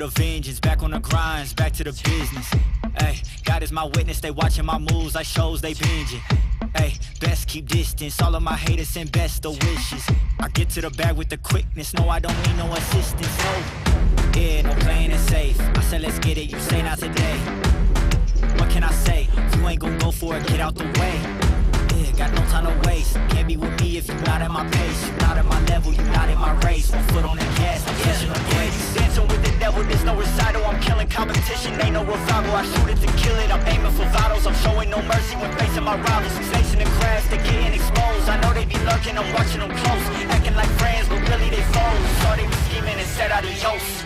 with a vengeance, back on the grinds, back to the business. Hey, God is my witness, they watching my moves like shows they binging. Hey, best keep distance, all of my haters send best of wishes. I get to the bag with the quickness, no I don't need no assistance, no. Yeah, no playing it safe, I said let's get it, you say not today. What can I say, you ain't gon' go for it, get out the way. Yeah, got no time to waste, can't be with me if you're not at my pace. You're not at my level, you're not in my race. One foot on the gas, I'm pushing the brakes. Dancing with the devil, there's no recital. I'm killing competition, ain't no revival. I shoot it to kill it, I'm aiming for vitals. I'm showing no mercy when facing my rivals. Snakes in the grass, they getting exposed. I know they be lurking, I'm watching them close. Acting like friends, but really they foes. Saw they be scheming and said adios.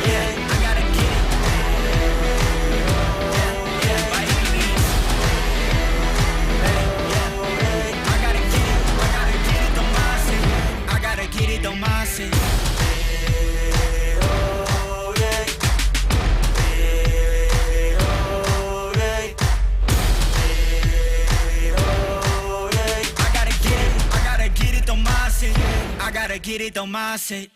Yeah, I gotta get it. By any means. I gotta get it, don't mind it. I gotta get it, don't mind it. I gotta get it, don't mind it.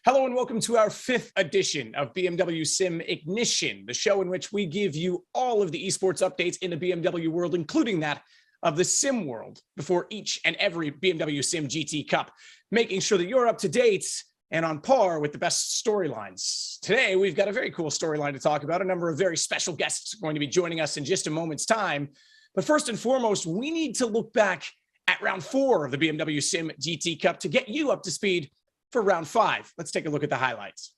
Hello and welcome to our 5th edition of BMW Sim Ignition, the show in which we give you all of the esports updates in the BMW world, including that of the sim world, before each and every BMW Sim GT Cup, making sure that you're up to date and on par with the best storylines. Today, we've got a very cool storyline to talk about. A number of very special guests are going to be joining us in just a moment's time. But first and foremost, we need to look back at round 4 of the BMW Sim GT Cup to get you up to speed for round 5. Let's take a look at the highlights.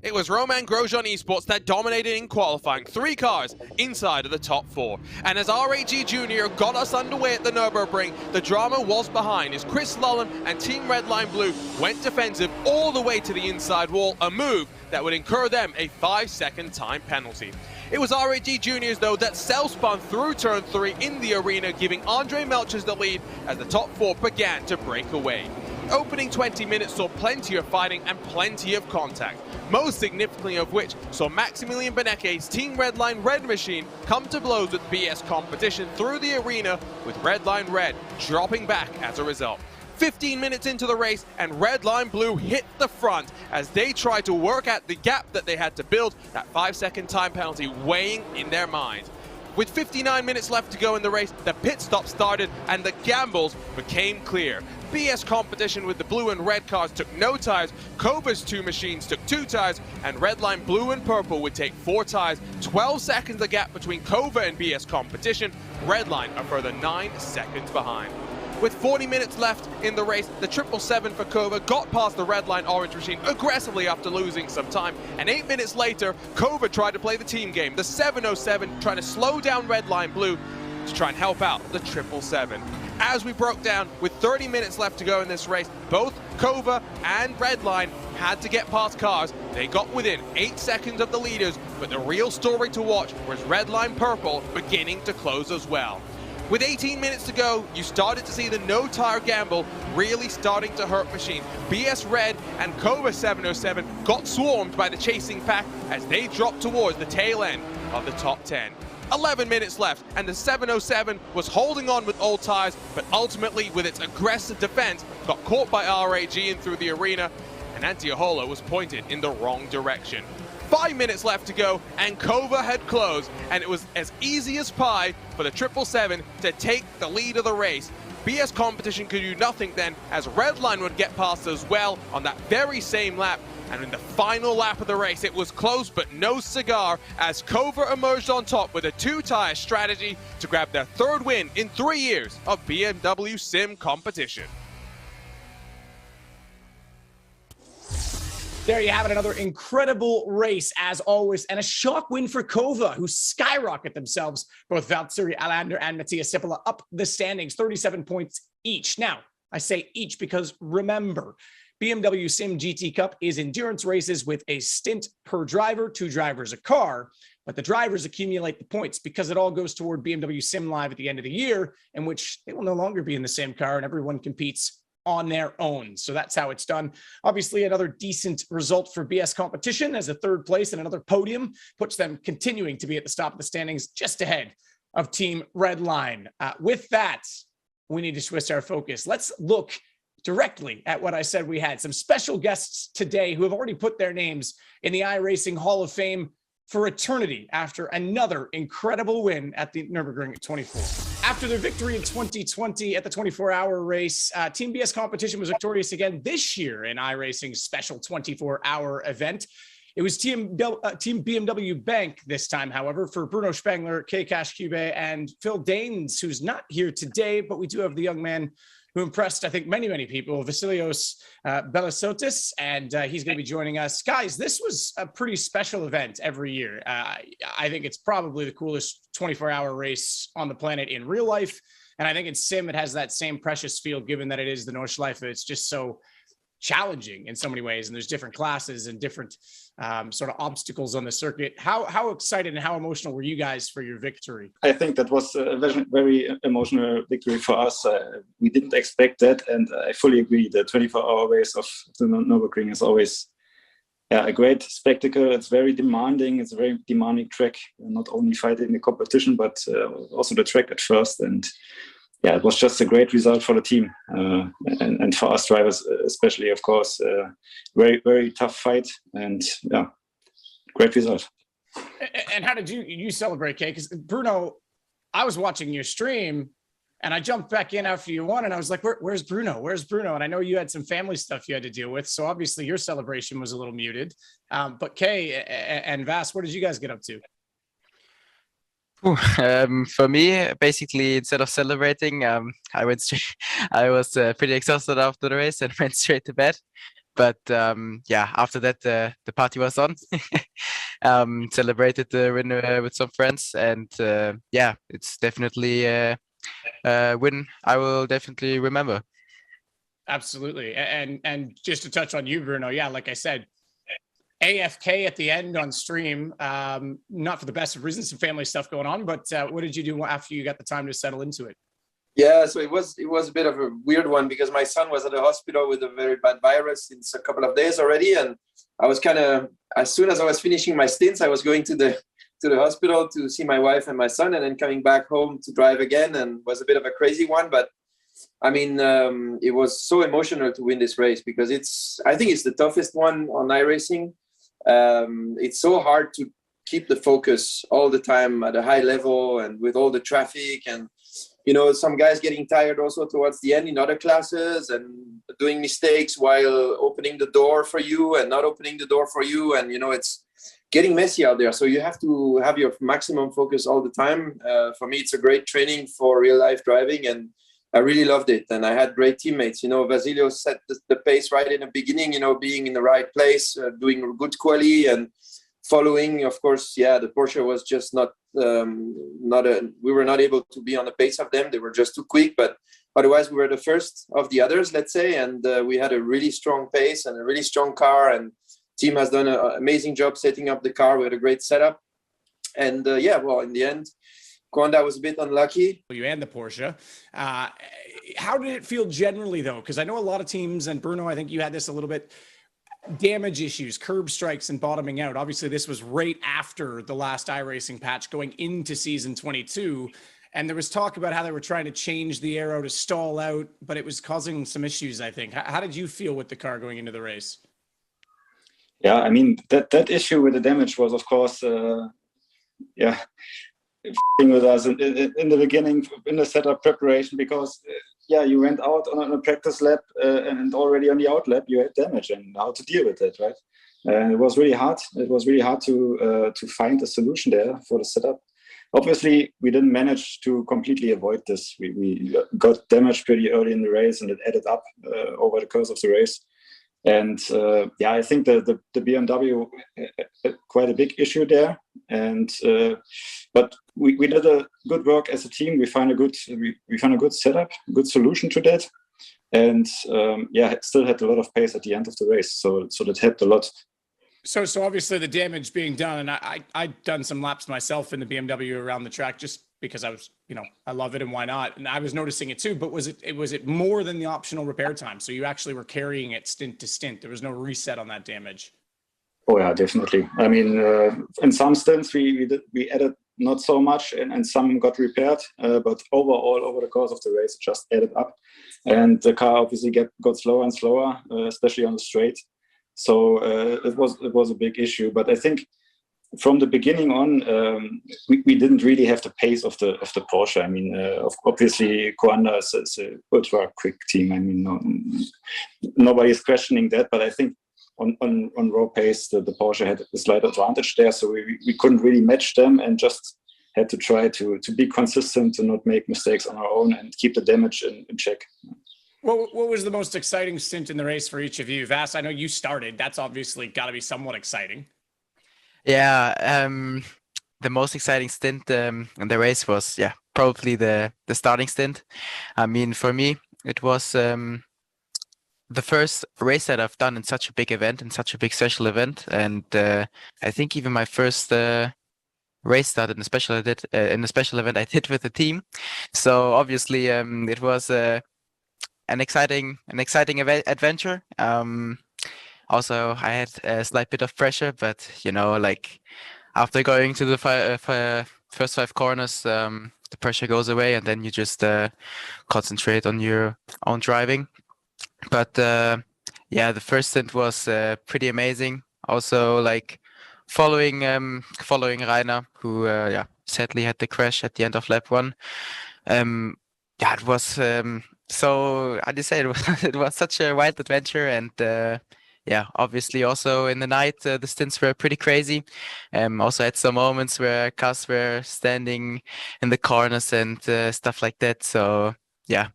It was Romain Grosjean Esports that dominated in qualifying, 3 cars inside of the top 4. And as RAG Jr. got us underway at the Nürburgring, the drama was behind as Chris Lullen and Team Redline Blue went defensive all the way to the inside wall, a move that would incur them a 5-second time penalty. It was RAG Juniors, though, that self-spun through turn 3 in the arena, giving Andre Melchers the lead as the top 4 began to break away. Opening 20 minutes saw plenty of fighting and plenty of contact, most significantly of which saw Maximilian Beneke's Team Redline Red Machine come to blows with BS Competition through the arena, with Redline Red dropping back as a result. 15 minutes into the race and Redline Blue hit the front as they tried to work out the gap that they had to build, that 5-second time penalty weighing in their minds. With 59 minutes left to go in the race, the pit stop started and the gambles became clear. BS competition with the blue and red cars took no tires, Cova's 2 machines took 2 tires, and Redline blue and purple would take 4 tires. 12 seconds the gap between Cova and BS competition. Redline are further 9 seconds behind. With 40 minutes left in the race, the 777 for Cova got past the Redline orange machine aggressively after losing some time, and 8 minutes later, Cova tried to play the team game. The 707 trying to slow down Redline blue to try and help out the 777. As we broke down, with 30 minutes left to go in this race, both Cova and Redline had to get past cars. They got within 8 seconds of the leaders, but the real story to watch was Redline purple beginning to close as well. With 18 minutes to go, you started to see the no-tire gamble really starting to hurt machines. BS Red and Cova 707 got swarmed by the chasing pack as they dropped towards the tail end of the top 10. 11 minutes left, and the 707 was holding on with old tires, but ultimately, with its aggressive defense, got caught by RAG and through the arena, and Antiohola was pointed in the wrong direction. 5 minutes left to go, and Cova had closed, and it was as easy as pie for the 777 to take the lead of the race. BS competition could do nothing then, as Redline would get past as well on that very same lap. And in the final lap of the race, it was close but no cigar, as Cova emerged on top with a 2-tire strategy to grab their 3rd win in 3 years of BMW Sim competition. There you have it, another incredible race as always, and a shock win for Cova, who skyrocket themselves, both Valtteri Alander and Matthias Sippola, up the standings, 37 points each. Now, I say each because remember, BMW Sim GT Cup is endurance races with a stint per driver, 2 drivers a car, but the drivers accumulate the points because it all goes toward BMW Sim Live at the end of the year, in which they will no longer be in the same car and everyone competes on their own. So that's how it's done. Obviously, another decent result for BS competition, as a 3rd place and another podium puts them continuing to be at the top of the standings, just ahead of Team Redline. With that, we need to switch our focus. Let's look directly at what I said we had. Some special guests today who have already put their names in the iRacing Hall of Fame for eternity after another incredible win at the Nürburgring at 24. After their victory in 2020 at the 24-hour race, Team BS competition was victorious again this year in iRacing's special 24-hour event. It was Team BMW Bank this time, however, for Bruno Spengler, K. Cash Cube, and Phil Danes, who's not here today, but we do have the young man who impressed, I think, many people, Vasilios Belasotis, and he's going to be joining us. Guys, this was a pretty special event every year. I think it's probably the coolest 24-hour race on the planet in real life, and I think in sim, it has that same precious feel, given that it is the Nordschleife. It's just so challenging in so many ways, and there's different classes and different sort of obstacles on the circuit. How excited and how emotional were you guys for your victory? I think that was a very emotional victory for us. We didn't expect that, and I fully agree. The 24-hour race of the Nürburgring is always a great spectacle. It's very demanding. It's a very demanding track, not only fighting the competition, but also the track at first. And yeah, it was just a great result for the team and for us drivers, especially, of course. Very tough fight, and yeah, great result. And how did you celebrate, Kay? Because Bruno, I was watching your stream, and I jumped back in after you won, and I was like, "Where's Bruno? Where's Bruno?" And I know you had some family stuff you had to deal with, so obviously your celebration was a little muted. But Kay and Vas, what did you guys get up to? For me, basically, instead of celebrating, I was pretty exhausted after the race and went straight to bed. But yeah, after that, the party was on. Celebrated the win with some friends, and yeah, it's definitely a win I will definitely remember. Absolutely, and just to touch on you, Bruno, yeah, like I said, AFK at the end on stream, not for the best of reasons, some family stuff going on, but what did you do after you got the time to settle into it? Yeah, so it was a bit of a weird one because my son was at the hospital with a very bad virus since a couple of days already, and I was kind of, as soon as I was finishing my stints, I was going to the hospital to see my wife and my son, and then coming back home to drive again, and was a bit of a crazy one. But I mean, it was so emotional to win this race because I think it's the toughest one on iRacing. It's so hard keep the focus all the time at a high level and with all the traffic and, you know, some guys getting tired also towards the end in other classes and doing mistakes while opening the door for you and not opening the door for you. And, you know, it's getting messy out there. So you have to have your maximum focus all the time. For me, it's a great training for real life driving, and I really loved it. And I had great teammates. You know, Vasilio set the pace right in the beginning, you know, being in the right place, doing good quali and following. Of course, yeah, the Porsche was just we were not able to be on the pace of them. They were just too quick, but otherwise we were the first of the others, let's say. And we had a really strong pace and a really strong car, and team has done an amazing job setting up the car. We had a great setup. And yeah, well, in the end, Honda was a bit unlucky. You and the Porsche. How did it feel generally, though? Because I know a lot of teams, and Bruno, I think you had this a little bit, damage issues, curb strikes, and bottoming out. Obviously, this was right after the last iRacing patch going into season 22. And there was talk about how they were trying to change the aero to stall out, but it was causing some issues, I think. How did you feel with the car going into the race? Yeah, I mean, that issue with the damage was, of course, yeah, with us in the beginning, in the setup preparation, because yeah, you went out on a practice lap and already on the out lap you had damage, and how to deal with it, right? And it was really hard. It was really hard to find a solution there for the setup. Obviously, we didn't manage to completely avoid this. We got damaged pretty early in the race, and it added up over the course of the race. And yeah, I think the BMW quite a big issue there. And but we did a good work as a team. We found a good setup, good solution to that. And yeah, it still had a lot of pace at the end of the race. So that helped a lot. So obviously the damage being done, and I'd done some laps myself in the BMW around the track just because I was, you know, I love it and why not? And I was noticing it too, but was it more than the optional repair time? So you actually were carrying it stint to stint. There was no reset on that damage. Oh yeah, definitely. I mean, in some stints we added not so much, and some got repaired, but overall over the course of the race it just added up, and the car obviously got slower and slower, especially on the straight. So it was a big issue. But I think from the beginning on, we didn't really have the pace of the Porsche. I mean, obviously Honda is a ultra quick team. I mean, nobody's questioning that. But I think on raw pace, the Porsche had a slight advantage there. So we couldn't really match them, and just had to try to be consistent, to not make mistakes on our own, and keep the damage in check. What was the most exciting stint in the race for each of you? Vass, I know you started. That's obviously got to be somewhat exciting. Yeah, the most exciting stint in the race was, yeah, probably the starting stint. I mean, for me, it was the first race that I've done in such a big event, in such a big special event, and I think even my first race start in the special event I did with the team. So obviously, it was an exciting adventure. Also, I had a slight bit of pressure, but you know, like after going to the first 5 corners, the pressure goes away, and then you just concentrate on your own driving. But yeah, the first stint was pretty amazing. Also, like following Rainer, who yeah, sadly had the crash at the end of lap 1. Yeah, it was so, how do you say, it was such a wild adventure. And yeah, obviously also in the night the stints were pretty crazy. Also had some moments where cars were standing in the corners and stuff like that. So yeah,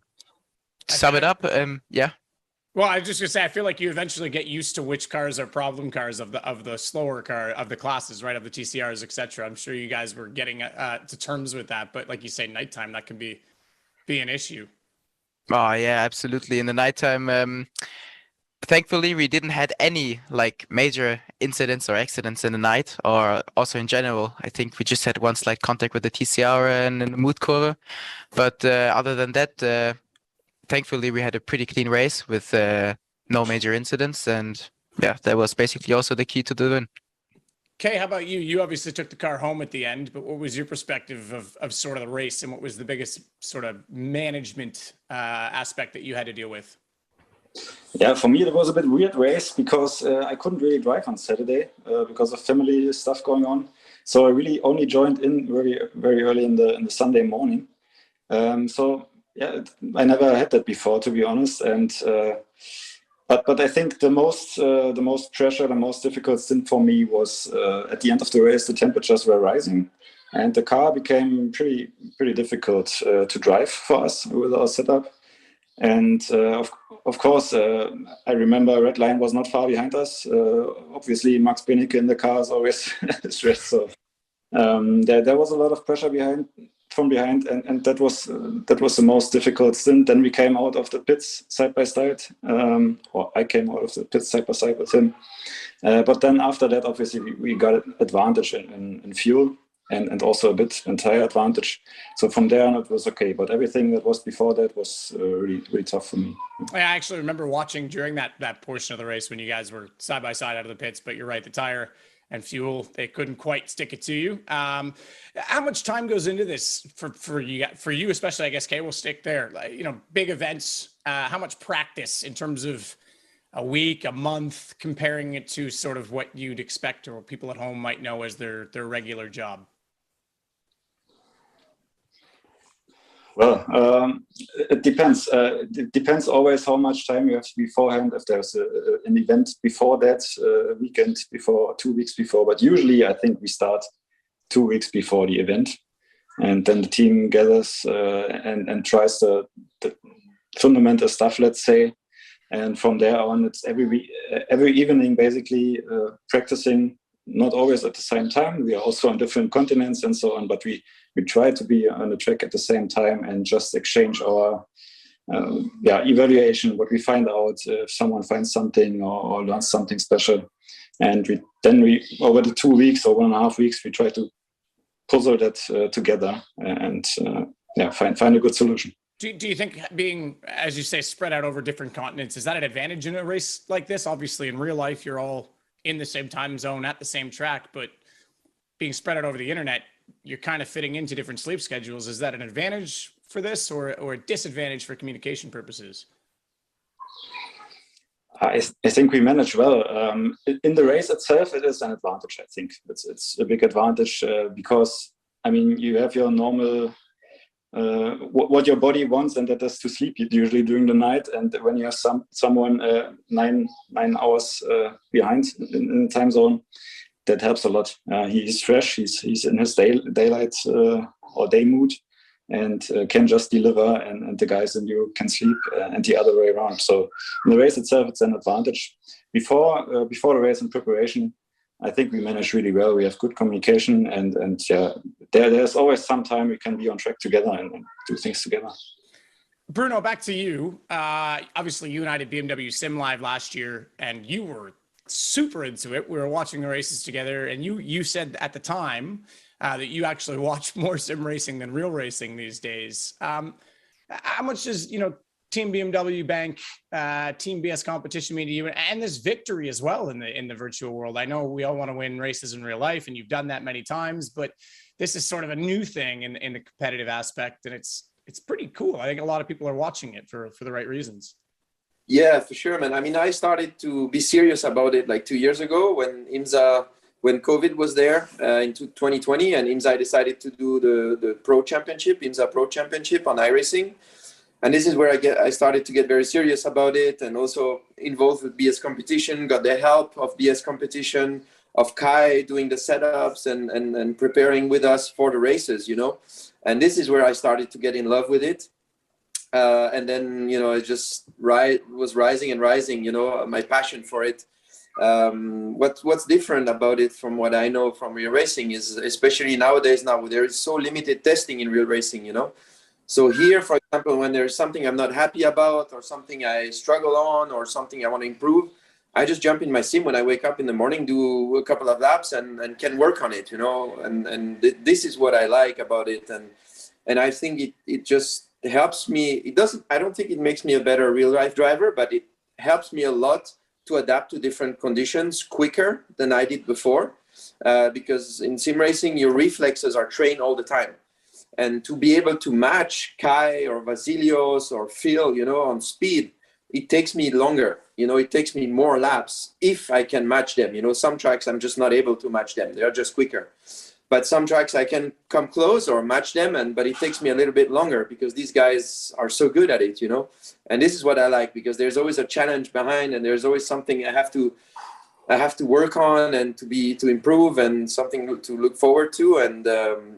to sum it up, yeah. Well, I was just gonna say, I feel like you eventually get used to which cars are problem cars of the slower car of the classes, right? Of the TCRs, etc. I'm sure you guys were getting to terms with that, but like you say, nighttime that can be an issue. Oh yeah, absolutely. In the nighttime, thankfully we didn't had any like major incidents or accidents in the night, or also in general. I think we just had one slight contact with the TCR and in the Moodkurve, but other than that, thankfully we had a pretty clean race with no major incidents, and yeah, that was basically also the key to the win. Okay, how about you? You obviously took the car home at the end, but what was your perspective of sort of the race, and what was the biggest sort of management aspect that you had to deal with? Yeah, for me it was a bit weird race because I couldn't really drive on Saturday because of family stuff going on. So I really only joined in very, very early in the Sunday morning. So yeah, I never had that before, to be honest. And but I think the most pressure, the most difficult stint for me was at the end of the race. The temperatures were rising, and the car became pretty difficult to drive for us with our setup. And of course, I remember Red Line was not far behind us. Obviously, Max Benecke in the car is always stressed. So there was a lot of pressure from behind, and that was the most difficult stint. Then we came out of the pits side by side, or I came out of the pits side by side with him. But then after that, obviously, we got an advantage in fuel. And also a bit in tire advantage. So from there on, it was okay. But everything that was before that was really, really tough for me. I actually remember watching during that portion of the race when you guys were side by side out of the pits. But you're right, the tire and fuel, they couldn't quite stick it to you. How much time goes into this for you, especially, I guess, Kay, we'll stick there. Like, you know, big events. How much practice in terms of a week, a month, comparing it to sort of what you'd expect or what people at home might know as their regular job? Well, it depends. It depends always how much time you have beforehand. If there's an event before that, a weekend before, 2 weeks before. But usually, I think we start 2 weeks before the event, and then the team gathers and tries the fundamental stuff, let's say. And from there on, it's every evening, basically practicing. Not always at the same time. We are also on different continents and so on, but we try to be on the track at the same time and just exchange our evaluation, what we find out, if someone finds something or learns something special. And we over the 2 weeks or 1.5 weeks, we try to puzzle that together and find a good solution. Do you think being, as you say, spread out over different continents, is that an advantage in a race like this? Obviously, in real life, you're all in the same time zone at the same track, but being spread out over the internet, you're kind of fitting into different sleep schedules. Is that an advantage for this or a disadvantage for communication purposes? I think we manage well. In the race itself, it is an advantage. I think it's a big advantage because, I mean, you have your normal what your body wants, and that is to sleep usually during the night. And when you have someone 9 hours behind in the time zone, that helps a lot. He's fresh. He's in his daylight or day mood, and can just deliver. And the guys in Europe can sleep, and the other way around. So in the race itself, it's an advantage. Before the race and preparation, I think we manage really well. We have good communication, and there's always some time we can be on track together and do things together. Bruno, back to you. Obviously, you and I did BMW Sim Live last year, and you were super into it. We were watching the races together, and you said at the time that you actually watch more sim racing than real racing these days. How much does Team BMW Bank, Team BS competition mean to you, and this victory as well in the virtual world? I know we all want to win races in real life, and you've done that many times, but this is sort of a new thing in the competitive aspect, and it's pretty cool. I think a lot of people are watching it for the right reasons. Yeah, for sure, man. I mean, I started to be serious about it like 2 years ago when COVID was there in 2020, and IMSA decided to do the Pro Championship, IMSA Pro Championship on iRacing. And this is where I started to get very serious about it, and also involved with BS competition, got the help of BS competition, of Kai doing the setups and preparing with us for the races, And this is where I started to get in love with it. And then, it just was rising and rising, my passion for it. What's different about it from what I know from real racing is, especially nowadays now, there is so limited testing in real racing, So here, for example, when there's something I'm not happy about or something I struggle on or something I want to improve, I just jump in my sim when I wake up in the morning, do a couple of laps and can work on it, and this is what I like about it. And I think it just helps me. I don't think it makes me a better real life driver, but it helps me a lot to adapt to different conditions quicker than I did before. Because in sim racing, your reflexes are trained all the time. And to be able to match Kai or Vasilios or Phil, on speed, it takes me longer. It takes me more laps if I can match them. Some tracks I'm just not able to match them. They are just quicker. but some tracks I can come close or match them, but it takes me a little bit longer because these guys are so good at it, you know. And this is what I like, because there's always a challenge behind, and there's always something I have to work on and to improve, and something to look forward to. And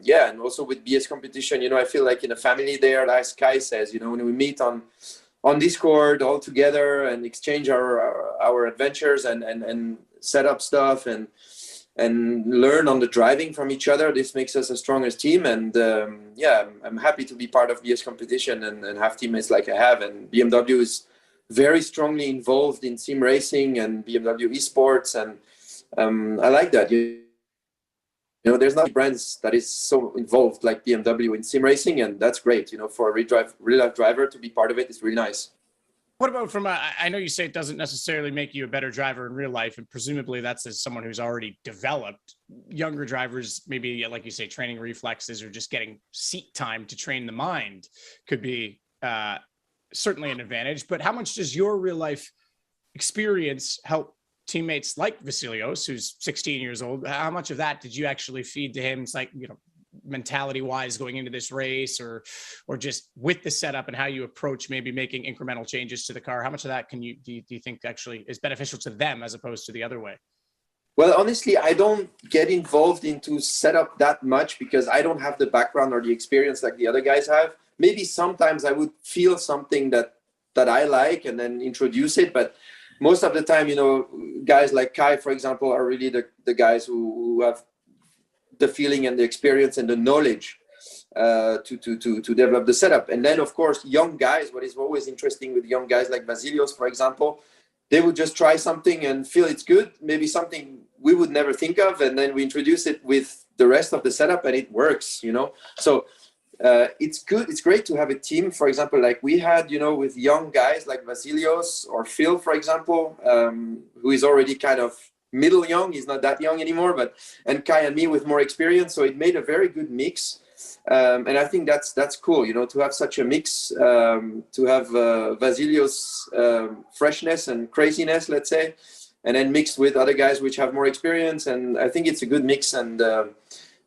yeah, and also with BS competition, you know, I feel like in a family there, as Kai says, you know, when we meet on Discord all together and exchange our adventures and set up stuff and learn on the driving from each other, this makes us a strongest team. And yeah, I'm happy to be part of BS competition and have teammates like I have. And BMW is very strongly involved in sim racing and BMW esports, and I like that. You know, there's not brands that is so involved like BMW in sim racing, and that's great. You know, for a real life driver to be part of it is really nice. What about from I know you say it doesn't necessarily make you a better driver in real life, and presumably that's as someone who's already developed. Younger drivers, maybe like you say, training reflexes or just getting seat time to train the mind could be certainly an advantage. But how much does your real life experience help teammates like Vasilios, who's 16 years old? How much of that did you actually feed to him? It's like, you know, mentality wise going into this race, or just with the setup and how you approach maybe making incremental changes to the car? How much of that do you think actually is beneficial to them as opposed to the other way? Well, honestly, I don't get involved into setup that much because I don't have the background or the experience like the other guys have. Maybe sometimes I would feel something that I like and then introduce it, but most of the time, you know, guys like Kai, for example, are really the guys who have the feeling and the experience and the knowledge to develop the setup. And then, of course, young guys, what is always interesting with young guys like Vasilios, for example, they would just try something and feel it's good, maybe something we would never think of, and then we introduce it with the rest of the setup and it works, you know. So it's good. It's great to have a team, for example, like we had, you know, with young guys like Vasilios or Phil, for example, who is already kind of middle young. He's not that young anymore, and Kai and me with more experience. So it made a very good mix. And I think that's cool, you know, to have such a mix, to have Vasilios' freshness and craziness, let's say, and then mixed with other guys which have more experience. And I think it's a good mix, and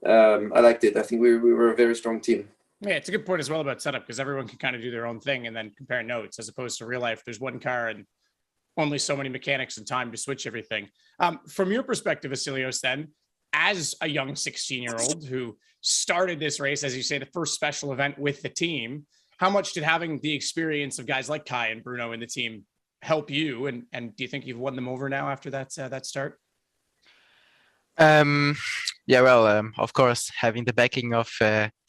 I liked it. I think we were a very strong team. Yeah, it's a good point as well about setup, because everyone can kind of do their own thing and then compare notes, as opposed to real life. There's one car and only so many mechanics and time to switch everything. From your perspective, Vasilios, then, as a young 16-year-old who started this race, as you say, the first special event with the team, how much did having the experience of guys like Kai and Bruno in the team help you? And do you think you've won them over now after that start? Yeah, well, of course, having the backing of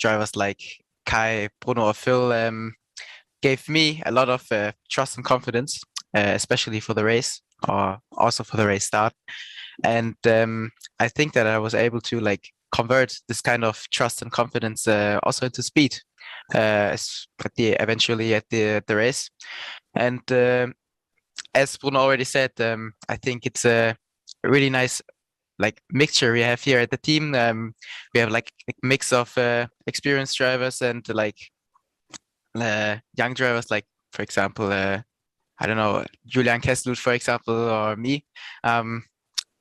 drivers like Kai, Bruno, or Phil gave me a lot of trust and confidence, especially for the race, or also for the race start. And I think that I was able to like convert this kind of trust and confidence also into speed eventually at the race. And as Bruno already said, I think it's a really nice like mixture we have here at the team. We have like a mix of experienced drivers and like young drivers, like for example, I don't know, Julian Kesselut, for example, or me.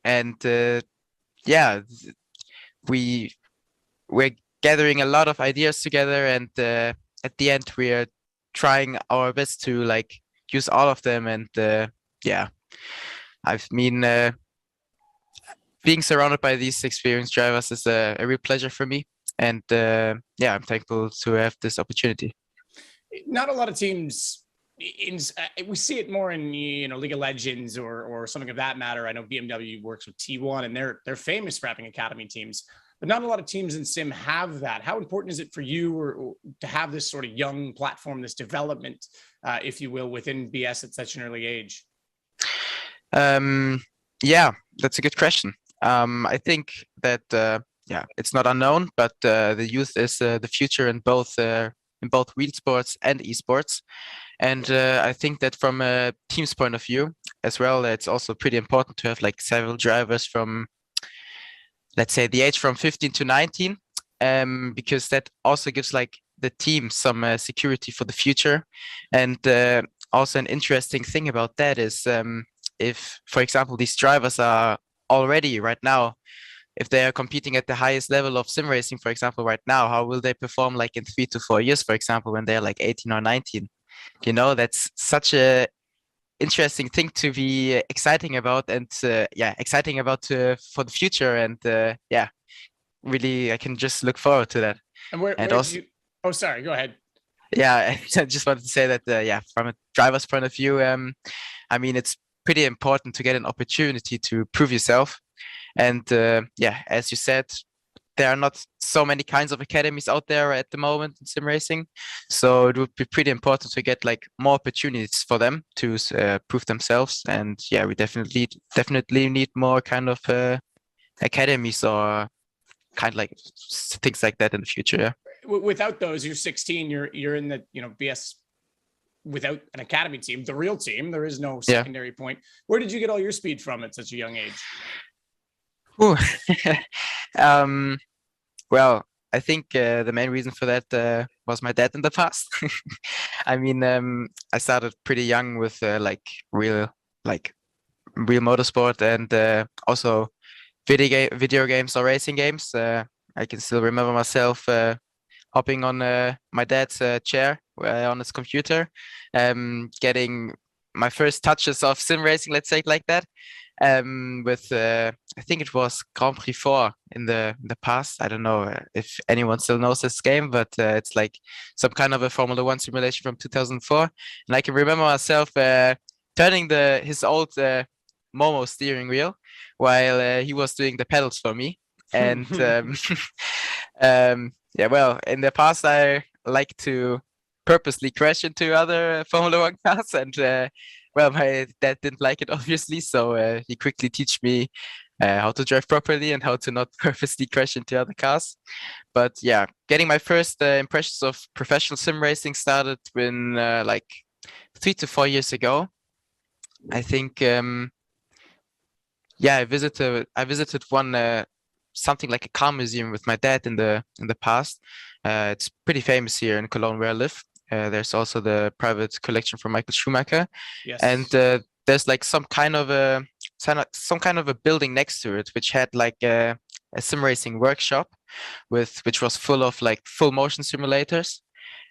And yeah, we're gathering a lot of ideas together, and at the end we are trying our best to like use all of them. And yeah, I mean, being surrounded by these experienced drivers is a real pleasure for me, and yeah, I'm thankful to have this opportunity. Not a lot of teams. We see it more in, you know, League of Legends or something of that matter. I know BMW works with T1, and they're famous for having academy teams, but not a lot of teams in sim have that. How important is it for you or to have this sort of young platform, this development, if you will, within BS at such an early age? Yeah, that's a good question. I think that yeah, it's not unknown, but the youth is the future in both wheel sports and esports. And I think that from a team's point of view as well, it's also pretty important to have like several drivers from, let's say, the age from 15 to 19, because that also gives like the team some security for the future. And also an interesting thing about that is if, for example, these drivers are already right now if they are competing at the highest level of sim racing, for example, right now, how will they perform like in 3 to 4 years, for example, when they're like 18 or 19? You know, that's such a interesting thing to be exciting about, and exciting about for the future. And really, I can just look forward to that. And where And did also, you? Oh, sorry. Go ahead. yeah, I just wanted to say that, from a driver's point of view, I mean, it's pretty important to get an opportunity to prove yourself. And as you said, there are not so many kinds of academies out there at the moment in sim racing. So it would be pretty important to get like more opportunities for them to prove themselves. And yeah, we definitely need more kind of academies or kind of like things like that in the future. Yeah. Without those, you're 16. You're in the BS without an academy team, the real team. There is no secondary point. Where did you get all your speed from at such a young age? Ooh. Well, I think the main reason for that was my dad in the past. I mean, I started pretty young with real motorsport, and also video games or racing games. I can still remember myself hopping on my dad's chair on his computer, getting my first touches of sim racing, let's say it like that. With I think it was Grand Prix 4 in the past. I don't know if anyone still knows this game, but it's like some kind of a Formula 1 simulation from 2004. And I can remember myself turning his old Momo steering wheel while he was doing the pedals for me. And well, in the past I like to purposely crash into other Formula 1 cars, and well, my dad didn't like it, obviously, so he quickly teach me how to drive properly and how to not purposely crash into other cars. But yeah, getting my first impressions of professional sim racing started when like 3 to 4 years ago. I think I visited one something like a car museum with my dad in the past. It's pretty famous here in Cologne where I live. There's also the private collection from Michael Schumacher. Yes. And there's like some kind of a building next to it which had like a sim racing workshop which was full of like full motion simulators.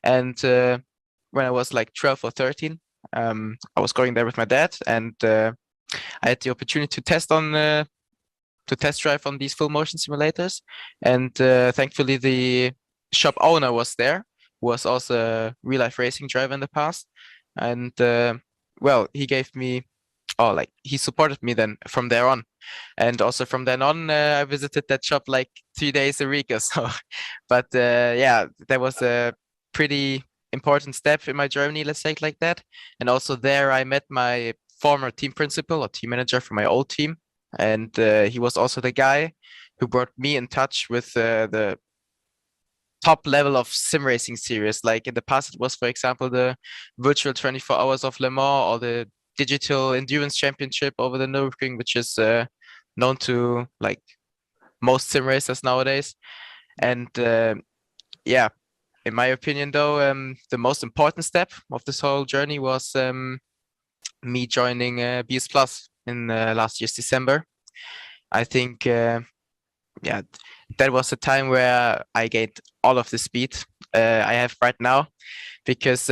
And when I was like 12 or 13, I was going there with my dad, and I had the opportunity to test drive on these full motion simulators. And thankfully the shop owner was there, who was also a real life racing driver in the past. And well, he gave me, he supported me then from there on. And also from then on, I visited that shop like 3 days a week or so. But that was a pretty important step in my journey, let's say it like that. And also there I met my former team principal or team manager for my old team. And he was also the guy who brought me in touch with the top level of sim racing series. Like in the past, it was, for example, the virtual 24 hours of Le Mans or the digital endurance championship over the Nürburgring, which is known to like most sim racers nowadays. And in my opinion, though, the most important step of this whole journey was me joining BS Plus in last year's December. I think that was a time where I gained all of the speed I have right now, because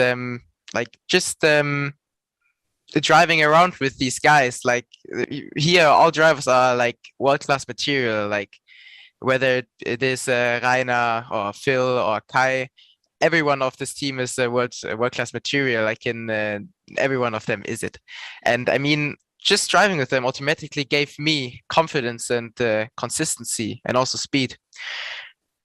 driving around with these guys, like here all drivers are like world-class material, like whether it is Rainer or Phil or Kai, everyone of this team is world-class material. Like every one of them is it. And I mean, just driving with them automatically gave me confidence and consistency and also speed.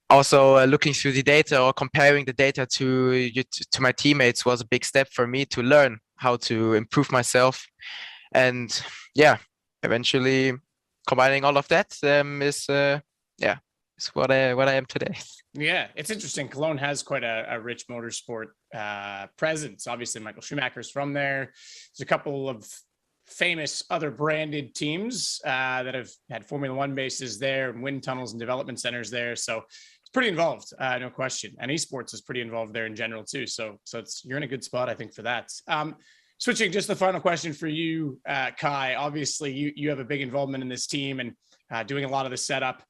Also, looking through the data or comparing the data to my teammates was a big step for me to learn how to improve myself. And eventually combining all of that is what I am today. Yeah, it's interesting. Cologne has quite a rich motorsport presence. Obviously, Michael Schumacher's from there. There's a couple of famous other branded teams that have had Formula One bases there, and wind tunnels and development centers there. So it's pretty involved, no question. And esports is pretty involved there in general too. So you're in a good spot, I think, for that. Switching, just the final question for you, Kai. Obviously, you have a big involvement in this team, and doing a lot of the setup.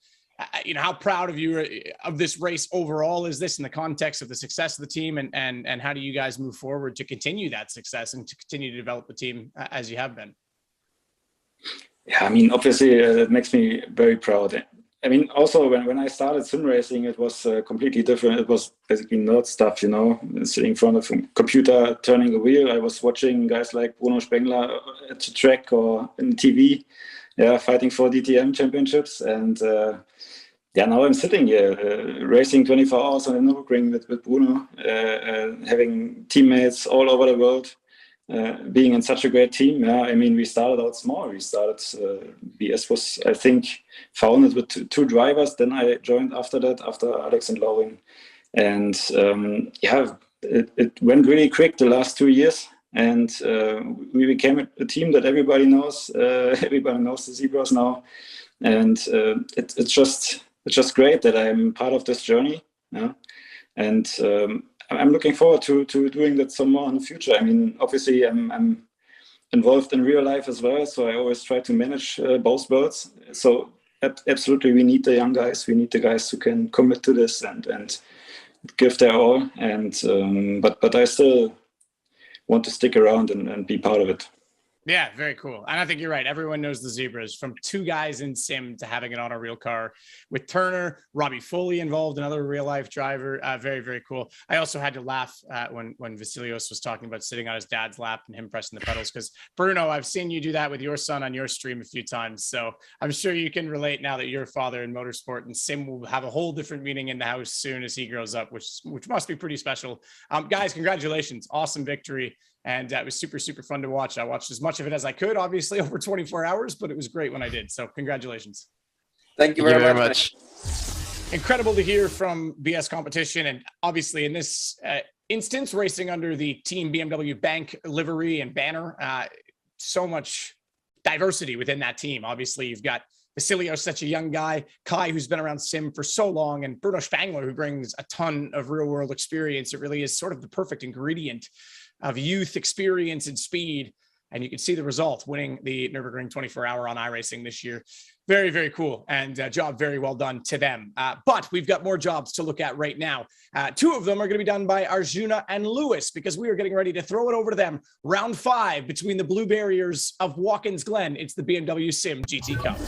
How proud of you of this race overall is this in the context of the success of the team, and how do you guys move forward to continue that success and to continue to develop the team as you have been? Yeah, I mean, obviously, it makes me very proud. I mean, also when I started sim racing, it was completely different. It was basically nerd stuff, sitting in front of a computer, turning a wheel. I was watching guys like Bruno Spengler at the track or in TV, fighting for DTM championships. And now I'm sitting here racing 24 hours on the Nürburgring with Bruno, having teammates all over the world. Being in such a great team, I mean, we started out small. We started, BS was, I think, founded with two drivers. Then I joined after Alex and Lauren. And it went really quick the last 2 years. And we became a team that everybody knows. Everybody knows the Zebras now. And it's just great that I'm part of this journey. And I'm looking forward to doing that some more in the future. I mean, obviously, I'm involved in real life as well, so I always try to manage both worlds. So absolutely, we need the young guys. We need the guys who can commit to this and give their all. And but I still want to stick around and be part of it. Yeah, very cool. And I think you're right. Everyone knows the Zebras, from two guys in sim to having it on a real car with Turner, Robbie Foley involved, another real life driver. Very, very cool. I also had to laugh when Vasilios was talking about sitting on his dad's lap and him pressing the pedals, because Bruno, I've seen you do that with your son on your stream a few times. So I'm sure you can relate now that you're a father in motorsport, and sim will have a whole different meaning in the house soon as he grows up, which must be pretty special. Guys, congratulations. Awesome victory. And it was super, super fun to watch. I watched as much of it as I could, obviously, over 24 hours, but it was great when I did. So congratulations. Thank you very much. Incredible to hear from BS Competition. And obviously in this instance, racing under the Team BMW Bank livery and banner, so much diversity within that team. Obviously, you've got Vasilio, such a young guy, Kai, who's been around sim for so long, and Bruno Spangler, who brings a ton of real world experience. It really is sort of the perfect ingredient of youth, experience, and speed. And you can see the result, winning the Nürburgring 24-hour on iRacing this year. Very, very cool, and job very well done to them. But we've got more jobs to look at right now. Two of them are going to be done by Arjuna and Lewis, because we are getting ready to throw it over to them. Round 5 between the blue barriers of Watkins Glen. It's the BMW SIM GT Cup.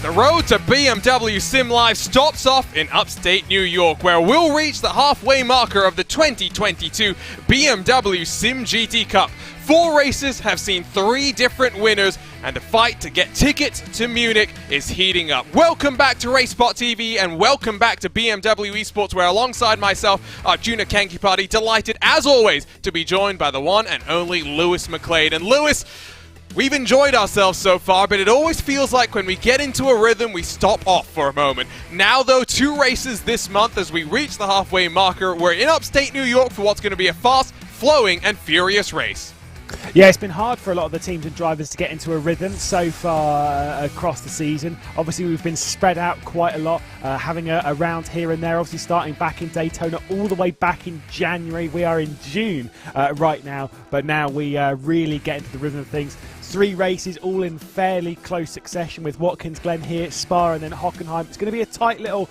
The road to BMW Sim Live stops off in upstate New York, where we'll reach the halfway marker of the 2022 BMW Sim GT Cup. 4 races have seen 3 different winners, and the fight to get tickets to Munich is heating up. Welcome back to RaceSpotTV, and welcome back to BMW Esports, where alongside myself, Arjuna Kankipati, delighted as always to be joined by the one and only Lewis McLeod. And Lewis, we've enjoyed ourselves so far, but it always feels like when we get into a rhythm, we stop off for a moment. Now, though, 2 races this month as we reach the halfway marker. We're in upstate New York for what's going to be a fast, flowing, and furious race. Yeah, it's been hard for a lot of the teams and drivers to get into a rhythm so far across the season. Obviously, we've been spread out quite a lot, having a round here and there, obviously starting back in Daytona all the way back in January. We are in June right now, but now we really get into the rhythm of things. 3 races all in fairly close succession with Watkins Glen here, Spa and then Hockenheim. It's going to be a tight little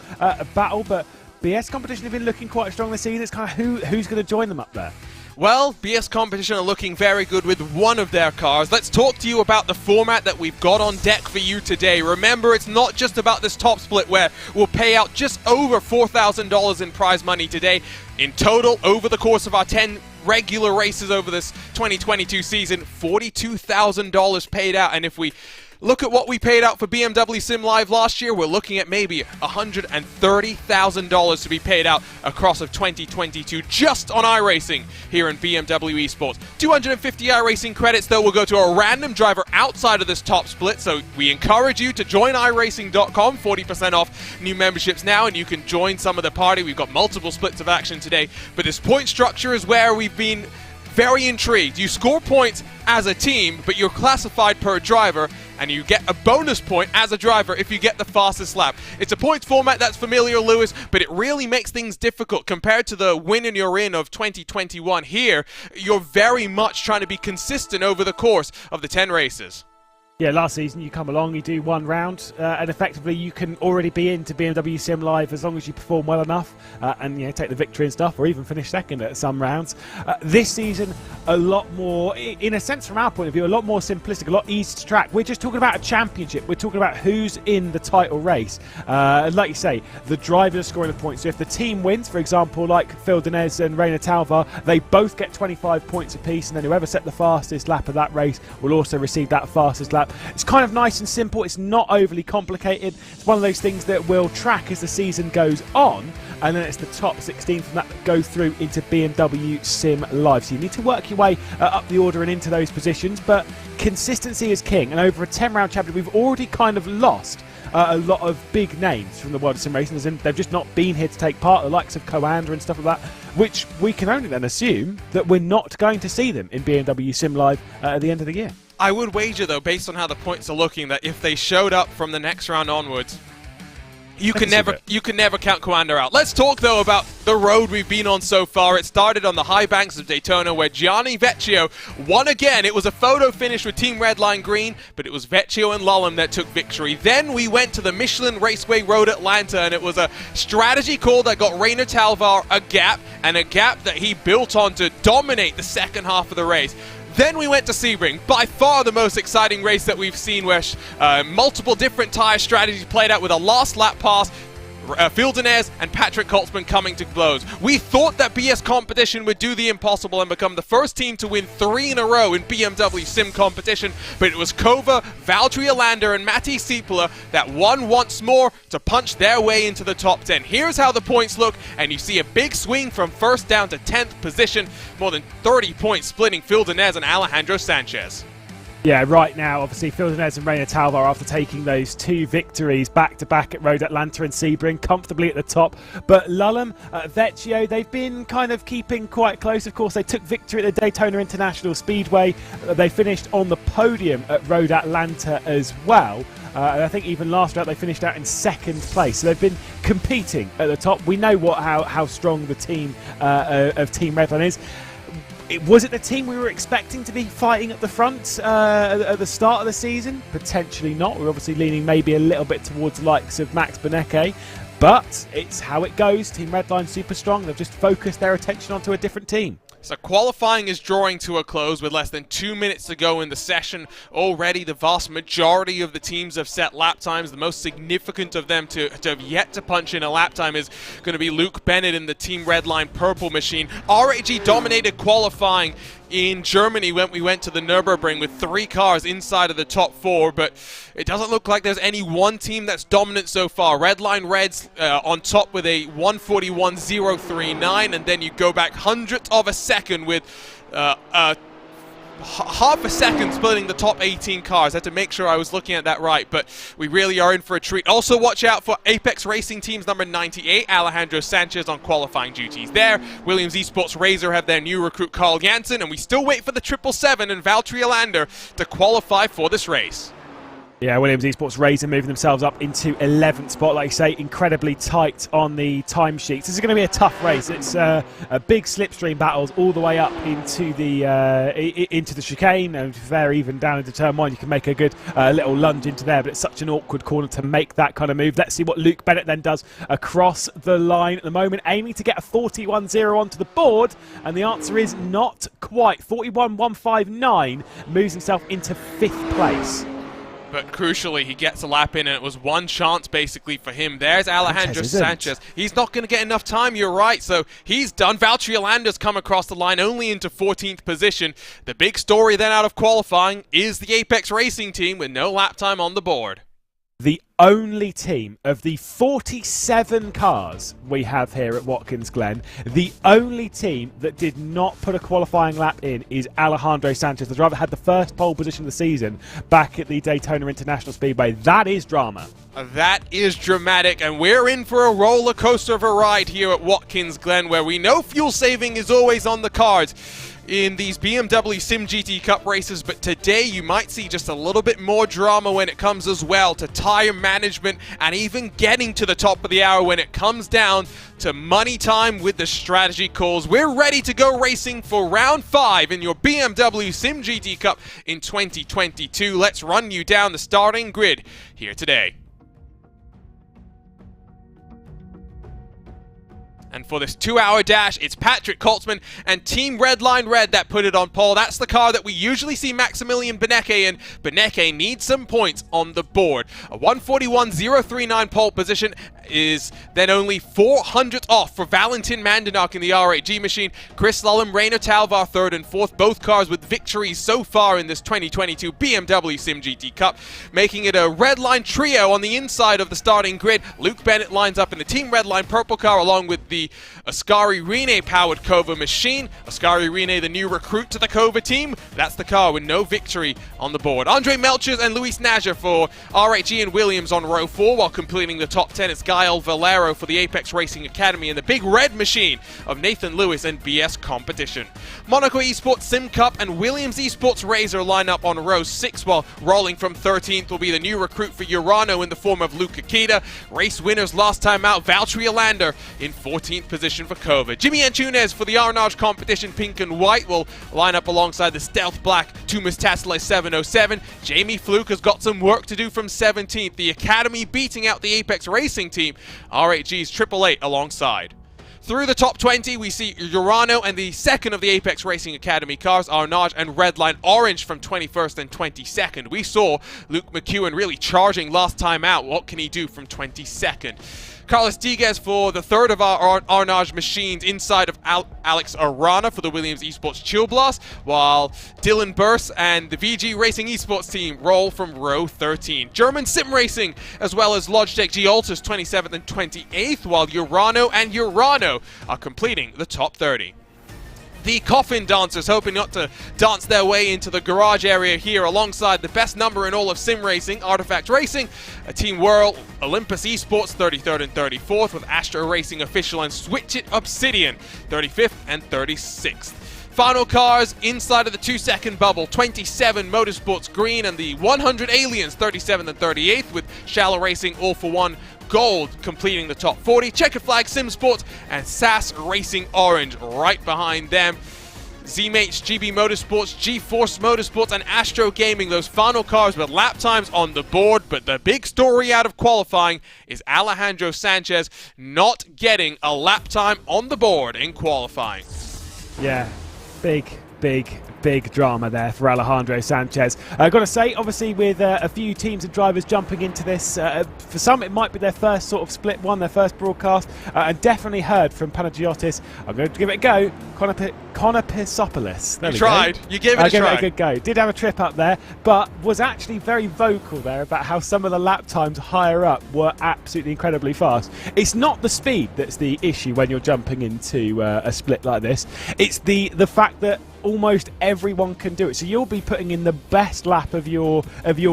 battle, but BS competition have been looking quite strong this season. It's kind of who's going to join them up there. Well, BS Competition are looking very good with one of their cars. Let's talk to you about the format that we've got on deck for you today. Remember, it's not just about this top split where we'll pay out just over $4,000 in prize money today. In total, over the course of our 10 regular races over this 2022 season, $42,000 paid out. And if we look at what we paid out for BMW Sim Live last year, we're looking at maybe $130,000 to be paid out across of 2022 just on iRacing here in BMW eSports. 250 iRacing credits, though, will go to a random driver outside of this top split, so we encourage you to join iRacing.com, 40% off new memberships now, and you can join some of the party. We've got multiple splits of action today, but this point structure is where we've been very intrigued. You score points as a team, but you're classified per driver, and you get a bonus point as a driver if you get the fastest lap. It's a points format that's familiar, Lewis, but it really makes things difficult compared to the win and you're in of 2021. Here, you're very much trying to be consistent over the course of the 10 races. Yeah, last season you come along, you do 1 round, and effectively you can already be into BMW Sim Live as long as you perform well enough and take the victory and stuff, or even finish second at some rounds. This season, a lot more, in a sense from our point of view, a lot more simplistic, a lot easier to track. We're just talking about a championship. We're talking about who's in the title race. Like you say, the drivers are scoring the points. So if the team wins, for example, like Phil Denez and Reina Talvar, they both get 25 points apiece, and then whoever set the fastest lap of that race will also receive that fastest lap. It's kind of nice and simple. It's not overly complicated. It's one of those things that we'll track as the season goes on, and then it's the top 16 from that go through into BMW Sim Live. So you need to work your way up the order and into those positions, but consistency is king. And over a 10-round championship, we've already kind of lost a lot of big names from the world of sim racing, and they've just not been here to take part, the likes of Coanda and stuff like that, which we can only then assume that we're not going to see them in BMW Sim Live at the end of the year. I would wager, though, based on how the points are looking, that if they showed up from the next round onwards, you can never count Coanda out. Let's talk, though, about the road we've been on so far. It started on the high banks of Daytona, where Gianni Vecchio won again. It was a photo finish with Team Redline Green, but it was Vecchio and Lullum that took victory. Then we went to the Michelin Raceway Road Atlanta, and it was a strategy call that got Reina Talvar a gap, and a gap that he built on to dominate the second half of the race. Then we went to Sebring, by far the most exciting race that we've seen, where multiple different tyre strategies played out with a last lap pass, Phil Denez and Patrick Koltzman coming to blows. We thought that BS Competition would do the impossible and become the first team to win 3 in a row in BMW Sim Competition, but it was Kova, Valtteri Alander and Matti Siepela that won once more to punch their way into the top 10. Here's how the points look, and you see a big swing from first down to 10th position, more than 30 points splitting Phil Denez and Alejandro Sanchez. Yeah, right now, obviously, Phil Denez and Reina Talvar, after taking those 2 victories back-to-back at Road Atlanta and Sebring, comfortably at the top. But Lullum, Vecchio, they've been kind of keeping quite close. Of course, they took victory at the Daytona International Speedway. They finished on the podium at Road Atlanta as well. And I think even last round they finished out in 2nd place. So they've been competing at the top. We know how strong the team of Team Redline is. Was it the team we were expecting to be fighting at the front at the start of the season? Potentially not. We're obviously leaning maybe a little bit towards the likes of Max Benecke. But it's how it goes. Team Redline super strong. They've just focused their attention onto a different team. So qualifying is drawing to a close with less than 2 minutes to go in the session. Already the vast majority of the teams have set lap times. The most significant of them to have yet to punch in a lap time is going to be Luke Bennett in the Team Redline Purple Machine. RAG dominated qualifying in Germany when we went to the Nürburgring with 3 cars inside of the top 4, but it doesn't look like there's any one team that's dominant so far. Redline Reds on top with a 141.039, and then you go back 100th of a second with half a second splitting the top 18 cars. I had to make sure I was looking at that right, but we really are in for a treat. Also watch out for Apex Racing Team's number 98, Alejandro Sanchez, on qualifying duties there. Williams Esports Razor have their new recruit Carl Jansen, and we still wait for the 777 and Valtteri Alander to qualify for this race. Yeah, Williams Esports Razor moving themselves up into 11th spot. Like you say, incredibly tight on the timesheets. This is going to be a tough race. It's a big slipstream battles all the way up into the chicane, and if they're even down into turn 1, you can make a good little lunge into there, but it's such an awkward corner to make that kind of move. Let's see what Luke Bennett then does across the line at the moment, aiming to get a 41.0 onto the board, and the answer is not quite. 41.159 moves himself into 5th place. But crucially, he gets a lap in, and it was one chance basically for him. There's Alejandro Sanchez. He's not going to get enough time, you're right, so he's done. Valtteri Alander's come across the line only into 14th position. The big story then out of qualifying is the Apex Racing Team with no lap time on the board. The only team of the 47 cars we have here at Watkins Glen, the only team that did not put a qualifying lap in is Alejandro Sanchez, the driver that had the first pole position of the season back at the Daytona International Speedway. That is drama. That is dramatic, and we're in for a roller coaster of a ride here at Watkins Glen, where we know fuel saving is always on the cards in these BMW SIM GT Cup races, but today you might see just a little bit more drama when it comes as well to tire management and even getting to the top of the hour when it comes down to money time with the strategy calls. We're ready to go racing for round 5 in your BMW SIM GT Cup in 2022. Let's run you down the starting grid here today. And for this 2-hour dash, it's Patrick Koltzman and Team Redline Red that put it on pole. That's the car that we usually see Maximilian Benecke in. Benecke needs some points on the board. A 141.039 pole position is then only 400th off for Valentin Mandenak in the R8G machine. Chris Lullum, Rainer Talvar 3rd and 4th, both cars with victories so far in this 2022 BMW SIM GT Cup, making it a Redline trio on the inside of the starting grid. Luke Bennett lines up in the Team Redline purple car along with the Ascari Rene powered Kova machine. Ascari Rene, the new recruit to the Kova team. That's the car with no victory on the board. Andre Melchers and Luis Naja for RHG and Williams on row 4, while completing the top 10 it's Gael Valero for the Apex Racing Academy and the big red machine of Nathan Lewis and BS Competition. Monaco Esports Sim Cup and Williams Esports Razor line up on row 6, while rolling from 13th will be the new recruit for Urano in the form of Luca Kita. Race winners last time out, Valtteri Alander in 14th position for Kova. Jimmy Antunes for the Arnage Competition pink and white will line up alongside the stealth black Tumas Tassile 707. Jamie Fluke has got some work to do from 17th. The Academy beating out the Apex Racing Team. R8G's 888 alongside. Through the top 20, we see Urano and the second of the Apex Racing Academy cars, Arnage and Redline Orange from 21st and 22nd. We saw Luke McEwen really charging last time out. What can he do from 22nd? Carlos Diguez for the third of our Arnage machines inside of Alex Arana for the Williams Esports Chill Blast, while Dylan Burse and the VG Racing Esports team roll from row 13. German Sim Racing as well as Logitech G Altus 27th and 28th, while Urano and Urano are completing the top 30. The Coffin Dancers hoping not to dance their way into the garage area here alongside the best number in all of sim racing, Artifact Racing, a Team World, Olympus Esports 33rd and 34th with Astro Racing Official and Switch It Obsidian 35th and 36th. Final cars inside of the 2-second bubble, 27 Motorsports Green and the 100 Aliens 37th and 38th with Shallow Racing All for One Gold completing the top 40. Checkered Flag Sim Sports and SAS Racing Orange right behind them. ZMates, GB Motorsports, G-Force Motorsports and Astro Gaming, those final cars with lap times on the board. But the big story out of qualifying is Alejandro Sanchez not getting a lap time on the board in qualifying. Yeah, big drama there for Alejandro Sanchez. I've got to say, obviously, with a few teams and drivers jumping into this, for some it might be their first sort of split one, their first broadcast, and definitely heard from Panagiotis. I'm going to give it a go. Konopisopoulos. You tried. You gave it a try. Gave it a good go. Did have a trip up there, but was actually very vocal there about how some of the lap times higher up were absolutely incredibly fast. It's not the speed that's the issue when you're jumping into a split like this. It's the fact that almost everyone can do it. So you'll be putting in the best lap of your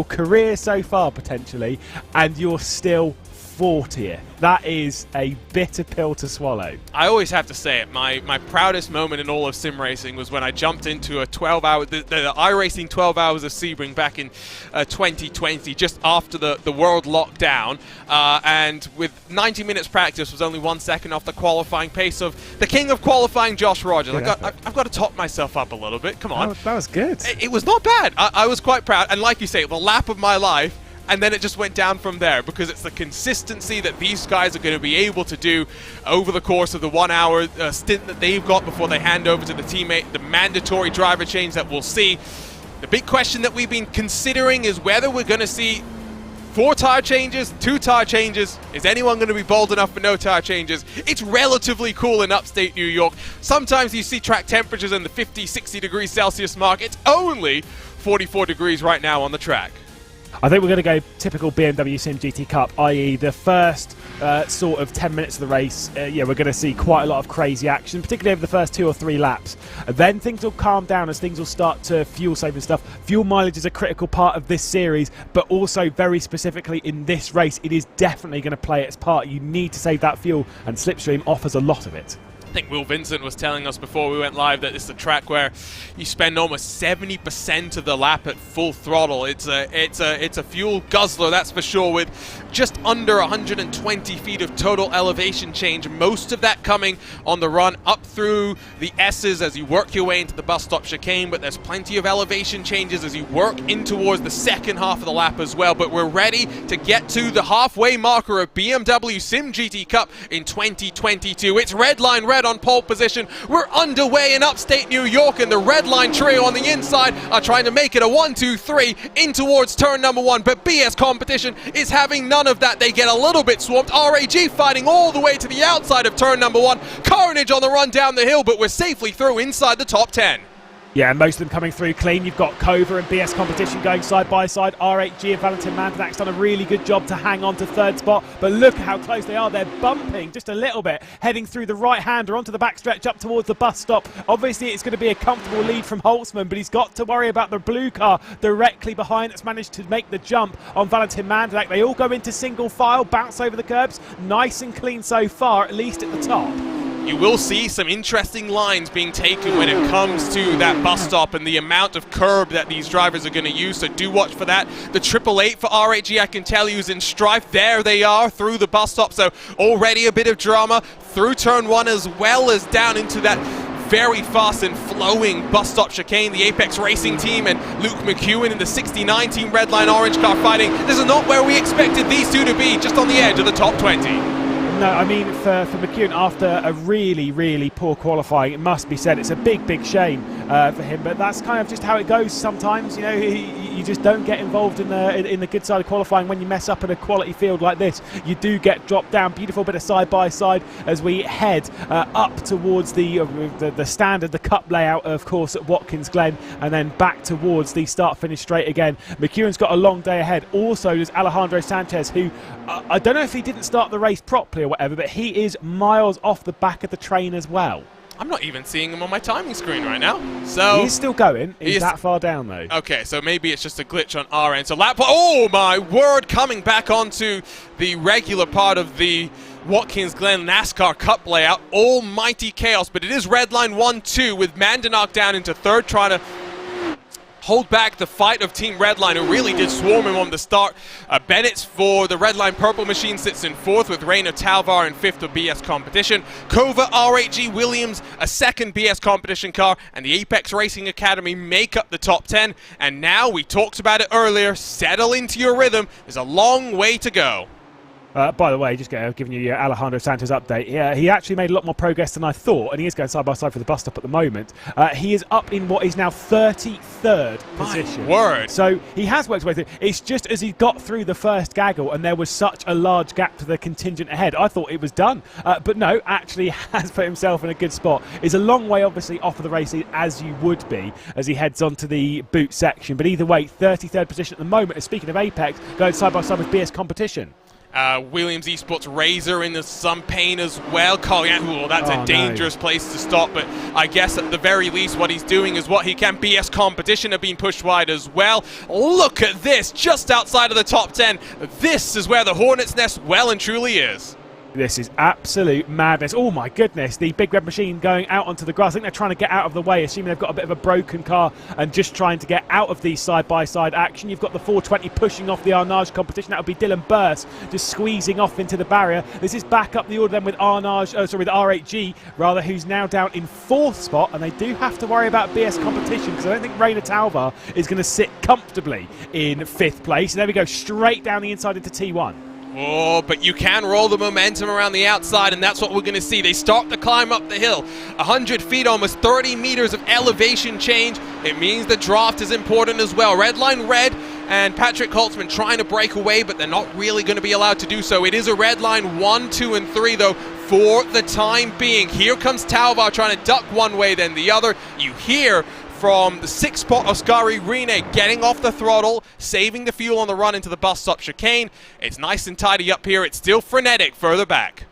career so far, potentially, and you're still 40th. That is a bitter pill to swallow. I always have to say it. My proudest moment in all of sim racing was when I jumped into a 12-hour, the iRacing 12 Hours of Sebring back in 2020, just after the world lockdown, and with 90 minutes practice was only 1 second off the qualifying pace of the king of qualifying, Josh Rogers. I've got to top myself up a little bit. Come on. That was good. It was not bad. I was quite proud, and like you say, the lap of my life. And then it just went down from there, because it's the consistency that these guys are going to be able to do over the course of the 1 hour stint that they've got before they hand over to the teammate, the mandatory driver change that we'll see. The big question that we've been considering is whether we're going to see 4 tire changes, 2 tire changes. Is anyone going to be bold enough for no tire changes? It's relatively cool in upstate New York. Sometimes you see track temperatures in the 50, 60 degrees Celsius mark. It's only 44 degrees right now on the track. I think we're going to go typical BMW SIM GT Cup, i.e. the first sort of 10 minutes of the race. We're going to see quite a lot of crazy action, particularly over the first 2 or 3 laps. And then things will calm down as things will start to fuel save and stuff. Fuel mileage is a critical part of this series, but also very specifically in this race, it is definitely going to play its part. You need to save that fuel, and Slipstream offers a lot of it. I think Will Vincent was telling us before we went live that it's a track where you spend almost 70% of the lap at full throttle. It's a fuel guzzler, that's for sure, with just under 120 feet of total elevation change. Most of that coming on the run up through the S's as you work your way into the bus stop chicane, but there's plenty of elevation changes as you work in towards the second half of the lap as well. But we're ready to get to the halfway marker of BMW Sim GT Cup in 2022. It's Redline Red on pole position. We're underway in upstate New York, and the Redline trio on the inside are trying to make it a 1-2-3 in towards turn number 1, but BS Competition is having none of that. They get a little bit swamped. RAG fighting all the way to the outside of turn number 1. Carnage on the run down the hill, but we're safely through inside the top 10. Yeah, most of them coming through clean. You've got Kova and BS Competition going side by side. RHG and Valentin Mandinak's done a really good job to hang on to third spot, but look how close they are. They're bumping just a little bit, heading through the right-hander onto the backstretch up towards the bus stop. Obviously, it's going to be a comfortable lead from Holtzman, but he's got to worry about the blue car directly behind that's managed to make the jump on Valentin Mandinak. They all go into single file, bounce over the curbs. Nice and clean so far, at least at the top. You will see some interesting lines being taken when it comes to that bus stop and the amount of curb that these drivers are going to use, so do watch for that. The 888 for RAG, I can tell you, is in strife. There they are through the bus stop, so already a bit of drama through turn 1 as well as down into that very fast and flowing bus stop chicane. The Apex Racing team and Luke McEwen in the 69 team Redline orange car fighting. This is not where we expected these two to be, just on the edge of the top 20. No, I mean, for McEwen, after a really, really poor qualifying, it must be said, it's a big, big shame for him. But that's kind of just how it goes sometimes. You know, you just don't get involved in the good side of qualifying when you mess up in a quality field like this. You do get dropped down. Beautiful bit of side-by-side as we head up towards the standard, the cup layout, of course, at Watkins Glen, and then back towards the start-finish straight again. McEwen's got a long day ahead. Also, there's Alejandro Sanchez, who I don't know if he didn't start the race properly or whatever, but he is miles off the back of the train as well. I'm not even seeing him on my timing screen right now. So he's still going. He's that far down though. Okay, so maybe it's just a glitch on our end. So oh my word, coming back onto the regular part of the Watkins Glen NASCAR Cup layout. Almighty chaos, but it is Redline 1-2 with Mandinak down into third, trying to hold back the fight of Team Redline, who really did swarm him on the start. Bennett for the Redline Purple Machine sits in fourth, with Rainer Talvar in fifth of BS Competition. Kova, RAG, Williams, a second BS Competition car, and the Apex Racing Academy make up the top 10. And now, we talked about it earlier, settle into your rhythm. There's a long way to go. By the way, just giving you your Alejandro Sanchez update. Yeah, he actually made a lot more progress than I thought, and he is going side by side for the bus stop at the moment. He is up in what is now 33rd position. My word. So he has worked his way through. It's just as he got through the first gaggle, and there was such a large gap to the contingent ahead, I thought it was done. But no, actually has put himself in a good spot. Is a long way, obviously, off of the race, as you would be, as he heads on to the boot section. But either way, 33rd position at the moment. And speaking of Apex, going side by side with BS Competition. Williams Esports Razor in some pain as well. Oh, that's a dangerous place to stop, but I guess at the very least what he's doing is what he can. BS Competition have been pushed wide as well. Look at this, just outside of the top 10. This is where the Hornet's Nest well and truly is. This is absolute madness. Oh my goodness, the Big Red Machine going out onto the grass. I think they're trying to get out of the way, assuming they've got a bit of a broken car and just trying to get out of the side-by-side action. You've got the 420 pushing off the Arnage Competition. That would be Dylan Burst just squeezing off into the barrier. This is back up the order then with with R8G, rather, who's now down in 4th spot, and they do have to worry about BS Competition because I don't think Rainer Talvar is going to sit comfortably in 5th place. And there we go, straight down the inside into T1. Oh, but you can roll the momentum around the outside, and that's what we're going to see. They start to climb up the hill. 100 feet, almost 30 meters of elevation change. It means the draft is important as well. Red line red, and Patrick Holtzman trying to break away, but they're not really going to be allowed to do so. It is a red line 1, 2, and 3, though, for the time being. Here comes Talvar trying to duck one way, then the other. You hear from the 6th spot, Oskari Rene getting off the throttle, saving the fuel on the run into the bus stop chicane. It's nice and tidy up here. It's still frenetic further back.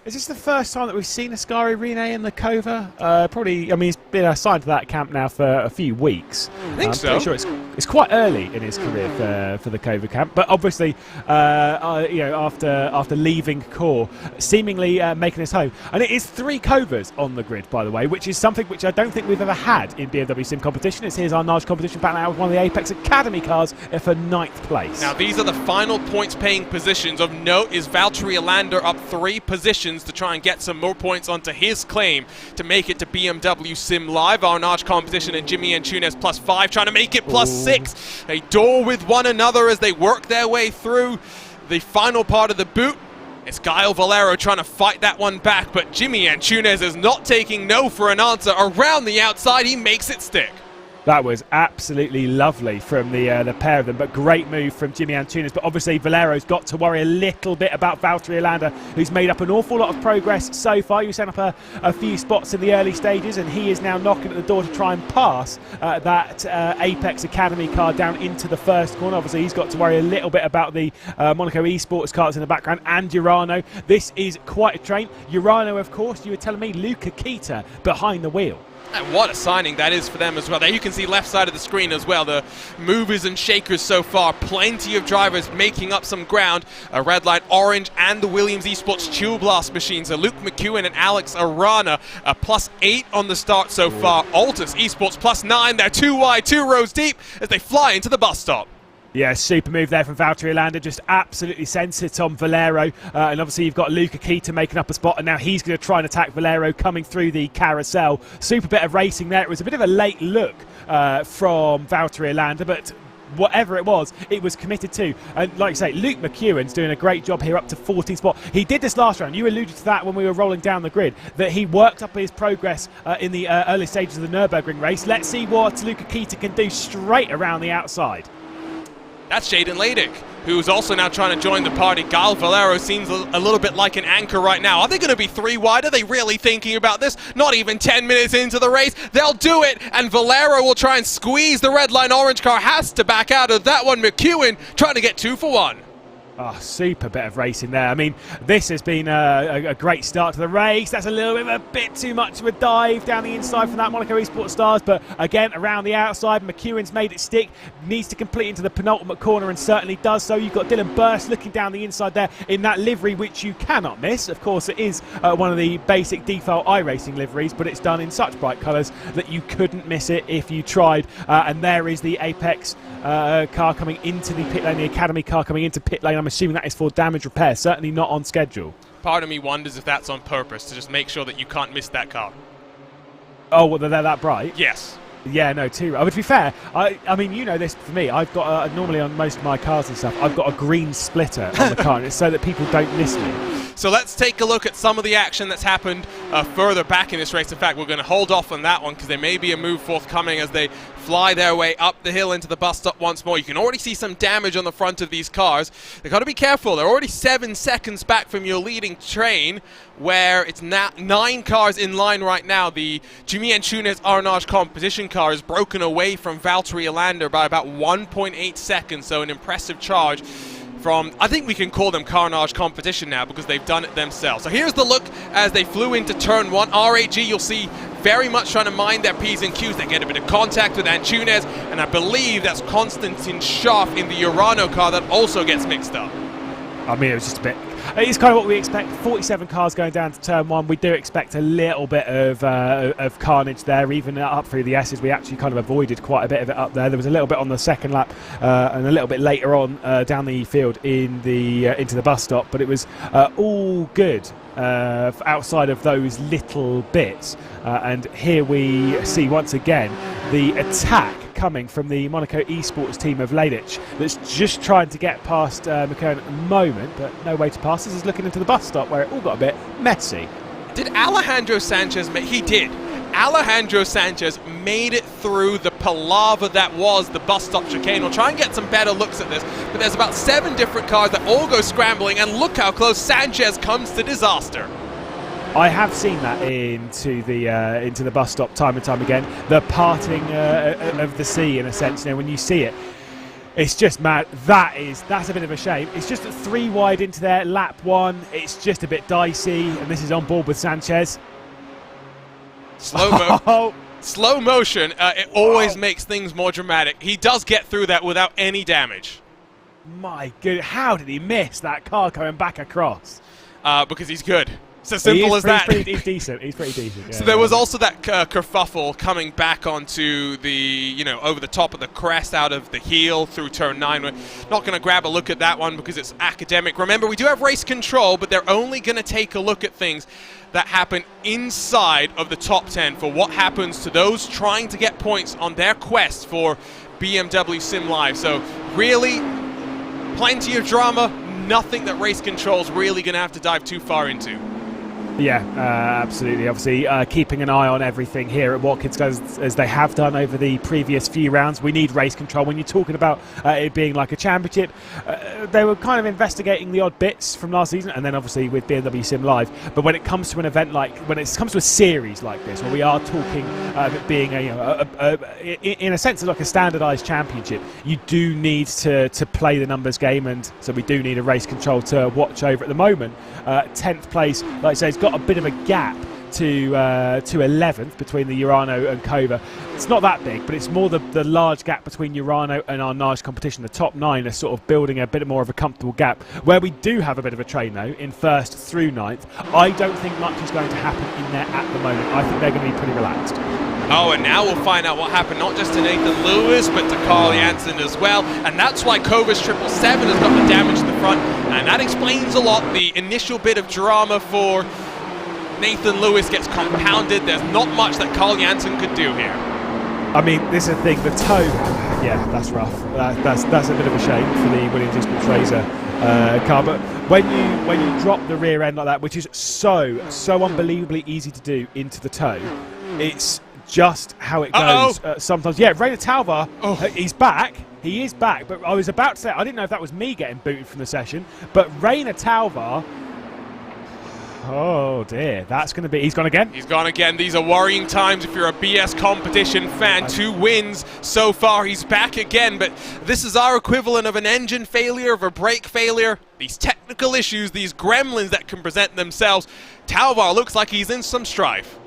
Is this the first time that we've seen Oskari Rene in the Cova? Probably, I mean, he's been assigned to that camp now for a few weeks. I think so. I'm pretty sure it's quite early in his career for the Cova camp, but obviously, you know, after leaving Core, seemingly making his home. And it is 3 Covas on the grid, by the way, which is something which I don't think we've ever had in BMW Sim competition. It's here's our Arnage competition battle out with one of the Apex Academy cars for 9th place. Now, these are the final points-paying positions. Of note is Valtteri Alander up 3 positions to try and get some more points onto his claim to make it to BMW Sim Live. Arnage Competition and Jimmy Antunes +5, trying to make it +6. They duel with one another as they work their way through the final part of the boot. It's Gael Valero trying to fight that one back, but Jimmy Antunes is not taking no for an answer. Around the outside, he makes it stick. That was absolutely lovely from the pair of them, but great move from Jimmy Antunes. But obviously Valero's got to worry a little bit about Valtteri Alander, who's made up an awful lot of progress so far. You sent up a few spots in the early stages, and he is now knocking at the door to try and pass that Apex Academy car down into the first corner. Obviously he's got to worry a little bit about the Monaco Esports cars in the background, and Urano. This is quite a train. Urano, of course, you were telling me, Luca Kita behind the wheel. And what a signing that is for them as well. There you can see left side of the screen as well, the movers and shakers so far. Plenty of drivers making up some ground. A red light orange and the Williams Esports Chill Blast machines. So Luke McEwen and Alex Arana, a +8 on the start so far. Altus Esports +9. They're 2 wide, 2 rows deep as they fly into the bus stop. Yeah, super move there from Valtteri Alander, just absolutely sends it on Valero. And obviously you've got Luca Kita making up a spot, and now he's going to try and attack Valero coming through the carousel. Super bit of racing there. It was a bit of a late look from Valtteri Alander, but whatever it was committed to. And like I say, Luke McEwen's doing a great job here up to 14th spot. He did this last round. You alluded to that when we were rolling down the grid, that he worked up his progress in the early stages of the Nürburgring race. Let's see what Luca Kita can do straight around the outside. That's Jaden Ladick, who's also now trying to join the party. Gael Valero seems a little bit like an anchor right now. Are they going to be 3 wide? Are they really thinking about this? Not even 10 minutes into the race. They'll do it, and Valero will try and squeeze the red line orange car. Has to back out of that one. McEwen trying to get 2 for 1. Oh, super bit of racing there. I mean, this has been a great start to the race. That's a little bit of a bit too much of a dive down the inside from that Monaco Esports Stars, but again, around the outside, McEwen's made it stick, needs to complete into the penultimate corner, and certainly does so. You've got Dylan Burst looking down the inside there in that livery, which you cannot miss. Of course, it is one of the basic default iRacing liveries, but it's done in such bright colours that you couldn't miss it if you tried. And there is the Apex car coming into the pit lane, the Academy car coming into pit lane. I'm assuming that is for damage repair, certainly not on schedule. Part of me wonders if that's on purpose, to just make sure that you can't miss that car. Oh, well, they're that bright? Yes. Yeah, no, too. But to be fair, I mean, you know this for me. I've got normally on most of my cars and stuff, I've got a green splitter on the car, and it's so that people don't miss me. So let's take a look at some of the action that's happened further back in this race. In fact, we're going to hold off on that one because there may be a move forthcoming as they fly their way up the hill into the bus stop once more. You can already see some damage on the front of these cars. They've got to be careful. They're already 7 seconds back from your leading train, where it's now 9 cars in line right now. The Jimmy Antunes Arnage competition car is broken away from Valtteri Alander by about 1.8 seconds, so an impressive charge from, I think we can call them Carnage Competition now because they've done it themselves. So here's the look as they flew into turn 1. RAG, you'll see, very much trying to mind their P's and Q's. They get a bit of contact with Antunes, and I believe that's Konstantin Schaff in the Urano car that also gets mixed up. I mean, it was just a bit... It's kind of what we expect. 47 cars going down to turn 1. We do expect a little bit of carnage there, even up through the S's. We actually kind of avoided quite a bit of it up there. There was a little bit on the second lap and a little bit later on down the field in the into the bus stop, but it was all good outside of those little bits. And here we see once again the attack coming from the Monaco esports team of Ladich that's just trying to get past McKern at the moment, but no way to pass. This is looking into the bus stop where it all got a bit messy. Did Alejandro Sanchez make... He did. Alejandro Sanchez made it through the palaver that was the bus stop chicane. We'll try and get some better looks at this, but there's about 7 different cars that all go scrambling, and look how close Sanchez comes to disaster. I have seen that into the bus stop time and time again. The parting of the sea, in a sense. You know, when you see it, it's just mad. That's a bit of a shame. It's just 3 wide into their lap 1. It's just a bit dicey, and this is on board with Sanchez. Slow motion. It always makes things more dramatic. He does get through that without any damage. My goodness, how did he miss that car coming back across? Because he's good. It's as simple as that. He's decent. He's pretty decent. Yeah, so there was also that kerfuffle coming back onto the, over the top of the crest out of the heel through turn 9. We're not going to grab a look at that one because it's academic. Remember, we do have race control, but they're only going to take a look at things that happen inside of the top 10 for what happens to those trying to get points on their quest for BMW Sim Live. So really, plenty of drama, nothing that race control's really going to have to dive too far into. Yeah, absolutely. Obviously, keeping an eye on everything here at Watkins Glen as they have done over the previous few rounds. We need race control. When you're talking about it being like a championship, they were kind of investigating the odd bits from last season, and then obviously with BMW Sim Live. But when it comes to an event like, when it comes to a series like this, where we are talking it being in a sense like a standardised championship, you do need to play the numbers game, and so we do need a race control to watch over at the moment. 10th place, like I say, has got a bit of a gap to 11th between the Urano and Kova. It's not that big, but it's more the large gap between Urano and our Nige competition. The top 9 are sort of building a bit more of a comfortable gap. Where we do have a bit of a train, though, in 1st through 9th, I don't think much is going to happen in there at the moment. I think they're going to be pretty relaxed. Oh, and now we'll find out what happened not just to Nathan Lewis, but to Carl Janssen as well. And that's why Kova's 777 has got the damage to the front. And that explains a lot. The initial bit of drama for Nathan Lewis gets compounded. There's not much that Carl Janssen could do here. I mean, this is the thing, the toe, yeah, that's rough. That's a bit of a shame for the Williams Esports Razor car. But when you drop the rear end like that, which is so unbelievably easy to do into the toe, it's just how it goes sometimes. Yeah, Rainer Talvar, he's back. He is back. But I was about to say, I didn't know if that was me getting booted from the session, but Rainer Talvar, oh dear, that's going to be... He's gone again? He's gone again. These are worrying times if you're a BS competition fan. 2 wins so far. He's back again, but this is our equivalent of an engine failure, of a brake failure. These technical issues, these gremlins that can present themselves. Talvar looks like he's in some strife.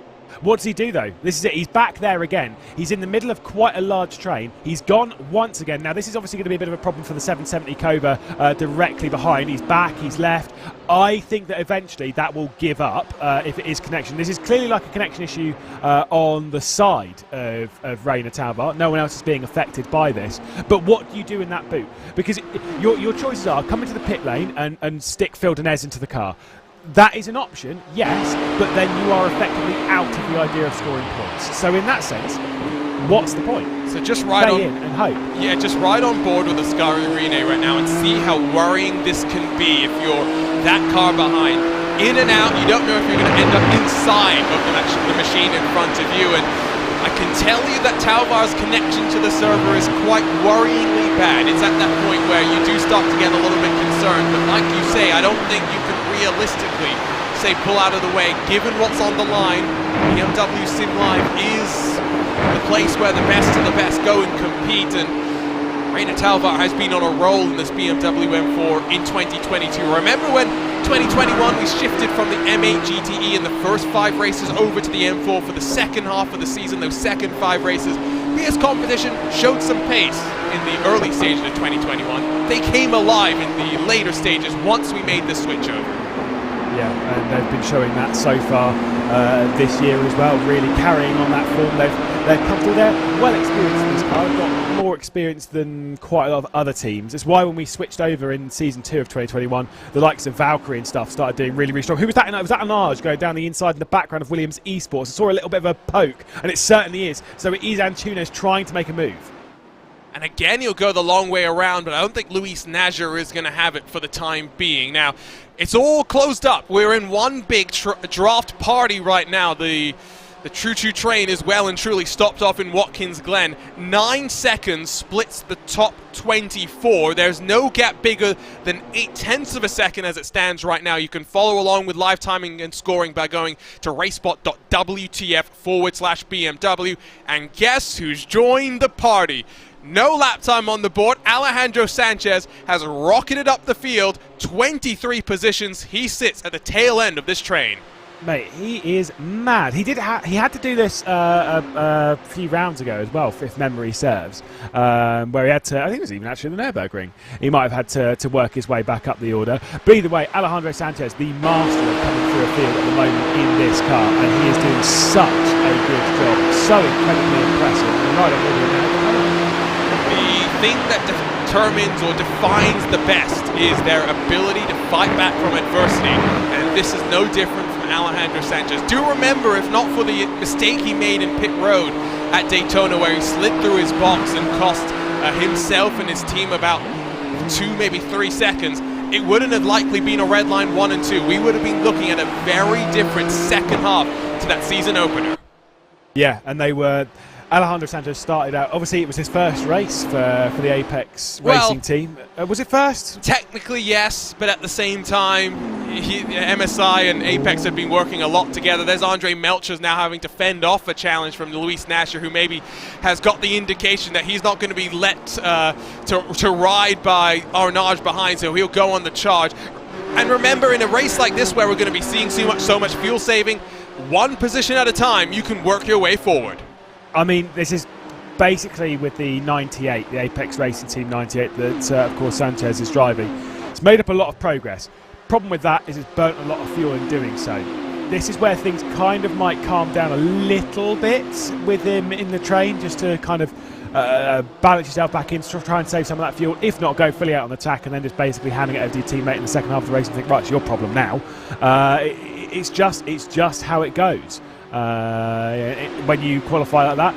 What does he do, though? This is it. He's back there again. He's in the middle of quite a large train. He's gone once again. Now, this is obviously going to be a bit of a problem for the 770 Kova directly behind. He's back. He's left. I think that eventually that will give up if it is connection. This is clearly like a connection issue on the side of Rainer Talvar. No one else is being affected by this. But what do you do in that boot? Because your choices are come into the pit lane and stick Phil Denez into the car. That is an option, yes, but then you are effectively out of the idea of scoring points. So in that sense, what's the point? So just ride on in and hope. Yeah, just ride on board with the Scaria Rene right now and see how worrying this can be if you're that car behind. In and out, you don't know if you're going to end up inside of the machine in front of you. And I can tell you that Talvar's connection to the server is quite worryingly bad. It's at that point where you do start to get a little bit concerned. But like you say, I don't think you can realistically say pull out of the way. Given what's on the line, BMW Sim Live is the place where the best of the best go and compete. And Reina Talvar has been on a roll in this BMW M4 in 2022. Remember when 2021 we shifted from the M8 GTE in the first 5 races over to the M4 for the second half of the season, those second 5 races. PS Competition showed some pace in the early stages of 2021. They came alive in the later stages once we made the switch over. Yeah, and they've been showing that so far this year as well, really carrying on that form. They've come through there, well experienced in this car, got more experience than quite a lot of other teams. It's why when we switched over in Season 2 of 2021, the likes of Valkyrie and stuff started doing really, really strong. Who was that? Was that Anaj going down the inside in the background of Williams Esports? I saw a little bit of a poke, and it certainly is. So it is Antunes trying to make a move. And again, he'll go the long way around, but I don't think Luis Najar is going to have it for the time being. Now, it's all closed up. We're in one big draft party right now. The choo-choo train is well and truly stopped off in Watkins Glen. 9 seconds splits the top 24. There's no gap bigger than 0.8 of a second as it stands right now. You can follow along with live timing and scoring by going to racespot.wtf/BMW. And guess who's joined the party? No lap time on the board. Alejandro Sanchez has rocketed up the field. 23 positions. He sits at the tail end of this train. Mate, he is mad. He had to do this a few rounds ago as well, if memory serves, where he had to, I think it was even actually the Nürburgring, he might have had to work his way back up the order. But either way, Alejandro Sanchez, the master of coming through a field at the moment in this car, and he is doing such a good job, so incredibly impressive. And right over now, the thing that determines or defines the best is their ability to fight back from adversity, and this is no different from Alejandro Sanchez. Do remember, if not for the mistake he made in pit road at Daytona, where he slid through his box and cost himself and his team about 2, maybe 3 seconds, it wouldn't have likely been a red line 1 and 2. We would have been looking at a very different second half to that season opener. Yeah, and they were... Alejandro Sanchez started out, obviously it was his first race for the Apex racing team. Was it first? Technically yes, but at the same time, MSI and Apex have been working a lot together. There's Andre Melchers now having to fend off a challenge from Luis Najar, who maybe has got the indication that he's not going to be let to ride by Arnage behind, so he'll go on the charge. And remember, in a race like this where we're going to be seeing so much fuel saving, 1 position at a time, you can work your way forward. I mean, this is basically with the 98, the Apex Racing Team 98 that, of course, Sanchez is driving. It's made up a lot of progress. Problem with that is it's burnt a lot of fuel in doing so. This is where things kind of might calm down a little bit with him in the train, just to kind of balance yourself back in, try and save some of that fuel. If not, go fully out on the track and then just basically handing it over to your teammate in the second half of the race and think, right, it's your problem now. It's just how it goes. When you qualify like that,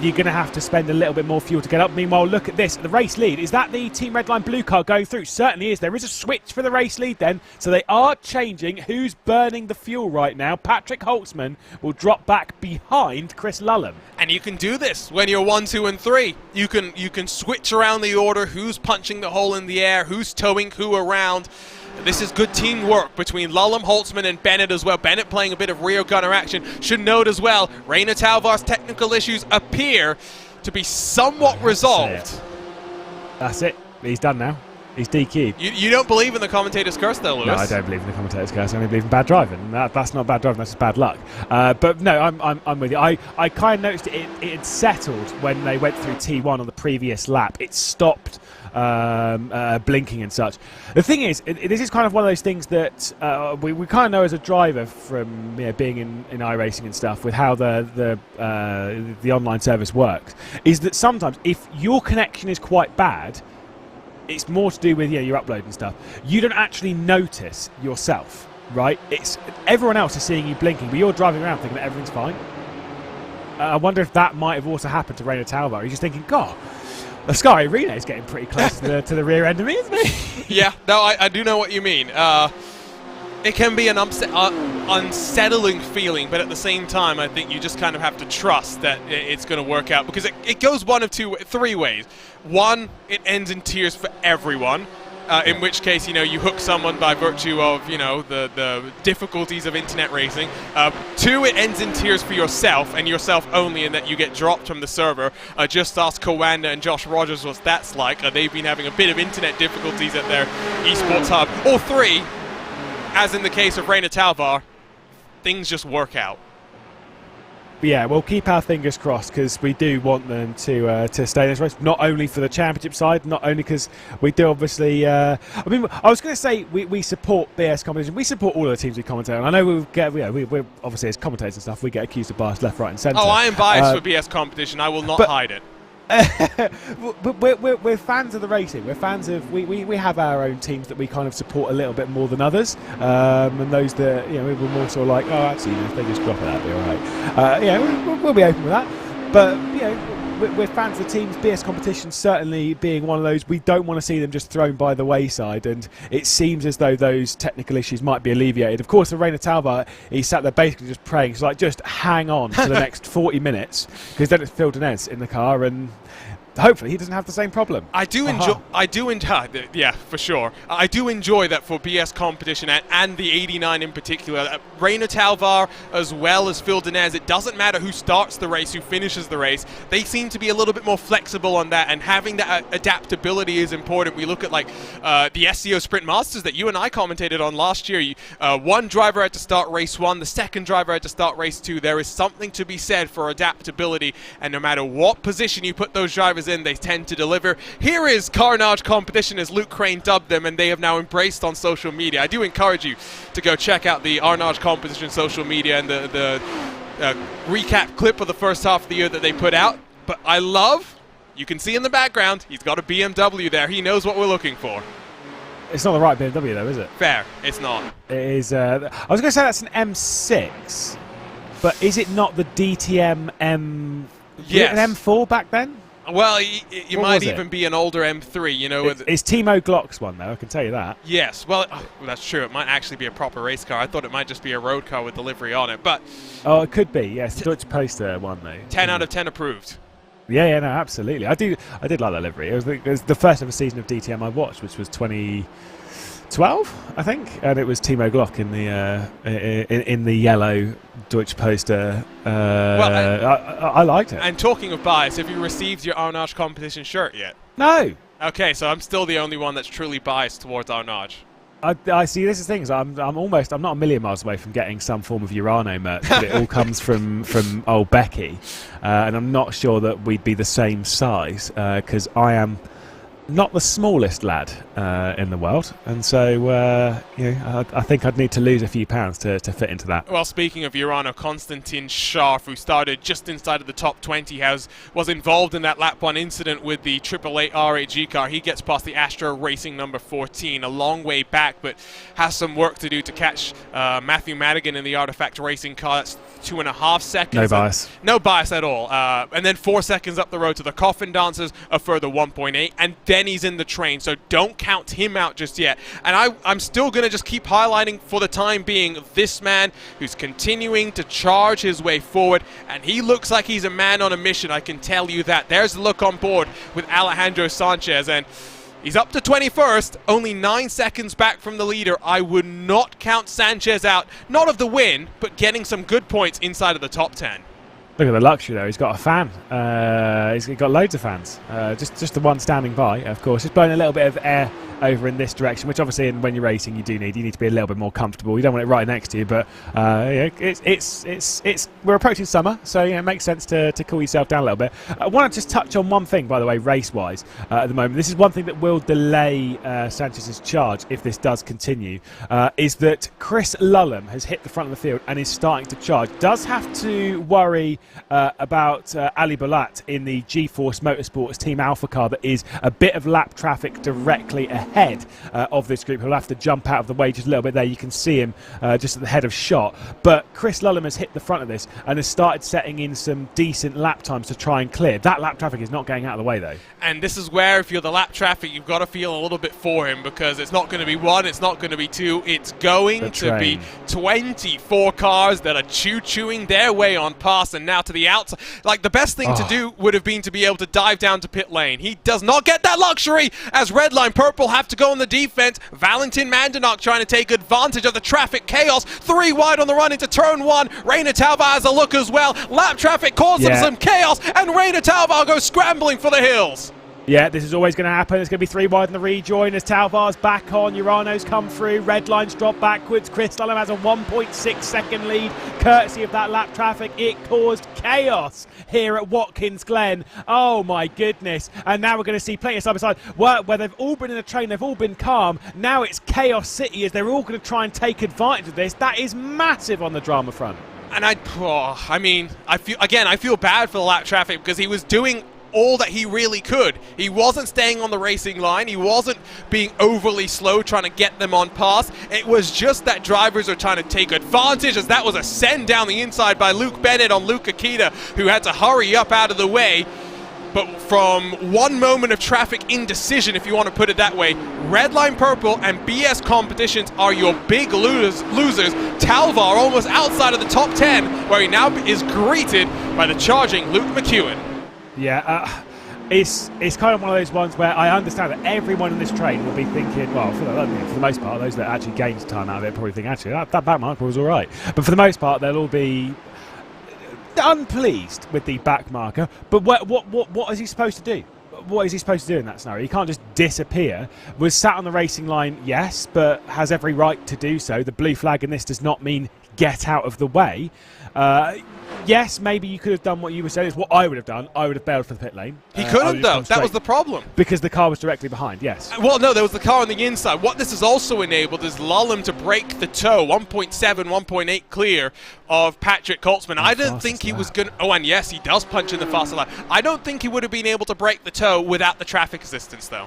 you're going to have to spend a little bit more fuel to get up. Meanwhile, look at this, the race lead. Is that the Team Redline blue car going through? Certainly is. There is a switch for the race lead then, so they are changing who's burning the fuel right now. Patrick Holtzman will drop back behind Chris Lulham. And you can do this when you're 1, 2, and 3. You can switch around the order, who's punching the hole in the air, who's towing who around. This is good teamwork between Lulham, Holtzman, and Bennett as well. Bennett playing a bit of rear gunner action. Should note as well, Reina Talvar's technical issues appear to be somewhat resolved. That's it. He's done now. He's DQ'd. You don't believe in the commentator's curse, though, Lewis? No, I don't believe in the commentator's curse. I only believe in bad driving. That's not bad driving. That's just bad luck. But no, I'm with you. I kind of noticed it had settled when they went through T1 on the previous lap. It stopped blinking and such. The thing is, this is kind of one of those things that we kind of know as a driver from being in iRacing and stuff, with how the online service works, is that sometimes if your connection is quite bad, it's more to do with your upload and stuff. You don't actually notice yourself, right? It's everyone else is seeing you blinking, but you're driving around thinking that everything's fine. I wonder if that might have also happened to Reina Talvar. He's just thinking, God, the Sky Arena is getting pretty close to the rear end of me, isn't it? Yeah, no, I do know what you mean. It can be an unsettling feeling, but at the same time, I think you just kind of have to trust that it's going to work out, because it goes one of 3 ways. 1, it ends in tears for everyone. in which case, you know, you hook someone by virtue of, you know, the difficulties of internet racing. 2, it ends in tears for yourself, and yourself only, in that you get dropped from the server. Just ask Coanda and Josh Rogers what that's like. They've been having a bit of internet difficulties at their esports hub. Or 3, as in the case of Reina Talvar, things just work out. Yeah, we'll keep our fingers crossed, because we do want them to stay in this race, not only for the championship side, not only because we do obviously... I mean, I was going to say we support BS competition. We support all of the teams we commentate on. I know we're obviously, as commentators and stuff, we get accused of bias left, right and centre. Oh, I am biased for BS competition. I will not hide it. But we're fans of the racing. We're fans of we have our own teams that we kind of support a little bit more than others, and those that, you know, we're more sort of like, oh, actually, you know, if they just drop it, that'll be all right. Yeah, we'll be open with that. But you know, we're fans of the teams. BS competition certainly being one of those. We don't want to see them just thrown by the wayside, and it seems as though those technical issues might be alleviated. Of course, for Reina Talvar, he sat there basically just praying. It's like, just hang on for the next 40 minutes, because then it's Phil Denez in the car, and hopefully he doesn't have the same problem. I do enjoy, yeah, for sure. I do enjoy that for BS competition and the 89 in particular. Reina Talvar as well as Phil Denez, it doesn't matter who starts the race, who finishes the race. They seem to be a little bit more flexible on that, and having that adaptability is important. We look at like the SEO Sprint Masters that you and I commentated on last year. One driver had to start race 1, the second driver had to start race 2. There is something to be said for adaptability, and no matter what position you put those drivers in, they tend to deliver. Here is Carnage Competition, as Luke Crane dubbed them, and they have now embraced on social media. I do encourage you to go check out the Carnage Competition social media and the recap clip of the first half of the year that they put out. But I love, you can see in the background, he's got a BMW there. He knows what we're looking for. It's not the right BMW though, is it? Fair, it's not. It is. I was going to say that's an M6, but is it not the DTM M? Yes. An M4 back then? Well, you might even be an older M3, you know. It's Timo Glock's one, though, I can tell you that. Yes, well, that's true. It might actually be a proper race car. I thought it might just be a road car with the livery on it, but... Oh, it could be, yes. The Deutsche Poster one, though. 10 out of 10 approved. Yeah, no, absolutely. I did like that livery. It was the first ever season of DTM I watched, which was 2012, I think, and it was Timo Glock in the yellow Deutsche Poster. I liked it. And talking of bias, have you received your Arnage competition shirt yet? No. Okay, so I'm still the only one that's truly biased towards Arnage. I see. This is the thing. I'm not a million miles away from getting some form of Urano merch, but it all comes from old Becky, and I'm not sure that we'd be the same size, because I am not the smallest lad in the world, and so I think I'd need to lose a few pounds to fit into that. Well, speaking of Urano, Konstantin Scharf, who started just inside of the top 20, was involved in that lap 1 incident with the 888 R8G car. He gets past the Astro Racing number 14, a long way back, but has some work to do to catch Matthew Madigan in the Artifact Racing car. That's 2.5 seconds. No bias. No bias at all. And then 4 seconds up the road to the Coffin Dancers, a further 1.8, and then he's in the train, so don't count him out just yet. And I'm still going to just keep highlighting for the time being this man who's continuing to charge his way forward, and he looks like he's a man on a mission, I can tell you that. There's the look on board with Alejandro Sanchez, and he's up to 21st, only 9 seconds back from the leader. I would not count Sanchez out, not of the win, but getting some good points inside of the top 10. Look at the luxury, though. He's got a fan. He's got loads of fans. Just the one standing by, of course. Just blowing a little bit of air over in this direction, which obviously when you're racing you need to be a little bit more comfortable. You don't want it right next to you, but we're approaching summer, so it makes sense to cool yourself down a little bit. I want to just touch on one thing, by the way, race-wise at the moment. This is one thing that will delay Sanchez's charge if this does continue, is that Chris Lulham has hit the front of the field and is starting to charge. Does have to worry about Ali Bolat in the G-Force Motorsports Team Alpha car that is a bit of lap traffic directly ahead of this group. He'll have to jump out of the way just a little bit there. You can see him just at the head of shot. But Chris Lulham has hit the front of this and has started setting in some decent lap times to try and clear. That lap traffic is not getting out of the way, though. And this is where, if you're the lap traffic, you've got to feel a little bit for him, because it's not going to be 1, it's not going to be 2, it's going to be 24 cars that are chewing their way on past. And now to the outside. Like, the best thing to do would have been to be able to dive down to pit lane. He does not get that luxury as Redline Purple have to go on the defense. Valentin Mandanok trying to take advantage of the traffic chaos. 3 wide on the run into turn 1. Reina Talvar has a look as well. Lap traffic causes some chaos, and Reina Talvar goes scrambling for the hills. Yeah, this is always going to happen. It's going to be 3 wide in the rejoin as Talvar's back on. Urano's come through. Red line's drop backwards. Chris Lullum has a 1.6 second lead courtesy of that lap traffic. It caused chaos here at Watkins Glen. Oh my goodness. And now we're going to see plenty of side by side where they've all been in a train. They've all been calm. Now it's Chaos City as they're all going to try and take advantage of this. That is massive on the drama front. And I feel bad for the lap traffic because he was doing all that he really could. He wasn't staying on the racing line. He wasn't being overly slow trying to get them on pass. It was just that drivers are trying to take advantage, as that was a send down the inside by Luke Bennett on Luke Akita, who had to hurry up out of the way. But from one moment of traffic indecision, if you want to put it that way, Redline Purple and BS Competitions are your big losers. Talvar almost outside of the top 10, where he now is greeted by the charging Luke McEwen. Yeah, it's kind of one of those ones where I understand that everyone in this train will be thinking, well, for the most part, those that actually gained time out of it probably think, actually, that back marker was all right. But for the most part, they'll all be unpleased with the back marker. But what is he supposed to do? What is he supposed to do in that scenario? He can't just disappear. Was sat on the racing line, yes, but has every right to do so. The blue flag in this does not mean get out of the way. Yes, maybe you could have done what you were saying. It's what I would have done. I would have bailed for the pit lane. He couldn't, though. That was the problem. Because the car was directly behind, yes. Well, no, there was the car on the inside. What this has also enabled is Lullum to break the toe, 1.7, 1.8 clear of Patrick Koltzman. I didn't think he was going to... Oh, and yes, he does punch in the faster lap. I don't think he would have been able to break the toe without the traffic assistance, though.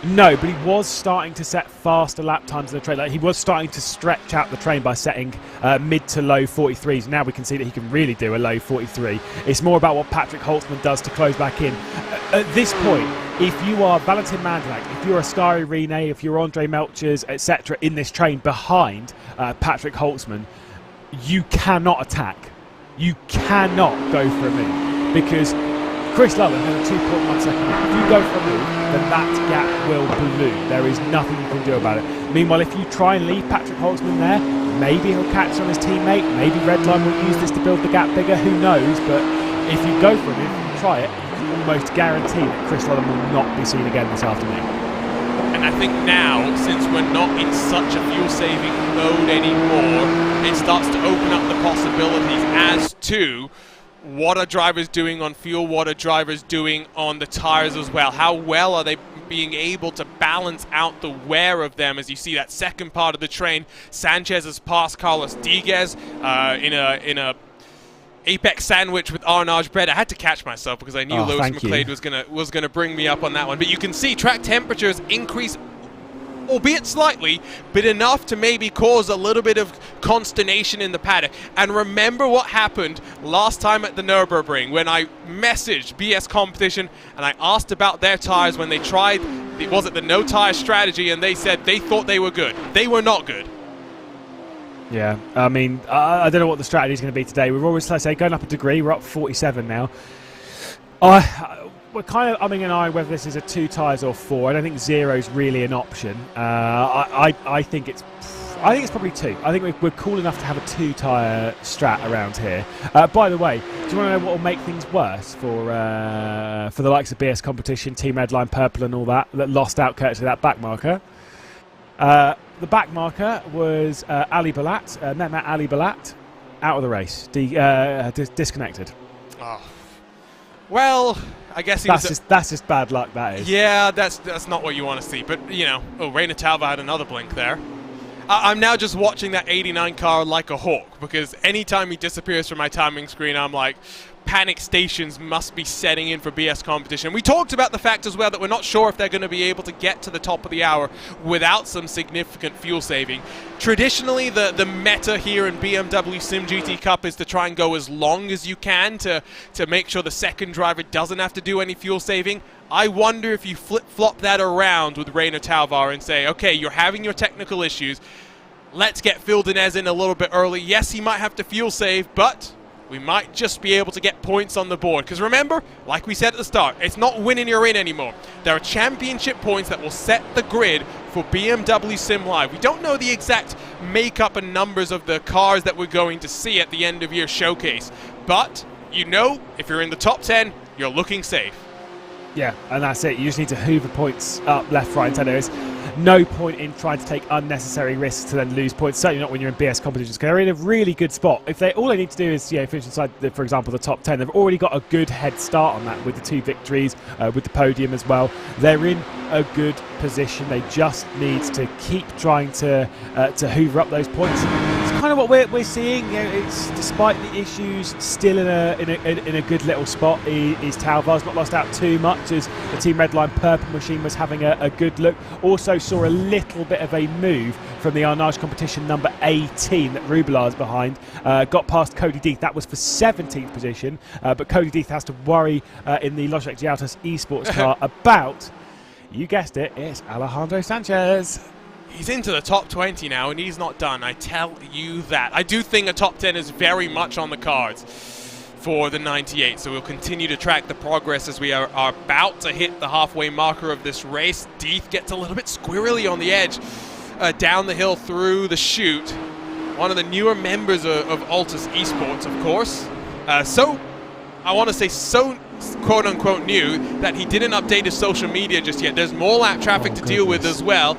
No, but he was starting to set faster lap times in the train. Like, he was starting to stretch out the train by setting mid to low 43s. Now we can see that he can really do a low 43. It's more about what Patrick Holtzman does to close back in. At this point, if you are Valentin Mandrack, if you're Ascari Rene, if you're Andre Melchers, etc., in this train behind Patrick Holtzman, you cannot attack. You cannot go for a move because Chris Lullum has a 2.1 second lead. If you go for a move, then that gap will balloon. There is nothing you can do about it. Meanwhile, if you try and leave Patrick Holtzman there, maybe he'll catch on his teammate. Maybe Redline will use this to build the gap bigger. Who knows? But if you go for a move, if you try it, you can almost guarantee that Chris Lullum will not be seen again this afternoon. And I think now, since we're not in such a fuel-saving mode anymore, it starts to open up the possibilities as to what are drivers doing on fuel, what are drivers doing on the tires as well. How well are they being able to balance out the wear of them? As you see that second part of the train, Sanchez has passed Carlos Diguez in a apex sandwich with Arnage Bread. I had to catch myself because I knew Lewis McLeod was gonna bring me up on that one. But you can see track temperatures increase, albeit slightly, but enough to maybe cause a little bit of consternation in the paddock. And remember what happened last time at the Nürburgring when I messaged BS Competition and I asked about their tires when they tried, was it the no tire strategy, and they said they thought they were good. They were not good. Yeah, I mean, I don't know what the strategy is going to be today. We're always, let's say, going up a degree. We're up 47 now. We're kind of umming and ahhing whether this is a 2 tyres or 4. I don't think 0 is really an option. I think it's probably 2. I think we're cool enough to have a 2 tyre strat around here. By the way, do you want to know what will make things worse for the likes of BS Competition, Team Redline Purple, and all that lost out courtesy of that back marker? The back marker was Ali Balat, Mehmet Ali Balat, out of the race, disconnected. Oh. Well, I guess that's just bad luck, that is. Yeah, that's not what you want to see. But, you know, Reina Talvar had another blink there. I'm now just watching that 89 car like a hawk, because anytime he disappears from my timing screen, I'm like, panic stations must be setting in for BS Competition. We talked about the fact as well that we're not sure if they're going to be able to get to the top of the hour without some significant fuel saving. Traditionally, the meta here in BMW SIM GT Cup is to try and go as long as you can to make sure the second driver doesn't have to do any fuel saving. I wonder if you flip-flop that around with Reina Talvar and say, okay, you're having your technical issues. Let's get Phil Dinez in a little bit early. Yes, he might have to fuel save, but we might just be able to get points on the board. Because remember, like we said at the start, it's not winning you're in anymore. There are championship points that will set the grid for BMW Sim Live. We don't know the exact makeup and numbers of the cars that we're going to see at the end of year showcase. But you know, if you're in the top 10, you're looking safe. Yeah, and that's it. You just need to hoover points up, left, right, and center. There's no point in trying to take unnecessary risks to then lose points. Certainly not when you're in BS competitions, because they're in a really good spot. If all they need to do is, finish inside, for example, the top 10, they've already got a good head start on that with the 2 victories, with the podium as well. They're in a good position. They just need to keep trying to hoover up those points. It's kind of what we're seeing. It's despite the issues, still in a good little spot. Is Talvar's not lost out too much, as the Team Redline Purple machine was having a good look. Also saw a little bit of a move from the Arnage competition number 18 that Rubelar's behind. Got past Cody Deeth. That was for 17th position, but Cody Deeth has to worry in the Logitech Giautas esports car about, you guessed it, it's Alejandro Sanchez. He's into the top 20 now, and he's not done. I tell you that. I do think a top 10 is very much on the cards for the 98, so we'll continue to track the progress as we are about to hit the halfway marker of this race. Deeth gets a little bit squirrely on the edge, down the hill through the chute. One of the newer members of Altus Esports, of course. So, I want to say so quote-unquote new that he didn't update his social media just yet. There's more lap traffic to deal with as well.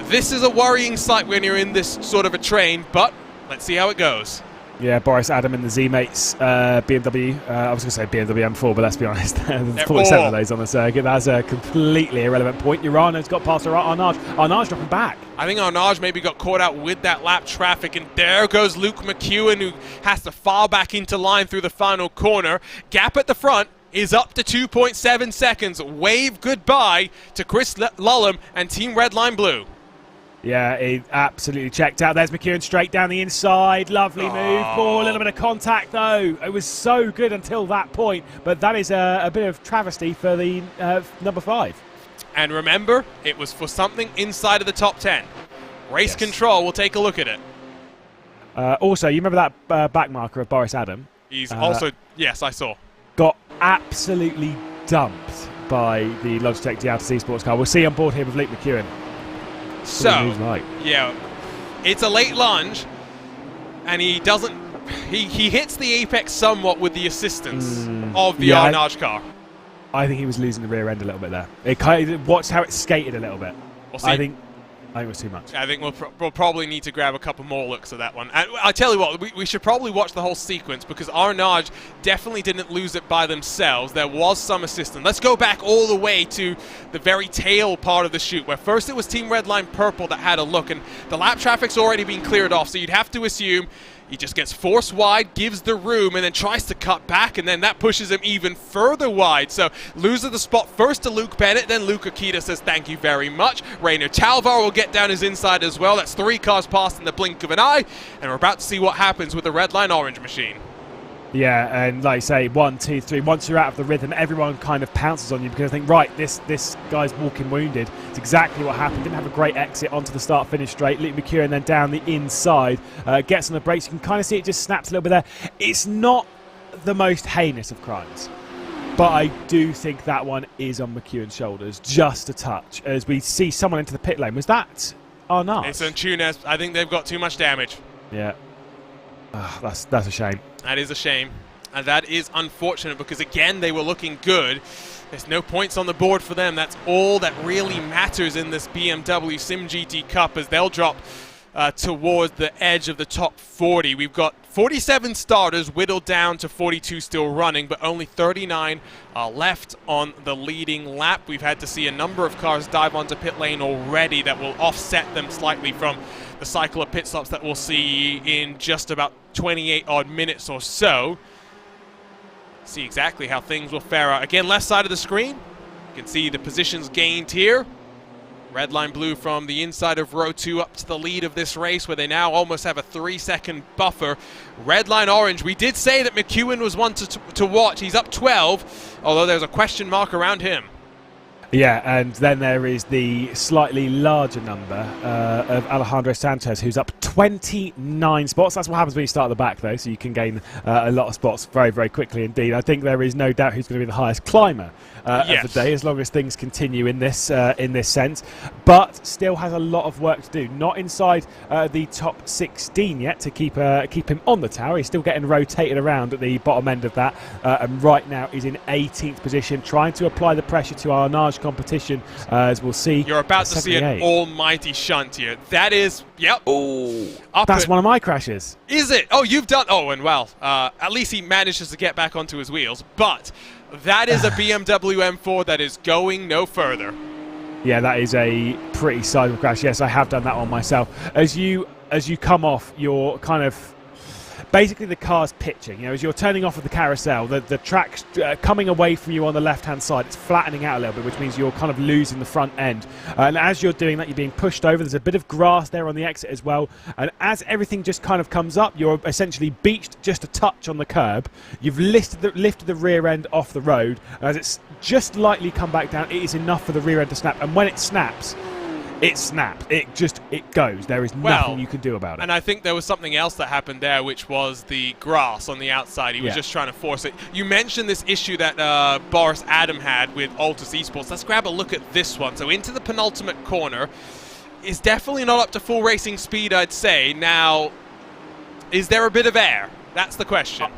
This is a worrying sight when you're in this sort of a train, but let's see how it goes. Yeah, Boris Adam and the Z-Mates BMW. I was going to say BMW M4, but let's be honest, there's 47 of those on the circuit. That's a completely irrelevant point. Urano's got past Arnage. Arnage dropping back. I think Arnage maybe got caught out with that lap traffic, and there goes Luke McEwen, who has to file back into line through the final corner. Gap at the front is up to 2.7 seconds. Wave goodbye to Chris Lullum and Team Redline Blue. Yeah, he absolutely checked out. There's McEwen straight down the inside. Lovely move. Poor little bit of contact, though. It was so good until that point. But that is a bit of travesty for the number 5. And remember, it was for something inside of the top 10. Race Control will take a look at it. Also, you remember that back marker of Boris Adam? He's also, yes, I saw. Got absolutely dumped by the Logitech Giautas esports car. We'll see on board here with Luke McEwen. So, yeah, it's a late lunge, and he doesn't. He hits the apex somewhat with the assistance of the Arnage car. I think he was losing the rear end a little bit there. It kind of, watch how it skated a little bit. We'll see. I think it was too much. I think we'll probably need to grab a couple more looks at that one. And I tell you what, we should probably watch the whole sequence, because Arnage definitely didn't lose it by themselves. There was some assistance. Let's go back all the way to the very tail part of the chute, where first it was Team Redline Purple that had a look, and the lap traffic's already been cleared off, so you'd have to assume he just gets forced wide, gives the room, and then tries to cut back, and then that pushes him even further wide. So loses the spot first to Luke Bennett, then Luke Akita says thank you very much. Rainer Talvar will get down his inside as well. That's 3 cars past in the blink of an eye, and we're about to see what happens with the Redline Orange machine. Yeah, and like you say, 1, 2, 3. Once you're out of the rhythm, everyone kind of pounces on you, because I think, right, this guy's walking wounded. It's exactly what happened. Didn't have a great exit onto the start-finish straight. Luke McEwen then down the inside, gets on the brakes. You can kind of see it just snaps a little bit there. It's not the most heinous of crimes, but I do think that one is on McEwen's shoulders, just a touch, as we see someone into the pit lane. Was that Arnage? It's on Tunes. I think they've got too much damage. Yeah. That's a shame. That is a shame. And that is unfortunate, because, again, they were looking good. There's no points on the board for them. That's all that really matters in this BMW SIM GT Cup, as they'll drop towards the edge of the top 40. We've got 47 starters whittled down to 42 still running, but only 39 are left on the leading lap. We've had to see a number of cars dive onto pit lane already that will offset them slightly from the cycle of pit stops that we'll see in just about 28 odd minutes or so. See exactly how things will fare out. Again, left side of the screen, you can see the positions gained here. Redline Blue from the inside of row 2 up to the lead of this race, where they now almost have a 3-second buffer. Redline Orange, we did say that McEwen was one to watch. He's up 12, although there's a question mark around him. Yeah, and then there is the slightly larger number of Alejandro Sanchez, who's up 29 spots. That's what happens when you start at the back, though, so you can gain a lot of spots very, very quickly indeed. I think there is no doubt who's going to be the highest climber of the day, as long as things continue in this sense. But still has a lot of work to do. Not inside the top 16 yet to keep him on the tower. He's still getting rotated around at the bottom end of that, and right now is in 18th position, trying to apply the pressure to our Arnage competition, as we'll see. You're about to see an almighty shunt here. That is, yep. Oh, that's one of my crashes. Is it? Oh, you've done. Oh, and well, at least he manages to get back onto his wheels. But that is a BMW M4 that is going no further. Yeah, that is a pretty sizable crash. Yes, I have done that one myself. As you come off, you're kind of basically the car's pitching. You know, as you're turning off of the carousel, the track's coming away from you on the left-hand side. It's flattening out a little bit, which means you're kind of losing the front end. And as you're doing that, you're being pushed over. There's a bit of grass there on the exit as well. And as everything just kind of comes up, you're essentially beached just a touch on the curb. You've lifted the rear end off the road. As it's just lightly come back down, it is enough for the rear end to snap. And when it snaps, it snaps. It goes. There is nothing you can do about it. And I think there was something else that happened there, which was the grass on the outside. He was just trying to force it. You mentioned this issue that Boris Adam had with Altus Esports. Let's grab a look at this one. So into the penultimate corner. Is definitely not up to full racing speed, I'd say. Now, is there a bit of air? That's the question.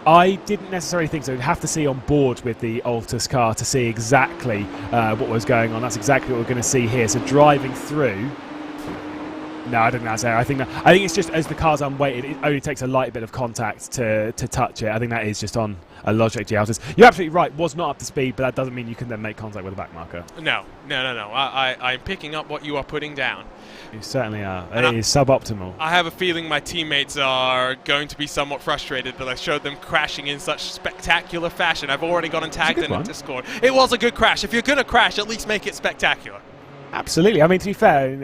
I didn't necessarily think so. You'd have to see on board with the Altus car to see exactly what was going on. That's exactly what we're going to see here. So driving through. No, I don't think that's air. I think it's just as the car's unweighted, it only takes a light bit of contact to touch it. I think that is just on a Logitech G Altus. You're absolutely right. Was not up to speed, but that doesn't mean you can then make contact with the back marker. No. I'm picking up what you are putting down. You certainly are. It is suboptimal. I have a feeling my teammates are going to be somewhat frustrated that I showed them crashing in such spectacular fashion. I've already gone and tagged them in Discord. It was a good crash. If you're going to crash, at least make it spectacular. Absolutely. I mean, to be fair,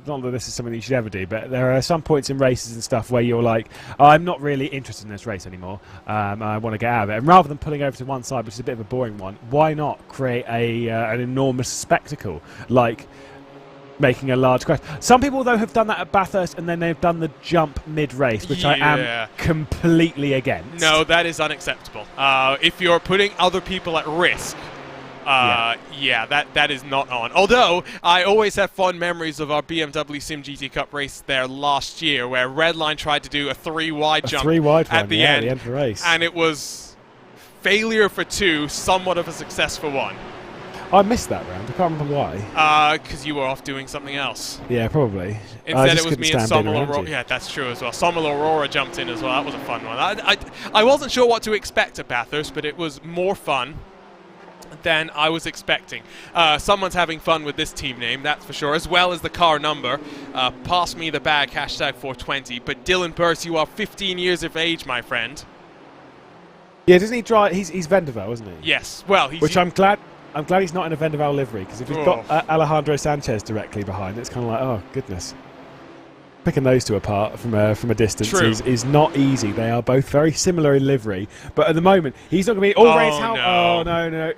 not that this is something you should ever do, but there are some points in races and stuff where you're like, I'm not really interested in this race anymore. I want to get out of it. And rather than pulling over to one side, which is a bit of a boring one, why not create an enormous spectacle like making a large crash? Some people, though, have done that at Bathurst, and then they've done the jump mid-race, which I am completely against. No, that is unacceptable. If you're putting other people at risk, that is not on. Although, I always have fond memories of our BMW SIM GT Cup race there last year, where Redline tried to do a three-wide jump at the end of the race. And it was failure for two, somewhat of a successful one. I missed that round. I can't remember why. Because you were off doing something else. Yeah, probably. Instead, it was me and Sommel Aurora. Yeah, that's true as well. Sommel Aurora jumped in as well. That was a fun one. I wasn't sure what to expect at Bathurst, but it was more fun than I was expecting. Someone's having fun with this team name, that's for sure, as well as the car number. Pass me the bag, hashtag 420. But Dylan Burse, you are 15 years of age, my friend. Yeah, doesn't he drive? He's Vendaval, isn't he? Yes. Well, which I'm glad he's not in a Vendaval livery, because if he's got Alejandro Sanchez directly behind, it's kind of like, oh goodness. Picking those two apart from a distance is not easy. They are both very similar in livery, but at the moment he's not going to be race out. No. Oh no!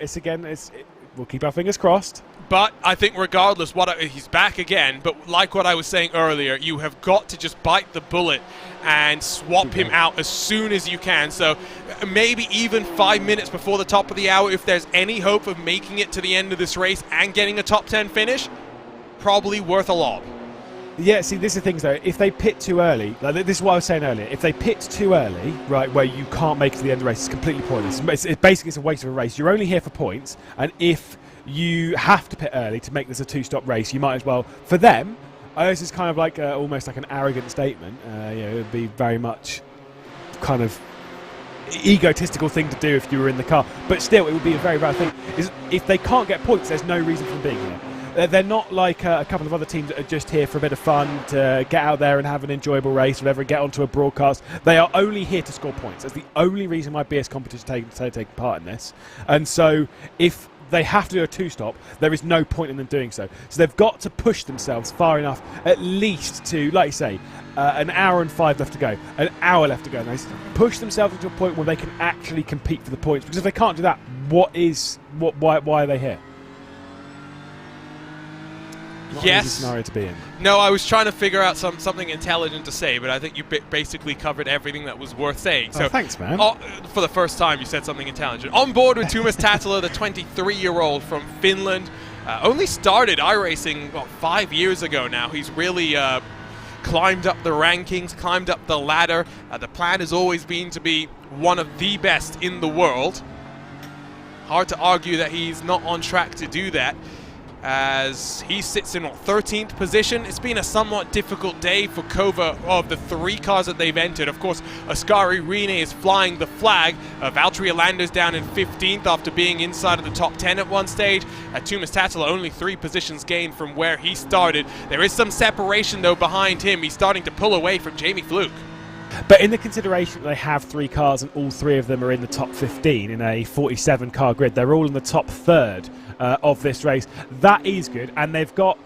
We'll keep our fingers crossed. But I think regardless, he's back again. But like what I was saying earlier, you have got to just bite the bullet and swap him out as soon as you can. So maybe even 5 minutes before the top of the hour, if there's any hope of making it to the end of this race and getting a top 10 finish, probably worth a lot. Yeah, see, this is the thing, though. If they pit too early, like this is what I was saying earlier, if they pit too early, right, where you can't make it to the end of the race, it's completely pointless. Basically, it's a waste of a race. You're only here for points, and if you have to pit early to make this a two-stop race, you might as well. For them, this is kind of like almost like an arrogant statement. It would be very much kind of egotistical thing to do if you were in the car. But still, it would be a very bad thing. If they can't get points, there's no reason for them being here. They're not like a couple of other teams that are just here for a bit of fun, to get out there and have an enjoyable race, whatever, and get onto a broadcast. They are only here to score points. That's the only reason why BS competition taking part in this. And so if they have to do a two-stop, there is no point in them doing so. So they've got to push themselves far enough, at least to, like you say, an hour and 5 left to go, an hour left to go. And they push themselves into a point where they can actually compete for the points. Because if they can't do that, why are they here? Not Yes. an easy scenario to be in. No, I was trying to figure out something intelligent to say, but I think you basically covered everything that was worth saying. So, thanks, man. For the first time, you said something intelligent. On board with Tuomas Tatila, the 23-year-old from Finland. Only started iRacing, 5 years ago now. He's really climbed up the rankings, climbed up the ladder. The plan has always been to be one of the best in the world. Hard to argue that he's not on track to do that, as he sits in 13th position. It's been a somewhat difficult day for Kova of the 3 cars that they've entered. Of course, Ascari Rene is flying the flag. Valtteri Alander's down in 15th after being inside of the top 10 at one stage. Tuomas Tatila only 3 positions gained from where he started. There is some separation though behind him. He's starting to pull away from Jamie Fluke. But in the consideration that they have 3 cars and all 3 of them are in the top 15 in a 47-car grid, they're all in the top third of this race. That is good, and they've got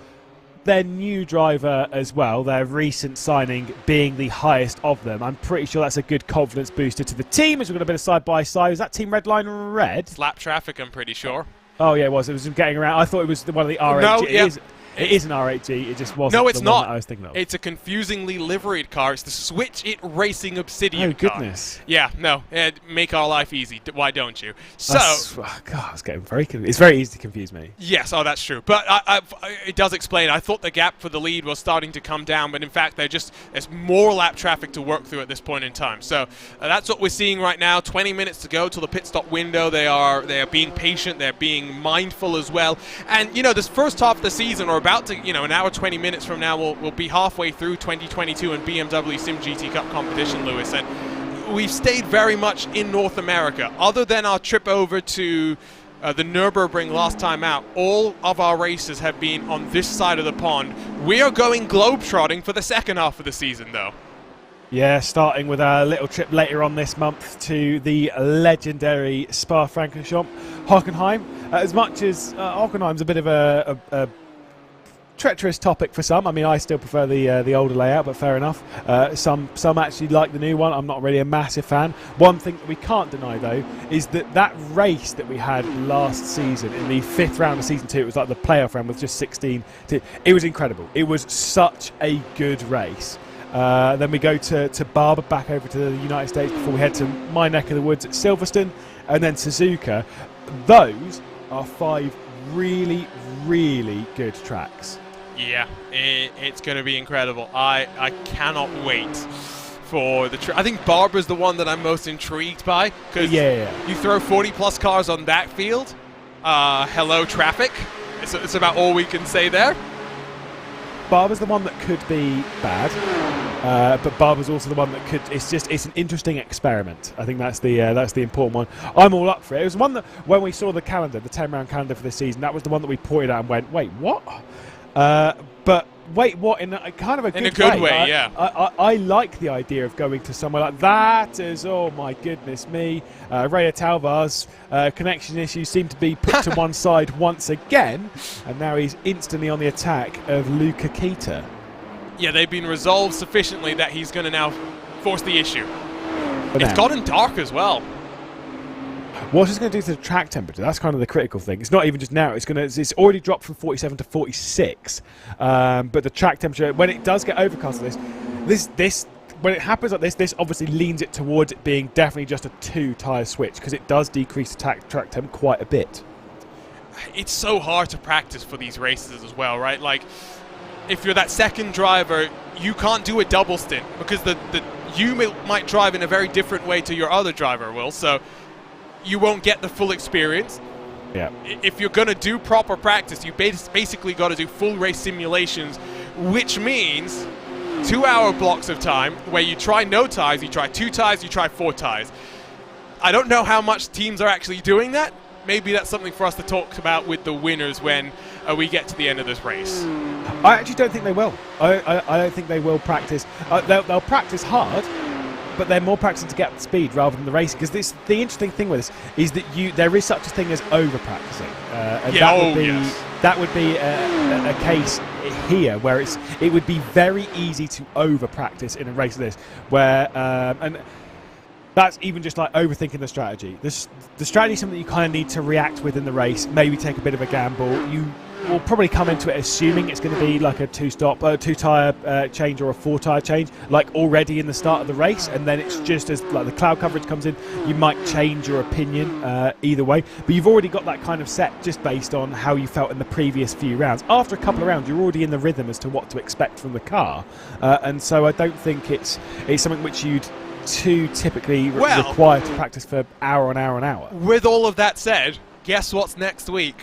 their new driver as well, their recent signing being the highest of them. I'm pretty sure that's a good confidence booster to the team, as we've got a bit of side-by-side. Is that Team Redline Red? Slap traffic, I'm pretty sure. Oh, yeah, it was. It was getting around. I thought it was one of the R8. No, yeah. It is an R8G, it just wasn't no, it's the not. one that I was thinking of. It's a confusingly liveried car. It's the Switch It Racing Obsidian car. Oh, goodness. Yeah, no, make our life easy. Why don't you? So, God, it's getting very confused. It's very easy to confuse me. Yes, that's true. But it does explain. I thought the gap for the lead was starting to come down, but in fact, there's more lap traffic to work through at this point in time. So that's what we're seeing right now. 20 minutes to go till the pit stop window. They are being patient. They're being mindful as well. And this first half of the season, or about to, an hour 20 minutes from now, we'll be halfway through 2022 and BMW SIM GT Cup competition, Lewis, and we've stayed very much in North America. Other than our trip over to the Nürburgring last time out, all of our races have been on this side of the pond. We are going globetrotting for the second half of the season, though. Yeah, starting with a little trip later on this month to the legendary Spa-Francorchamps, Hockenheim. As much as Hockenheim's a bit of a treacherous topic for some. I mean, I still prefer the older layout, but fair enough. Some actually like the new one. I'm not really a massive fan. One thing that we can't deny, though, is that race that we had last season in the 5th round of Season 2, it was like the playoff round with just 16. It was incredible. It was such a good race. Then we go to Barber, back over to the United States before we head to my neck of the woods at Silverstone, and then Suzuka. Those are 5 really, really good tracks. Yeah, it's going to be incredible. I cannot wait for the I think Barber's the one that I'm most intrigued by, because you throw 40-plus cars on that field. Hello, traffic. It's about all we can say there. Barber's the one that could be bad, but Barber's also the one that could. It's an interesting experiment. I think that's the important one. I'm all up for it. It was one that when we saw the calendar, the 10-round calendar for this season, that was the one that we pointed at and went, wait, what? But wait, what? In a kind of a good way. Yeah. I like the idea of going to somewhere like that. Oh my goodness me. Raya Talvar's connection issues seem to be put to one side once again, and now he's instantly on the attack of Luca Kita. Yeah, they've been resolved sufficiently that he's going to now force the issue. It's gotten dark as well. What's it going to do to the track temperature? That's kind of the critical thing. It's not even just now. It's already dropped from 47 to 46. But the track temperature, when it does get overcast like this, when it happens like this obviously leans it towards it being definitely just a 2-tyre switch, because it does decrease the track temp quite a bit. It's so hard to practice for these races as well, right? Like, if you're that second driver, you can't do a double stint, because you might drive in a very different way to your other driver will, so you won't get the full experience. Yeah. If you're going to do proper practice, you basically got to do full race simulations, which means 2-hour blocks of time where you try no ties, you try 2 ties, you try 4 ties. I don't know how much teams are actually doing that. Maybe that's something for us to talk about with the winners when we get to the end of this race. I actually don't think they will. I don't think they will practice. They'll practice hard, but they're more practicing to get up to speed rather than the racing. Because the interesting thing with this is that there is such a thing as over practicing, and that would be a case here where it would be very easy to over practice in a race like this, where and That's even just like overthinking the strategy. The strategy is something you kind of need to react with in the race, maybe take a bit of a gamble. You will probably come into it assuming it's going to be like a two-tyre change or a four-tyre change, like already in the start of the race, and then it's just as like the cloud coverage comes in, you might change your opinion either way. But you've already got that kind of set just based on how you felt in the previous few rounds. After a couple of rounds, you're already in the rhythm as to what to expect from the car, and so I don't think it's something which you'd typically require to practice for hour on hour on hour. With all of that said, guess what's next week?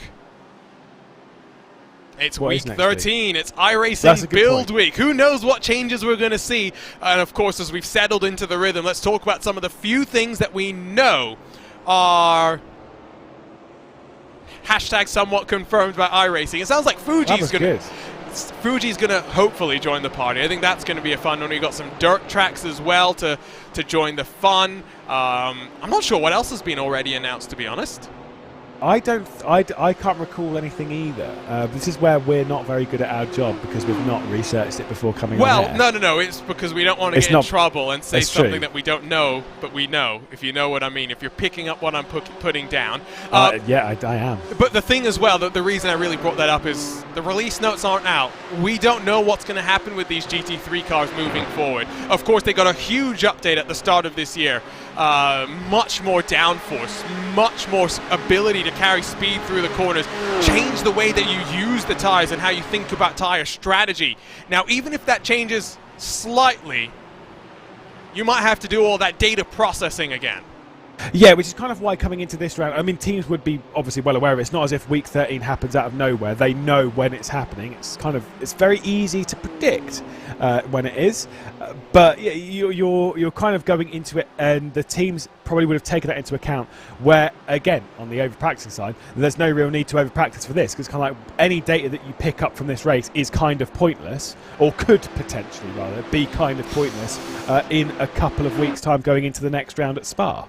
It's week 13. It's iRacing Build Week. Who knows what changes we're going to see? And of course, as we've settled into the rhythm, let's talk about some of the few things that we know are hashtag somewhat confirmed by iRacing. It sounds like Fuji's going to hopefully join the party. I think that's going to be a fun one. We've got some dirt tracks as well to join the fun. I'm not sure what else has been already announced, to be honest. I can't recall anything either. This is where we're not very good at our job because we've not researched it before coming on air. No. It's because we don't want to get in trouble and say something that we don't know, but we know, if you know what I mean, if you're picking up what I'm putting down. Yeah, I am. But the thing as well, the reason I really brought that up is the release notes aren't out. We don't know what's going to happen with these GT3 cars moving forward. Of course, they got a huge update at the start of this year. Much more downforce, much more ability to carry speed through the corners, change the way that you use the tires and how you think about tire strategy. Now, even if that changes slightly, you might have to do all that data processing again. Yeah, which is kind of why coming into this round, I mean, teams would be obviously well aware of it. It's not as if week 13 happens out of nowhere. They know when it's happening. It's very easy to predict when it is. But yeah, you're kind of going into it, and the teams probably would have taken that into account. Where again, on the over-practicing side, there's no real need to over-practice for this because kind of like any data that you pick up from this race is kind of pointless, or could potentially rather be kind of pointless in a couple of weeks' time going into the next round at Spa.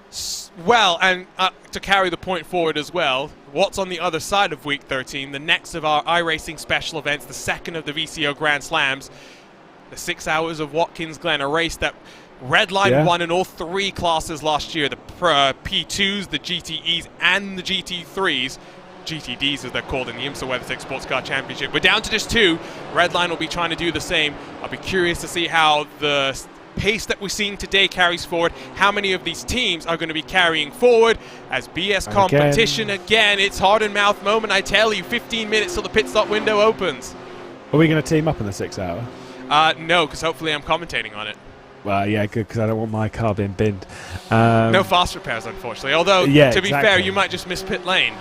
Well, and to carry the point forward as well, what's on the other side of week 13, the next of our iRacing special events, the second of the VCO Grand Slams, the 6 hours of Watkins Glen, a race that Redline won in all three classes last year, the P2s, the GTEs, and the GT3s. GTDs as they're called in the IMSA WeatherTech Sports Car Championship. We're down to just two. Redline will be trying to do the same. I'll be curious to see how the pace that we're seeing today carries forward, how many of these teams are going to be carrying forward as BS competition again. It's heart and mouth moment, I tell you. 15 minutes till the pit stop window opens. Are we going to team up in the 6 hour? No, because hopefully I'm commentating on it. Well, yeah, good, because I don't want my car being binned. No fast repairs, unfortunately. Although, to be fair, you might just miss pit lane.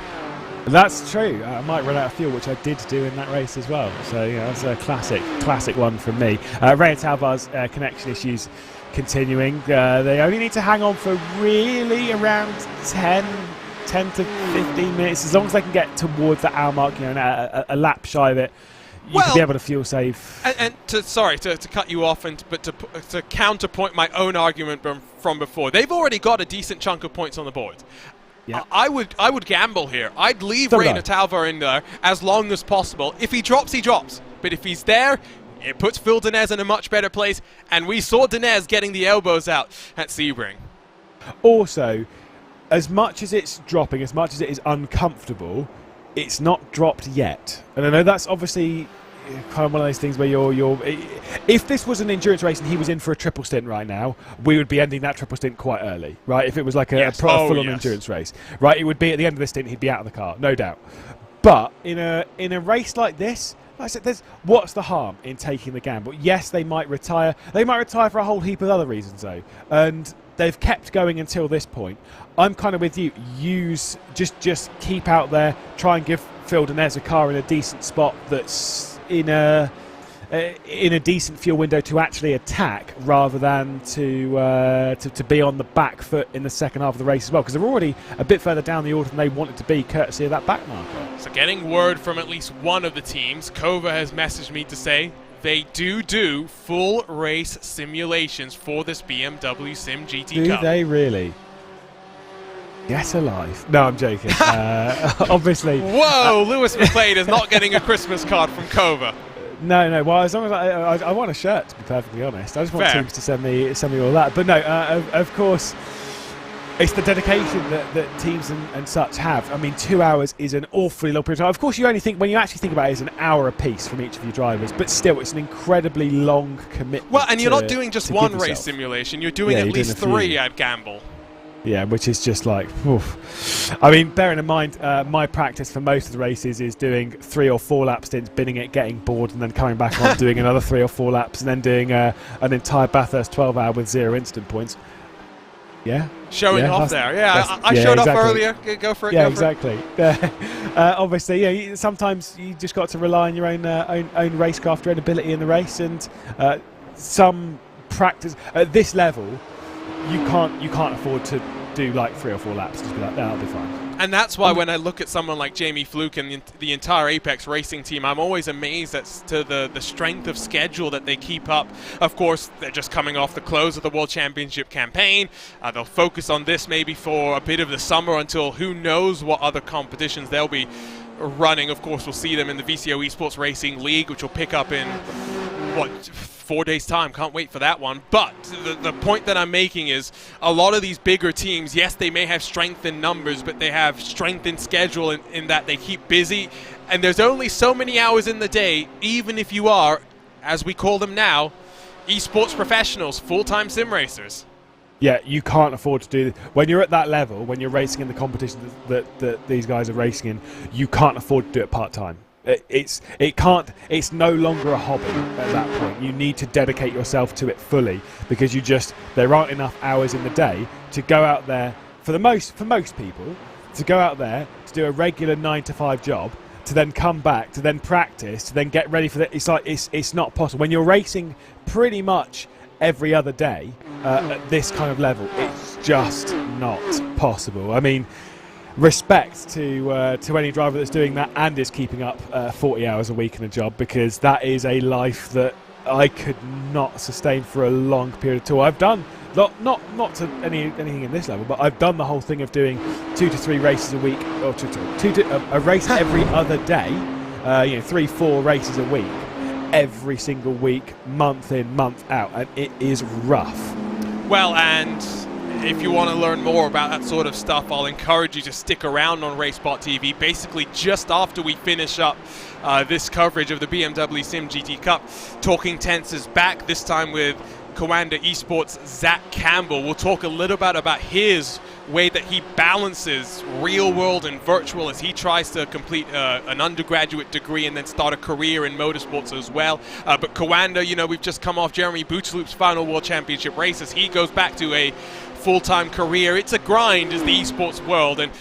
That's true. I might run out of fuel, which I did do in that race as well. So, yeah, that's a classic one from me. Ray and Talvar's connection issues continuing. They only need to hang on for really around 10 to 15 minutes, as long as they can get towards the hour mark, you know, a lap shy of it. You can be able to fuel save. And to cut you off, but to counterpoint my own argument from before, they've already got a decent chunk of points on the board. Yeah. I would gamble here. I'd leave Ray Natalva in there as long as possible. If he drops, he drops. But if he's there, it puts Phil Dinez in a much better place. And we saw Dinez getting the elbows out at Sebring. Also, as much as it's dropping, as much as it is uncomfortable, it's not dropped yet. And I know that's obviously kind of one of those things where you're if this was an endurance race and he was in for a triple stint right now, we would be ending that triple stint quite early, right? If it was like a full-on endurance race, right? It would be at the end of the stint, he'd be out of the car, no doubt. But in a race like this, like I said, what's the harm in taking the gamble? Yes, they might retire. They might retire for a whole heap of other reasons, though. And they've kept going until this point. I'm kind of with you. Just keep out there. Try and give Phil Dinez a car in a decent spot that's in a decent fuel window to actually attack, rather than to be on the back foot in the second half of the race as well, because they're already a bit further down the order than they wanted to be, courtesy of that back marker. So getting word from at least one of the teams, Kova has messaged me to say they do full race simulations for this BMW SIM GT Cup. Do they really? Get alive. No, I'm joking. Obviously. Whoa, Lewis McLeod is not getting a Christmas card from Kova. No. Well, as long as I want a shirt, to be perfectly honest. I just want teams to send me all that. But no, of course, It's the dedication that teams and such have. I mean, 2 hours is an awfully long period of time. Of course, you only think, when you actually think about it, it's an hour apiece from each of your drivers, but still, it's an incredibly long commitment. Well, and you're not doing just one race simulation, you're doing at least 3, I'd gamble. Yeah, which is just like, oof. I mean, bearing in mind, my practice for most of the races is doing 3 or 4 lap stints, binning it, getting bored, and then coming back on, doing another 3 or 4 laps, and then doing an entire Bathurst 12-hour with 0 instant points. Yeah. Showing off there. Yeah, I showed off earlier. Go for it. Yeah, exactly. Obviously, sometimes you just got to rely on your own racecraft, your own ability in the race, and some practice at this level. You can't afford to do like 3 or 4 laps. Just be like, that'll be fine. And that's why when I look at someone like Jamie Fluke and the entire Apex Racing team, I'm always amazed as to the strength of schedule that they keep up. Of course, they're just coming off the close of the World Championship campaign. They'll focus on this maybe for a bit of the summer until who knows what other competitions they'll be running. Of course, we'll see them in the VCO Esports Racing League, which will pick up in, 4 days time. Can't wait for that one. But the point that I'm making is a lot of these bigger teams, yes, they may have strength in numbers, but they have strength in schedule in that they keep busy. And there's only so many hours in the day, even if you are, as we call them now, esports professionals, full-time sim racers. Yeah, you can't afford to do this. When you're at that level, when you're racing in the competition that these guys are racing in, you can't afford to do it part-time. It's no longer a hobby at that point. You need to dedicate yourself to it fully, because there aren't enough hours in the day to go out there for most people to go out there to do a regular 9-to-5 job, to then come back, to then practice, to then get ready for that. It's not possible when you're racing pretty much every other day at this kind of level. It's just not possible. I mean, respect to any driver that's doing that and is keeping up 40 hours a week in a job, because that is a life that I could not sustain for a long period of time. I've done not to anything in this level, but I've done the whole thing of doing 2 to 3 races a week, or a race every other day, 3-4 races a week, every single week, month in, month out, and it is rough. Well, and if you want to learn more about that sort of stuff, I'll encourage you to stick around on RaceSpotTV. Basically, just after we finish up this coverage of the BMW SIM GT Cup, Talking Tense is back, this time with Coanda Esports' Zach Campbell. We'll talk a little bit about his way that he balances real world and virtual as he tries to complete an undergraduate degree and then start a career in motorsports as well. But Coanda, we've just come off Jeremy Bootsloop's final World Championship race as he goes back to a full-time career. It's a grind as the esports world, and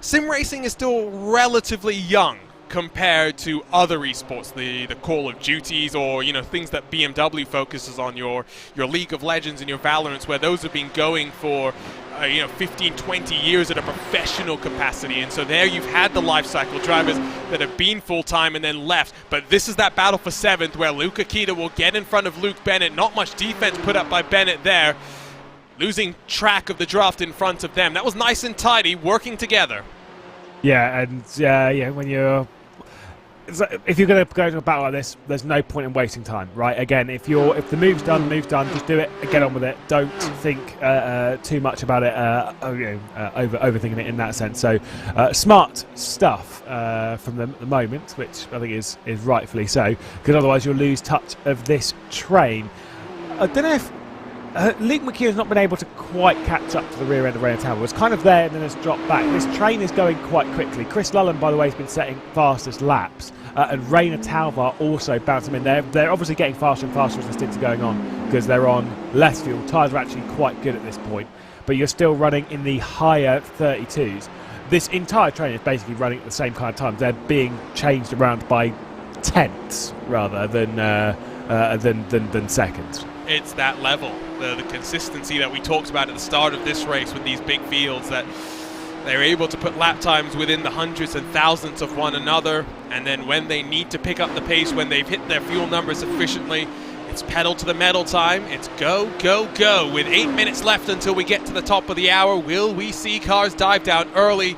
sim racing is still relatively young compared to other esports, the Call of Duties, or things that BMW focuses on, your League of Legends and your Valorants, where those have been going for 15, 20 years at a professional capacity. And so there you've had the life cycle drivers that have been full-time and then left. But this is that battle for 7th where Luke Akita will get in front of Luke Bennett. Not much defense put up by Bennett there, losing track of the draft in front of them. That was nice and tidy, working together. Yeah, and when if you're going to go to a battle like this, there's no point in wasting time, right? Again, if the move's done, just do it and get on with it. Don't think too much about it, overthinking it in that sense. So smart stuff from them at the moment, which I think is rightfully so, because otherwise you'll lose touch of this train. I don't know if Luke McHugh has not been able to quite catch up to the rear end of Rainer Talbot. It was kind of there and then has dropped back. This train is going quite quickly. Chris Lullen, by the way, has been setting fastest laps, and Rainer Talbot also bouncing in. They're obviously getting faster and faster as the stints are going on, because they're on less fuel. Tyres are actually quite good at this point, but you're still running in the higher 32s. This entire train is basically running at the same kind of time. They're being changed around by tenths rather than seconds. It's that level, the consistency that we talked about at the start of this race with these big fields, that they're able to put lap times within the hundreds and thousands of one another, and then when they need to pick up the pace, when they've hit their fuel numbers sufficiently, it's pedal to the metal time. It's go, go, go. With 8 minutes left until we get to the top of the hour, will we see cars dive down early?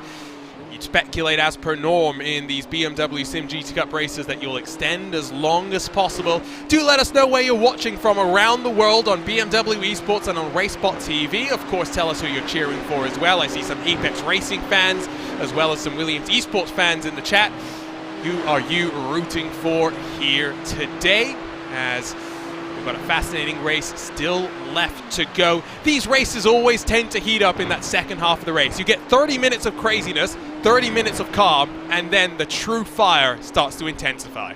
You speculate, as per norm in these BMW SIM GT Cup races, that you'll extend as long as possible. Do let us know where you're watching from around the world on BMW Esports and on RaceSpotTV. Of course, tell us who you're cheering for as well. I see some Apex Racing fans as well as some Williams Esports fans in the chat. Who are you rooting for here today? As we've got a fascinating race still left to go. These races always tend to heat up in that second half of the race. You get 30 minutes of craziness, 30 minutes of calm, and then the true fire starts to intensify.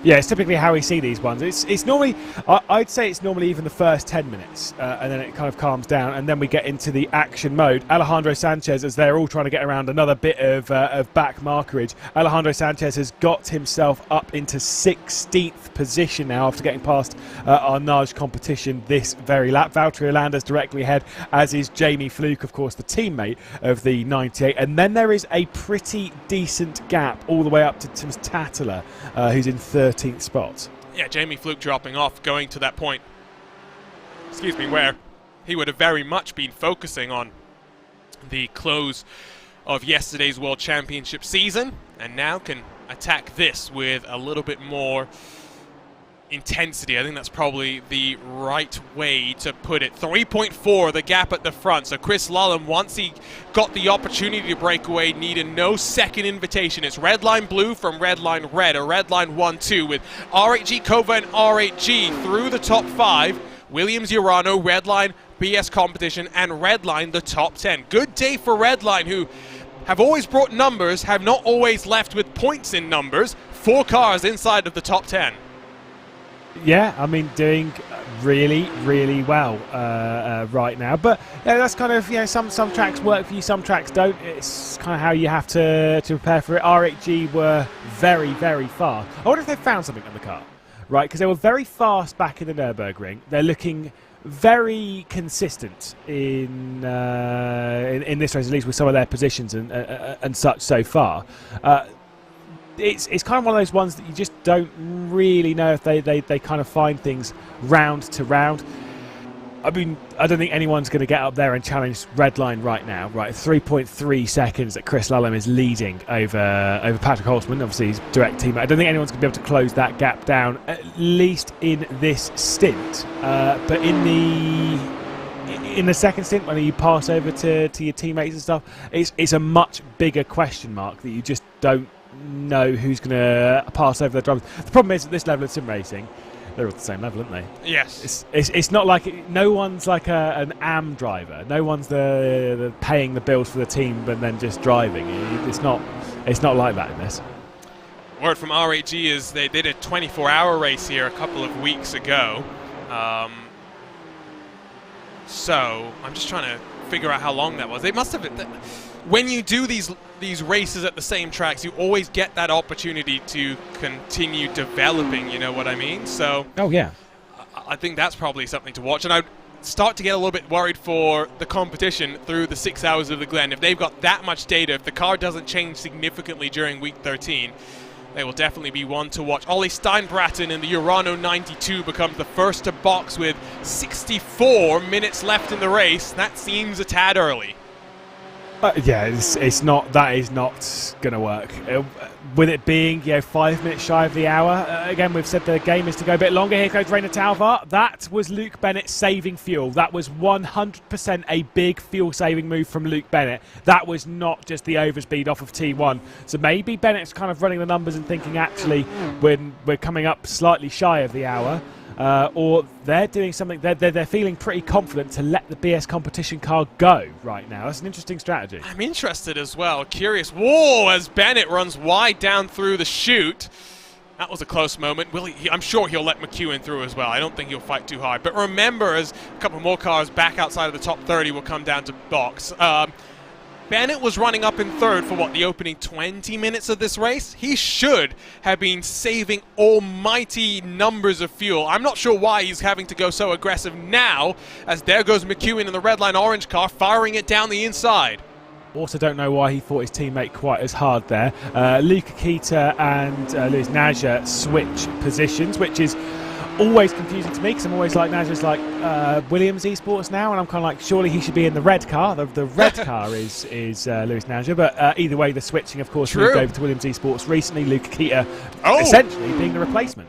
Yeah, it's typically how we see these ones. It's normally, I'd say it's normally even the first 10 minutes, and then it kind of calms down, and then we get into the action mode. Alejandro Sanchez, as they're all trying to get around another bit of back markerage, Alejandro Sanchez has got himself up into 16th position now after getting past our Nudge competition this very lap. Valtteri Landa's directly ahead, as is Jamie Fluke, of course, the teammate of the 98. And then there is a pretty decent gap all the way up to Tim Tattler, who's in 13th spot. Yeah, Jamie Fluke dropping off, going to that point, excuse me, where he would have very much been focusing on the close of yesterday's World Championship season, and now can attack this with a little bit more intensity. I think that's probably the right way to put it. 3.4, the gap at the front. So Chris Lullen, once he got the opportunity to break away, needed no second invitation. It's red line blue from red line red, a red line 1-2 with R8G, Kova, and R8G through the top 5. Williams, Urano, red line, BS competition, and red line the top 10. Good day for red line, who have always brought numbers, have not always left with points in numbers. 4 cars inside of the top 10. Yeah, I mean, doing really, really well right now. But yeah, that's kind of, some tracks work for you, some tracks don't. It's kind of how you have to prepare for it. R8G were very, very fast. I wonder if they've found something on the car, right? Because they were very fast back in the Nürburgring. They're looking very consistent in this race, at least with some of their positions and such so far. It's kind of one of those ones that you just don't really know if they kind of find things round to round. I mean, I don't think anyone's going to get up there and challenge Redline right now. Right, 3.3 seconds that Chris Lullen is leading over Patrick Holtzman, obviously his direct teammate. I don't think anyone's going to be able to close that gap down, at least in this stint. But in the second stint, when you pass over to your teammates and stuff, it's a much bigger question mark that you just don't know who's going to pass over the drivers. The problem is, at this level of sim racing, they're all at the same level, aren't they? Yes. It's not like no one's like an AM driver. No one's the paying the bills for the team and then just driving. It's not like that in this. Word from R8G is they did a 24-hour race here a couple of weeks ago. So I'm just trying to figure out how long that was. They must have. When you do these races at the same tracks, you always get that opportunity to continue developing, you know what I mean? So oh yeah, I think that's probably something to watch. And I'd start to get a little bit worried for the competition through the 6 hours of the Glen. If they've got that much data, if the car doesn't change significantly during week 13, they will definitely be one to watch. Ollie Steinbraten in the Urano 92 becomes the first to box with 64 minutes left in the race. That seems a tad early. Yeah, it's not. That is not going to work. With it being 5 minutes shy of the hour. Again, we've said the game is to go a bit longer. Here goes Rainer Talvar. That was Luke Bennett saving fuel. That was 100% a big fuel-saving move from Luke Bennett. That was not just the overspeed off of T1. So maybe Bennett's kind of running the numbers and thinking, actually, when we're coming up slightly shy of the hour, or they're doing something, they're feeling pretty confident to let the BS competition car go right now. That's an interesting strategy. I'm interested as well, curious. Whoa, as Bennett runs wide down through the chute. That was a close moment. I'm sure he'll let McEwen through as well. I don't think he'll fight too hard. But remember, as a couple more cars back outside of the top 30 will come down to box. Bennett was running up in third for the opening 20 minutes of this race. He should have been saving almighty numbers of fuel. I'm not sure why he's having to go so aggressive now, as there goes McEwen in the red line orange car, firing it down the inside. Also don't know why he fought his teammate quite as hard there. Luca Kita and Luis Naja switch positions, which is always confusing to me because I'm always like, now just like Williams Esports now, and I'm kind of like, surely he should be in the red car. The red car is Lewis Naja, but either way, the switching, of course, moved over to Williams Esports recently. Luca Kita essentially being the replacement.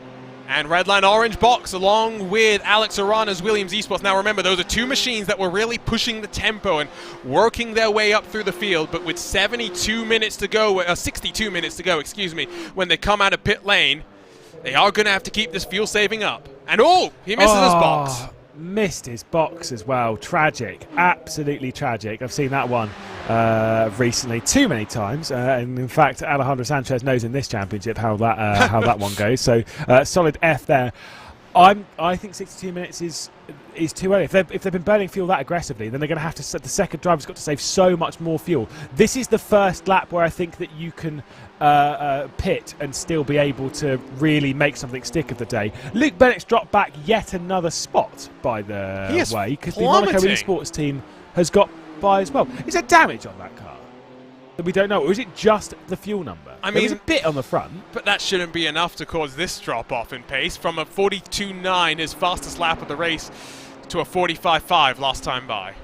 And Redline Orange Box along with Alex Arana's Williams Esports. Now remember, those are two machines that were really pushing the tempo and working their way up through the field, but with 62 minutes to go, excuse me, when they come out of pit lane, they are going to have to keep this fuel saving up. And he misses his box. Missed his box as well. Tragic. Absolutely tragic. I've seen that one recently too many times. And in fact, Alejandro Sanchez knows in this championship how that one goes. So solid F there. I think 62 minutes is too early. If they've been burning fuel that aggressively, then they're going to have to. The second driver's got to save so much more fuel. This is the first lap where I think that you can pit and still be able to really make something stick of the day. Luke Bennett's dropped back yet another spot, by the way, because the Monaco Esports team has got by as well. Is there damage on that car that we don't know, or is it just the fuel number? I mean, there's a bit on the front, but that shouldn't be enough to cause this drop off in pace from a 42.9, his fastest lap of the race, to a 45.5 last time by.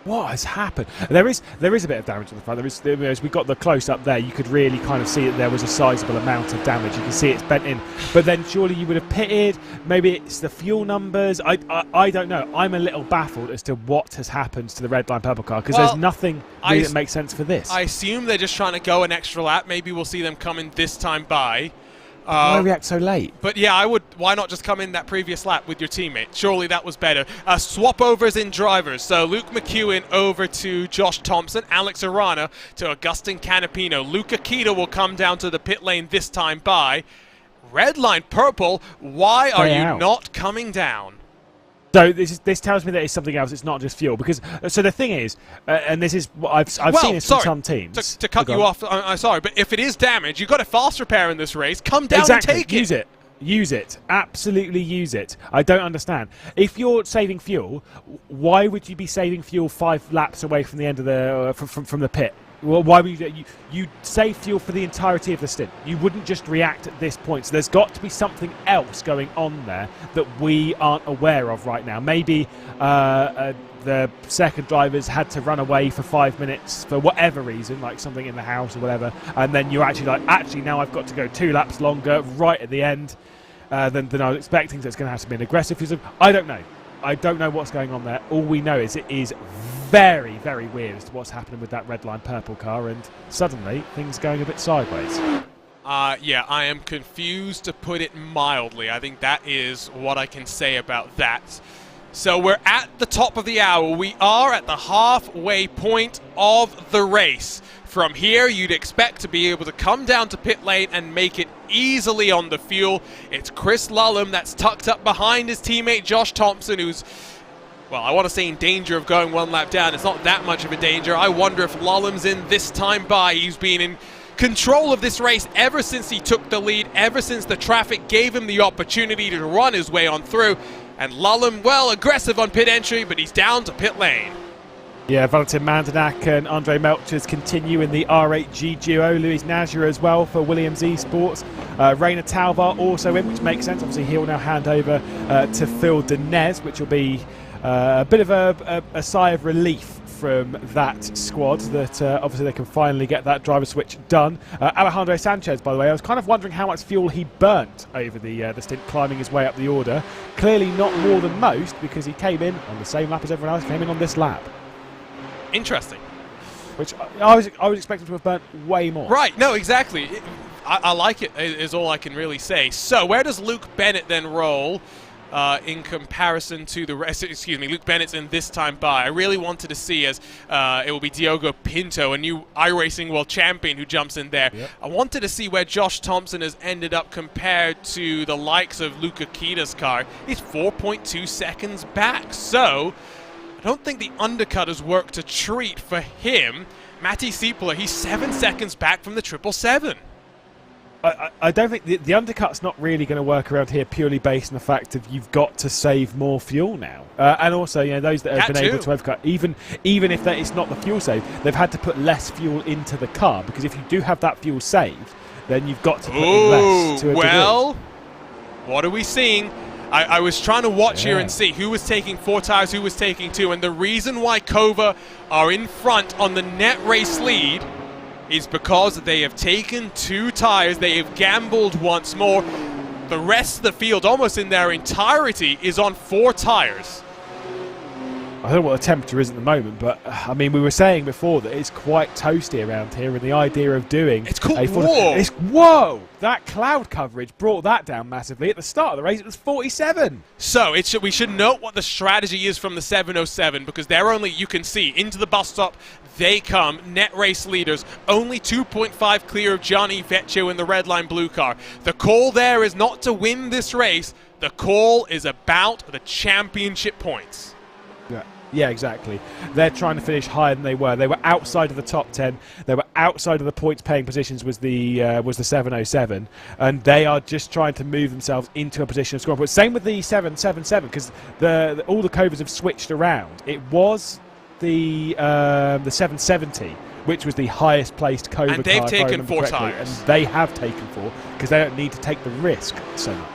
What has happened? There is a bit of damage on the front. As we got the close up there, you could really kind of see that there was a sizable amount of damage. You can see it's bent in. But then surely you would have pitted. Maybe it's the fuel numbers. I don't know. I'm a little baffled as to what has happened to the red line purple car, because there's nothing really that makes sense for this. I assume they're just trying to go an extra lap. Maybe we'll see them come in this time by. Why react so late? But yeah, why not just come in that previous lap with your teammate? Surely that was better. Swap overs in drivers. So Luke McEwen over to Josh Thompson, Alex Arana to Augustin Canapino. Luca Kita will come down to the pit lane this time by. Red line purple, why are you not coming down? So this tells me that it's something else. It's not just fuel, because so the thing is, and this is what I've seen this from some teams. To cut you off, I'm sorry, but if it is damage, you've got a fast repair in this race. Come down and take it. Use it. Absolutely use it. I don't understand. If you're saving fuel, why would you be saving fuel 5 laps away from the end of the from the pit? Well, why would you save fuel for the entirety of the stint? You wouldn't just react at this point. So there's got to be something else going on there that we aren't aware of right now. Maybe the second drivers had to run away for 5 minutes for whatever reason, like something in the house or whatever, and then you're actually like, actually now I've got to go 2 laps longer right at the end than I was expecting, so it's going to have to be an aggressive use of. I don't know. I don't know what's going on there. All we know is it is very, very weird as to what's happening with that red line purple car, and suddenly things going a bit sideways. Yeah, I am confused, to put it mildly. I think that is what I can say about that. So we're at the top of the hour. We are at the halfway point of the race. From here, you'd expect to be able to come down to pit lane and make it easily on the fuel. It's Chris Lullum that's tucked up behind his teammate Josh Thompson, who's, well, I want to say in danger of going 1 lap down. It's not that much of a danger. I wonder if Lullum's in this time by. He's been in control of this race ever since he took the lead, ever since the traffic gave him the opportunity to run his way on through. And Lullum, well, aggressive on pit entry, but he's down to pit lane. Yeah, Valentin Mandanak and Andre Melchers continue in the R8G duo. Luis Naja as well for Williams Esports. Rainer Talvar also in, which makes sense. Obviously, he'll now hand over to Phil Denez, which will be a bit of a sigh of relief from that squad, that obviously they can finally get that driver switch done. Alejandro Sanchez, by the way, I was kind of wondering how much fuel he burnt over the stint, climbing his way up the order. Clearly not more than most, because he came in on the same lap as everyone else, came in on this lap. Interesting. Which I was expecting to have burnt way more. Right, no, exactly. I like it, is all I can really say. So where does Luke Bennett then roll in comparison to the rest? Excuse me, Luke Bennett's in this time by. I really wanted to see, as it will be Diogo Pinto, a new iRacing World Champion, who jumps in there. Yep. I wanted to see where Josh Thompson has ended up compared to the likes of Luca Kita's car. He's 4.2 seconds back. So I don't think the undercut has worked a treat for him. Matti Siepler, he's 7 seconds back from the 777. I don't think the undercut's not really going to work around here, purely based on the fact that you've got to save more fuel now. And also, you know, those that have been able to overcut, even if it's not the fuel save, they've had to put less fuel into the car, because if you do have that fuel saved, then you've got to put in less to a degree. Well, what are we seeing? I was trying to watch here and see who was taking 4 tires, who was taking 2, and the reason why Kova are in front on the net race lead is because they have taken 2 tires, they have gambled once more. The rest of the field, almost in their entirety, is on 4 tires. I don't know what the temperature is at the moment, but I mean, we were saying before that it's quite toasty around here, and the idea of doing it's cool. Whoa! That cloud coverage brought that down massively. At the start of the race, it was 47. So we should note what the strategy is from the 707, because they're only, you can see, into the bus stop they come, net race leaders, only 2.5 clear of Gianni Vecchio in the red line blue car. The call there is not to win this race. The call is about the championship points. Yeah, exactly. They're trying to finish higher than they were. They were outside of the top 10. They were outside of the points-paying positions was the 707, and they are just trying to move themselves into a position of scoring. But same with the 777, because all the Covers have switched around. It was the 770, which was the highest placed Cova car. And they've taken 4 tires. And they have taken 4 because they don't need to take the risk so much.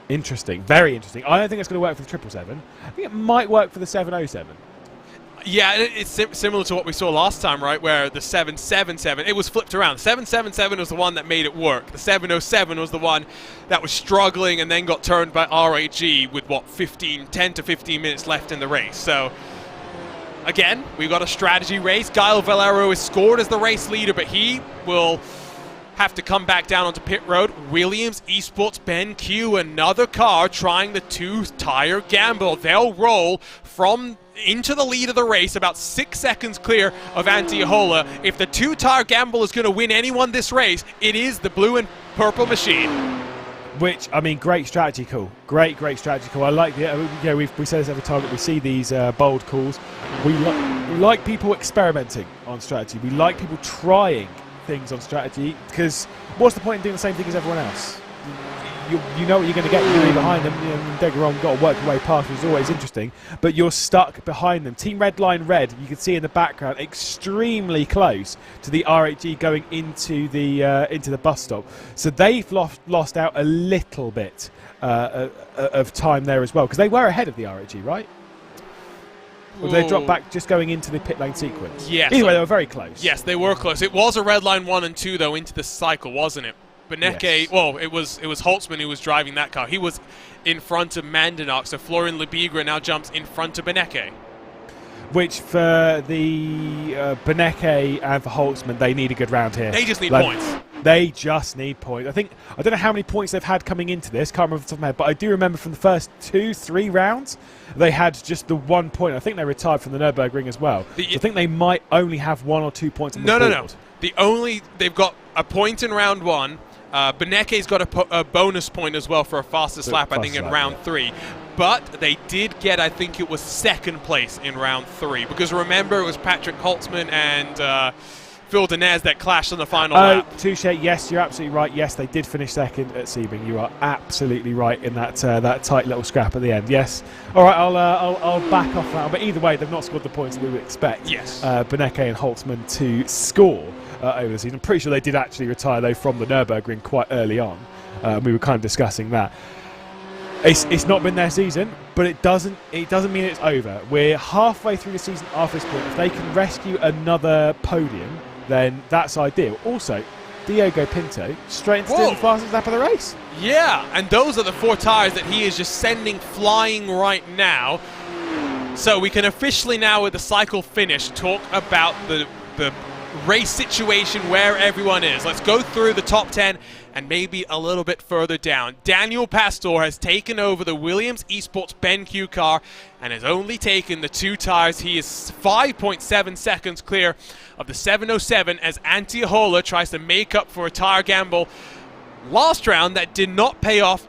Interesting, very interesting. I don't think it's going to work for the 777. I think it might work for the 707. Yeah, it's similar to what we saw last time, right, where the 777, it was flipped around. The 777 was the one that made it work. The 707 was the one that was struggling and then got turned by RAG with, what, 10 to 15 minutes left in the race. So, again, we've got a strategy race. Gael Valero is scored as the race leader, but he will have to come back down onto pit road. Williams Esports BenQ, another car trying the 2-tire gamble. They'll roll from into the lead of the race, about 6 seconds clear of Antiola. If the 2-tire gamble is going to win anyone this race, it is the blue and purple machine. Which, I mean, great strategy call. Great strategy call. I like the, we say this every time that we see these bold calls. We like people experimenting on strategy. We like people trying things on strategy, because what's the point in doing the same thing as everyone else? You know what you're going to get. You're going to be behind them. Don't get wrong, you've got to work your way past, which is always interesting, but you're stuck behind them. Team Red Line Red, you can see in the background, extremely close to the RHG going into the bus stop. So they've lost out a little bit of time there as well, because they were ahead of the RHG, right? Or did they drop back just going into the pit lane sequence? Yes. Either way, they were very close. Yes, they were close. It was a red line 1 and 2, though, into the cycle, wasn't it? Beneke, yes. Well, it was Holtzman who was driving that car. He was in front of Mandenok, so Florian Lebigra now jumps in front of Beneke. Which, for the Beneke and for Holtzman, they need a good round here. They just need points. They just need points. I don't know how many points they've had coming into this. Can't remember off the top of my head, but I do remember from the first 2-3 rounds, they had just the 1 point. I think they retired from the Nürburgring as well. So I think they might only have 1 or 2 points on the board. No. They've got a point in round 1. Beneke's got a bonus point as well for a fastest lap, I think, in round 3. But they did get, I think it was 2nd place in round 3. Because remember, it was Patrick Holtzman and Phil Denez that clashed on the final lap. Touche, yes, you're absolutely right. Yes, they did finish 2nd at Sebring. You are absolutely right in that that tight little scrap at the end. Yes. All right, I'll back off that. But either way, they've not scored the points that we would expect. Yes. Beneke and Holtzman to score over the season. I'm pretty sure they did actually retire, though, from the Nürburgring quite early on. We were kind of discussing that. It's not been their season, but it doesn't mean it's over. We're halfway through the season after this point. If they can rescue another podium, then that's ideal. Also, Diogo Pinto straight into the fastest lap of the race. Yeah, and those are the 4 tires that he is just sending flying right now. So we can officially now, with the cycle finished, talk about the race situation where everyone is. Let's go through the top 10 and maybe a little bit further down. Daniel Pastor has taken over the Williams Esports BenQ car and has only taken the 2 tires. He is 5.7 seconds clear of the 707 as Antiola tries to make up for a tire gamble last round that did not pay off.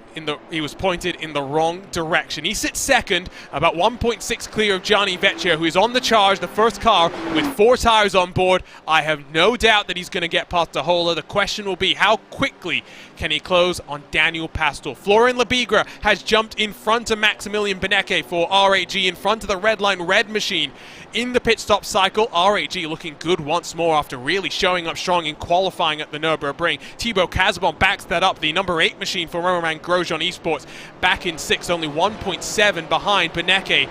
He was pointed in the wrong direction. He sits 2nd, about 1.6 clear of Gianni Vecchio, who is on the charge, the first car with 4 tires on board. I have no doubt that he's going to get past Ahola. The question will be, how quickly can he close on Daniel Pastor? Florian Lebigra has jumped in front of Maximilian Beneke for RAG, in front of the red line red machine in the pit stop cycle. RAG looking good once more after really showing up strong in qualifying at the Nürburgring. Thibaut Casabon backs that up. The number 8 machine for Romain Grosjean Peugeot Esports back in 6th, only 1.7 behind Beneke.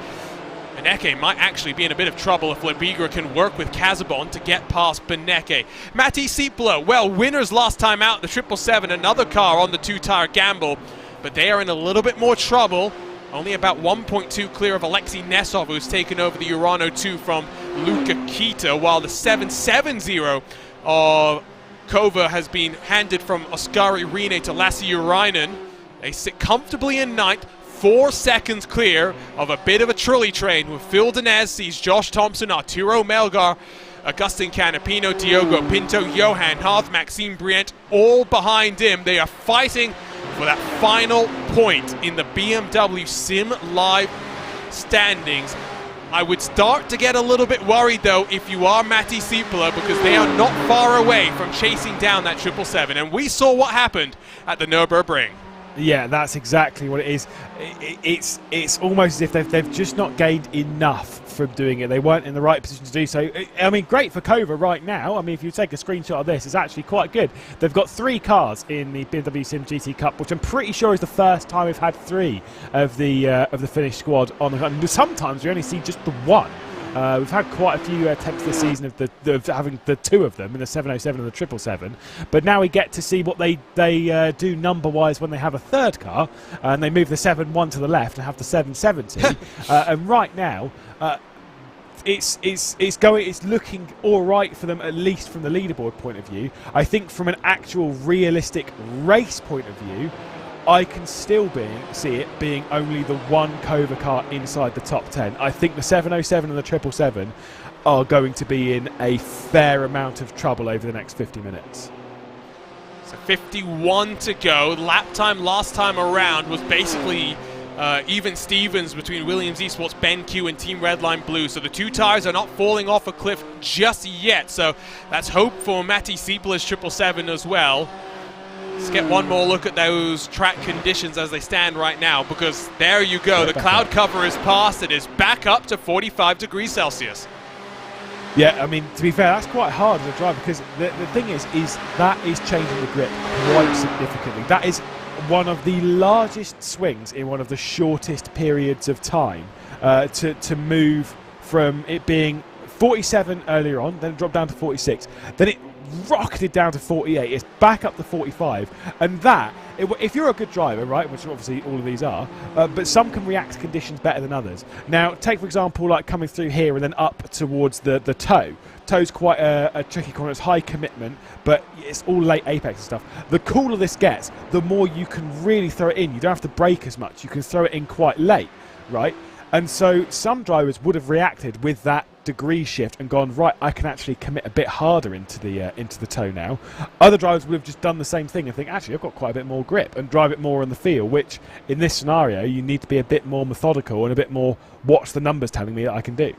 Beneke might actually be in a bit of trouble if Lebigra can work with Casabon to get past Beneke. Matti Siepler, well, winners last time out, the 777, another car on the two-tire gamble, but they are in a little bit more trouble. Only about 1.2 clear of Alexei Nesov, who's taken over the Urano 2 from Luka Kita, while the 770 of Kova has been handed from Oskari Rine to Lassi Urainen. They sit comfortably in 9th, 4 seconds clear of a bit of a trolley train with Phil Denez sees Josh Thompson, Arturo Melgar, Augustin Canapino, Diogo Pinto, Johan Harth, Maxime Brient, all behind him. They are fighting for that final point in the BMW Sim Live standings. I would start to get a little bit worried, though, if you are Matti Siepler, because they are not far away from chasing down that 777, and we saw what happened at the Nürburgring. Yeah, that's exactly what it is. It's almost as if they've just not gained enough from doing it. They weren't in the right position to do so. I mean, great for Kova right now. I mean, if you take a screenshot of this, it's actually quite good. They've got 3 cars in the BMW Sim GT Cup, which I'm pretty sure is the first time we've had 3 of the Finnish squad on the car. Sometimes we only see just the 1. We've had quite a few attempts this season of having the 2 of them in the 707 and the 777, but now we get to see what they do number-wise when they have a 3rd car, and they move the 7-1 to the left and have the 770. And right now, it's looking all right for them, at least from the leaderboard point of view. I think from an actual realistic race point of view, I can still see it being only the 1 Kova car inside the top 10. I think the 707 and the 777 are going to be in a fair amount of trouble over the next 50 minutes. So 51 to go. Lap time last time around was basically even Stevens between Williams Esports, BenQ, and Team Redline Blue. So the 2 tires are not falling off a cliff just yet. So that's hope for Matti Siepler's 777 as well. Let's get one more look at those track conditions as they stand right now, because there you go. The cloud cover is past. It is back up to 45 degrees Celsius. Yeah, I mean, to be fair, that's quite hard as a driver, because the thing is that is changing the grip quite significantly. That is one of the largest swings in one of the shortest periods of time to move from it being 47 earlier on, then it dropped down to 46, then it rocketed down to 48, it's back up to 45, and that, if you're a good driver, right, which obviously all of these are, but some can react to conditions better than others. Now, take for example, like coming through here and then up towards the toe. Toe's quite a tricky corner, it's high commitment, but it's all late apex and stuff. The cooler this gets, the more you can really throw it in. You don't have to brake as much, you can throw it in quite late, right? And so some drivers would have reacted with that degree shift and gone, right, I can actually commit a bit harder into the toe now. Other drivers would have just done the same thing and think, actually, I've got quite a bit more grip, and drive it more on the field, which in this scenario, you need to be a bit more methodical and a bit more, what's the numbers telling me that I can do?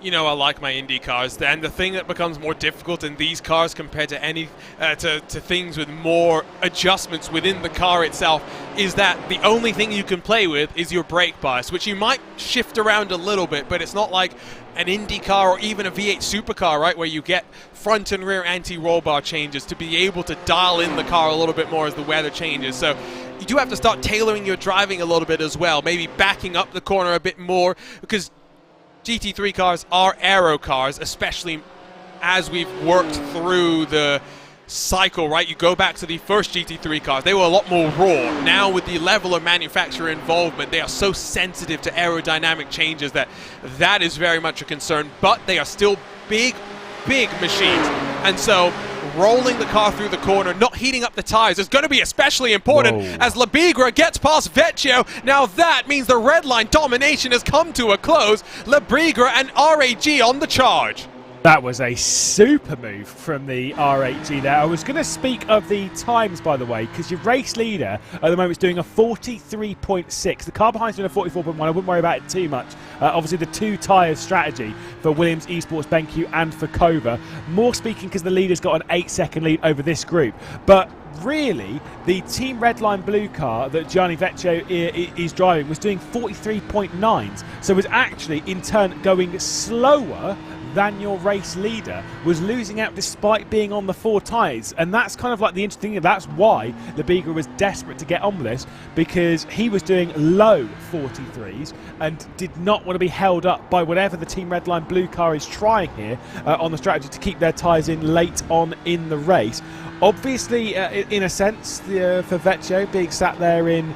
You know, I like my Indy cars, and the thing that becomes more difficult in these cars compared to any to things with more adjustments within the car itself is that the only thing you can play with is your brake bias, which you might shift around a little bit, but it's not like an Indy car or even a V8 supercar, right, where you get front and rear anti-roll bar changes to be able to dial in the car a little bit more as the weather changes. So you do have to start tailoring your driving a little bit as well, maybe backing up the corner a bit more, because GT3 cars are aero cars, especially as we've worked through the cycle, right? You go back to the first GT3 cars, they were a lot more raw. Now with the level of manufacturer involvement, they are so sensitive to aerodynamic changes that is very much a concern, but they are still big machines. And so rolling the car through the corner, not heating up the tires, is going to be especially important. Whoa. As Lebigra gets past Vecchio. Now that means the red line domination has come to a close. Lebigra and RAG on the charge. That was a super move from the RHG there. I was going to speak of the times, by the way, because your race leader at the moment is doing a 43.6. The car behind is doing a 44.1. I wouldn't worry about it too much. Obviously, the 2 tyres strategy for Williams Esports, BenQ, and for Kova. More speaking because the leader's got an 8-second lead over this group. But really, the Team Redline Blue car that Gianni Vecchio is driving was doing 43.9s. So was actually, in turn, going slower than your race leader was losing out despite being on the 4 tyres. And that's kind of like the interesting thing. That's why Lebigra was desperate to get on with this, because he was doing low 43s and did not want to be held up by whatever the Team Redline Blue car is trying here on the strategy to keep their tyres in late on in the race. Obviously, in a sense, for Vecchio being sat there in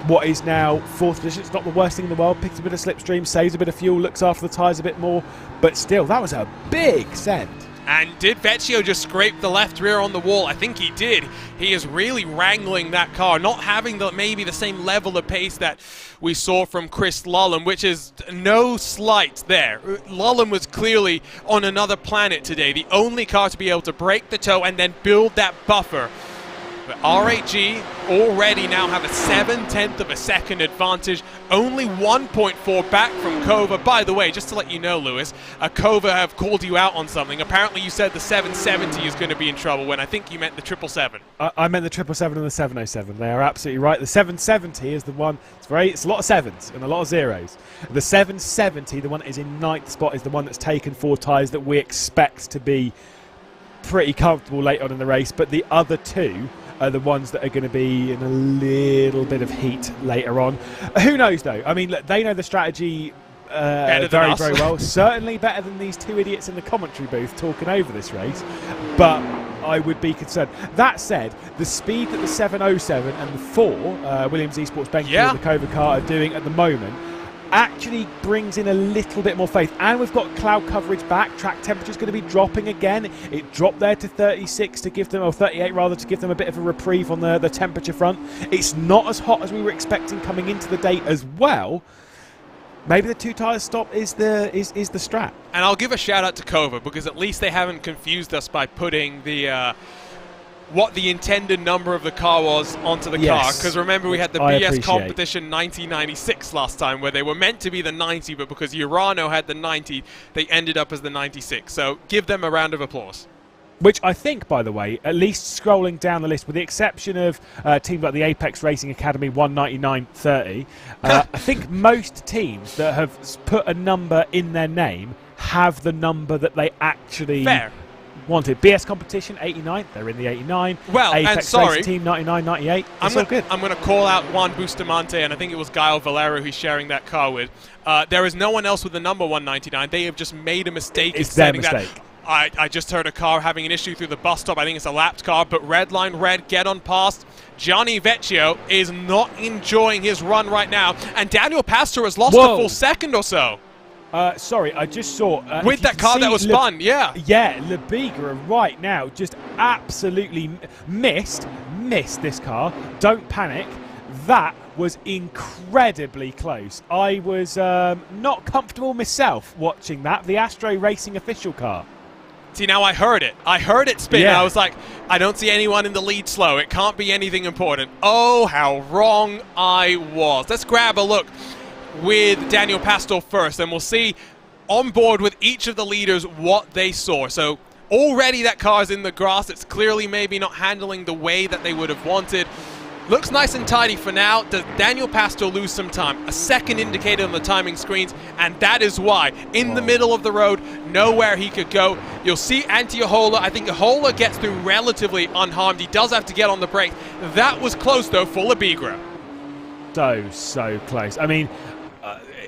what is now 4th position, it's not the worst thing in the world. Picks a bit of slipstream, saves a bit of fuel, looks after the tyres a bit more, but still, that was a big send. And did Vecchio just scrape the left rear on the wall? I think he did. He is really wrangling that car, not having maybe the same level of pace that we saw from Chris Lullen, which is no slight there. Lullen was clearly on another planet today, the only car to be able to break the toe and then build that buffer. But RAG already now have a 7/10 of a second advantage, only 1.4 back from Kova. By the way, just to let you know, Lewis, Kova have called you out on something. Apparently you said the 770 is going to be in trouble when I think you meant the 777. I meant the 777 and the 707. They are absolutely right. The 770 is the one, it's a lot of 7s and a lot of 0s. The 770, the one that is in 9th spot, is the one that's taken 4 tyres that we expect to be pretty comfortable late on in the race, but the other 2 are the ones that are going to be in a little bit of heat later on. Who knows, though? I mean, look, they know the strategy very, very well. Certainly better than these 2 idiots in the commentary booth talking over this race, but I would be concerned. That said, the speed that the 707 and the 4 Williams Esports Bentley and the Kova car are doing at the moment actually brings in a little bit more faith. And we've got cloud coverage back. Track temperature's going to be dropping again. It dropped there to 36 to give them, or 38 rather, to give them a bit of a reprieve on the temperature front. It's not as hot as we were expecting coming into the day as well. Maybe the 2 tyres stop is the strat. And I'll give a shout out to Kova, because at least they haven't confused us by putting the what the intended number of the car was onto the car. Because remember, we had the BS competition 1996 last time, where they were meant to be the 90, but because Urano had the 90, they ended up as the 96. So give them a round of applause. Which I think, by the way, at least scrolling down the list, with the exception of teams like the Apex Racing Academy 199.30, I think most teams that have put a number in their name have the number that they actually wanted. BS competition 89, they're in the 89. Well, Apex and sorry, Racing Team 99, 98. It's all good. I'm going to call out Juan Bustamante, and I think it was Gael Valero who's sharing that car with. There is no one else with the number 199. They have just made a mistake. It's their mistake. I just heard a car having an issue through the bus stop. I think it's a lapped car, but Redline Red, get on past. Gianni Vecchio is not enjoying his run right now, and Daniel Pastor has lost a full second or so. Sorry, I just saw... with that car that was spun, yeah. Yeah, Lebigra right now just absolutely missed this car. Don't panic. That was incredibly close. I was not comfortable myself watching that. The Astro Racing official car. See, now I heard it. I heard it spin. Yeah. I was like, I don't see anyone in the lead slow. It can't be anything important. Oh, how wrong I was. Let's grab a look with Daniel Pastor first, and we'll see on board with each of the leaders what they saw. So already that car's in the grass. It's clearly maybe not handling the way that they would have wanted. Looks nice and tidy for now. Does Daniel Pastor lose some time? A second indicator on the timing screens, and that is why. In the middle of the road, nowhere he could go. You'll see Antiohola. I think Ahola gets through relatively unharmed. He does have to get on the brake. That was close, though, for Lebigra. So close. I mean,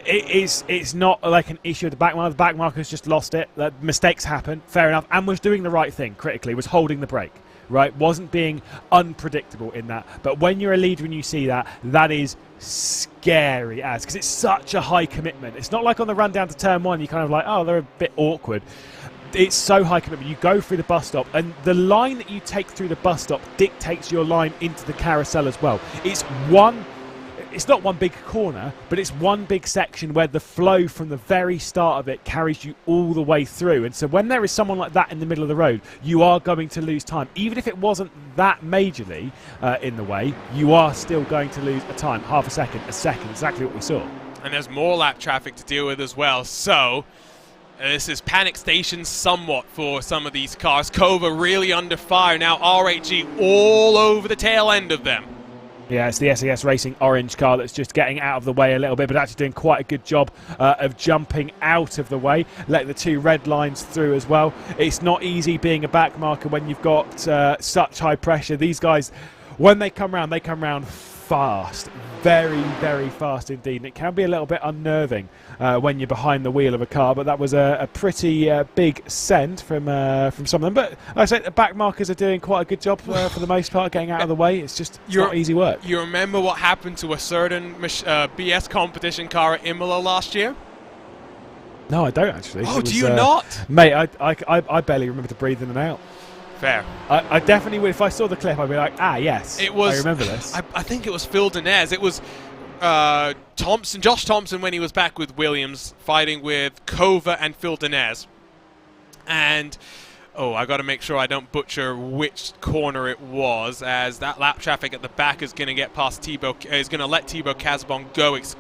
it's not like an issue with the backmarker. The backmarker's just lost it. Mistakes happen, fair enough, and was doing the right thing critically, was holding the brake. Right, wasn't being unpredictable in that. But when you're a leader and you see that, that is scary as, because it's such a high commitment. It's not like on the run down to turn 1, you're kind of like, oh, they're a bit awkward. It's so high commitment. You go through the bus stop, and the line that you take through the bus stop dictates your line into the carousel as well. It's not one big corner, but it's one big section where the flow from the very start of it carries you all the way through. And so when there is someone like that in the middle of the road, you are going to lose time. Even if it wasn't that majorly in the way, you are still going to lose a time, half a second, exactly what we saw. And there's more lap traffic to deal with as well. So this is panic stations somewhat for some of these cars. Kova really under fire now. RAG all over the tail end of them. Yeah, it's the SAS Racing orange car that's just getting out of the way a little bit, but actually doing quite a good job of jumping out of the way, letting the 2 red lines through as well. It's not easy being a back marker when you've got such high pressure. These guys, when they come round fast, very, very fast indeed, and it can be a little bit unnerving when you're behind the wheel of a car. But that was a pretty big send from some of them. But like I say, the back markers are doing quite a good job for the most part, getting out of the way. It's just not easy work. You remember what happened to a certain BS competition car at Imola last year? No, I don't actually. Oh, do you not? Mate, I barely remember to breathe in and out. Fair. I definitely would. If I saw the clip, I'd be like, yes, I remember this. I think it was Phil Denez. It was Josh Thompson when he was back with Williams, fighting with Kova and Phil Denez. And, I got to make sure I don't butcher which corner it was, as that lap traffic at the back is going to get past Thibaut, is going to let Thibaut Casbon go, as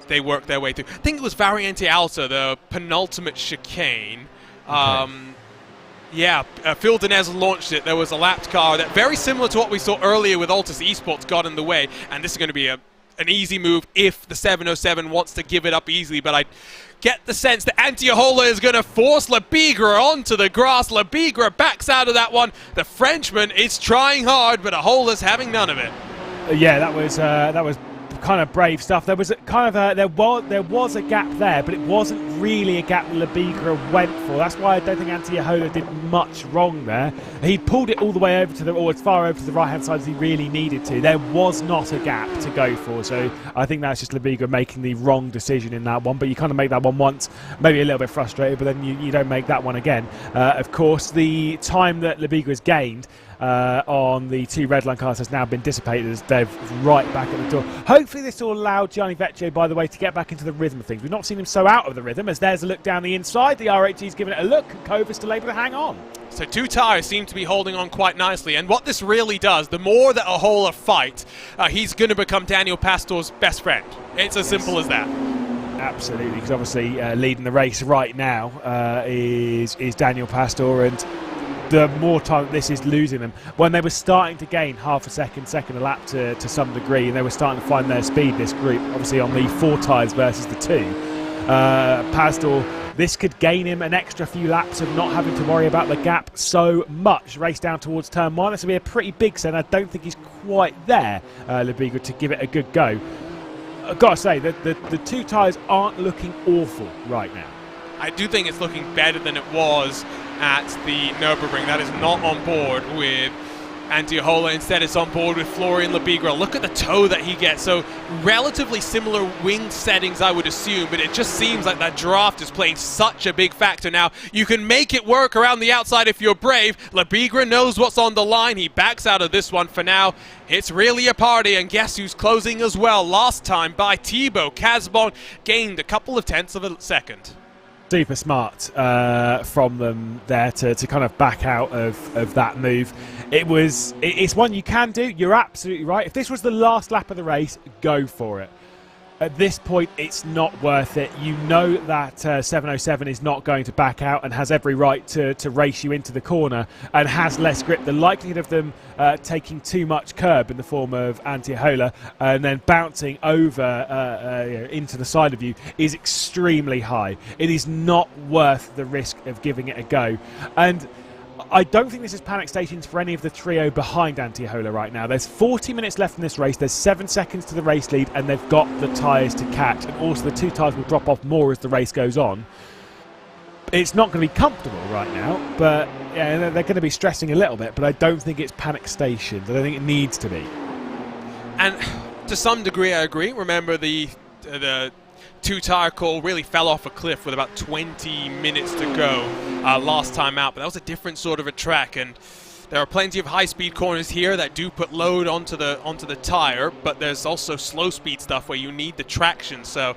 they work their way through. I think it was Variante Alta, the penultimate chicane. Okay. Yeah, Phil Denez launched it. There was a lapped car that, very similar to what we saw earlier with Altus Esports, got in the way. And this is going to be an easy move if the 707 wants to give it up easily. But I get the sense that Antiohola is going to force Labigre onto the grass. Labigre backs out of that one. The Frenchman is trying hard, but Ahola's having none of it. Yeah, that was kind of brave stuff. There was there was a gap there, but it wasn't really a gap that Labigre went for. That's why I don't think Antiohola did much wrong there. He pulled it all the way over to or as far over to the right hand side as he really needed to. There was not a gap to go for, so I think that's just Labigre making the wrong decision in that one. But you kind of make that one once, maybe a little bit frustrated, but then you don't make that one again. Of course, the time that Labigre has gained on the 2 red line cars has now been dissipated as they're right back at the door. Hopefully this will allow Gianni Vecchio, by the way, to get back into the rhythm of things. We've not seen him so out of the rhythm, as there's a look down the inside. The RHG's giving it a look, and Kova's still able to hang on. So 2 tyres seem to be holding on quite nicely, and what this really does, the more that Ahola fight, he's going to become Daniel Pastor's best friend. It's as simple as that. Absolutely, because obviously leading the race right now is Daniel Pastor, and the more time this is losing them. When they were starting to gain half a second a lap to some degree, and they were starting to find their speed, this group, obviously on the 4 tyres versus the 2, Pastor, this could gain him an extra few laps of not having to worry about the gap so much. Race down towards turn 1. This will be a pretty big send. I don't think he's quite there, Labigre, to give it a good go. I've got to say that the 2 tyres aren't looking awful right now. I do think it's looking better than it was at the Nürburgring. That is not on board with Antiohola. Instead, it's on board with Florian Labigre. Look at the toe that he gets. So relatively similar wing settings, I would assume, but it just seems like that draft is playing such a big factor. Now, you can make it work around the outside if you're brave. Labigre knows what's on the line. He backs out of this one for now. It's really a party, and guess who's closing as well? Last time by Thibaut Casbon, gained a couple of tenths of a second. Super smart from them there to kind of back out of that move. It's one you can do. You're absolutely right. If this was the last lap of the race, go for it. At this point, it's not worth it. You know that 707 is not going to back out and has every right to race you into the corner and has less grip. The likelihood of them taking too much curb in the form of Antiohola and then bouncing over into the side of you is extremely high. It is not worth the risk of giving it a go. And I don't think this is panic stations for any of the trio behind Antiohola right now. There's 40 minutes left in this race. There's 7 seconds to the race lead, and they've got the tyres to catch. And also the 2 tyres will drop off more as the race goes on. It's not going to be comfortable right now, but yeah, they're going to be stressing a little bit. But I don't think it's panic stations. I don't think it needs to be. And to some degree, I agree. Remember the 2-tyre call really fell off a cliff with about 20 minutes to go last time out, but that was a different sort of a track, and there are plenty of high-speed corners here that do put load onto the tire, but there's also slow-speed stuff where you need the traction. So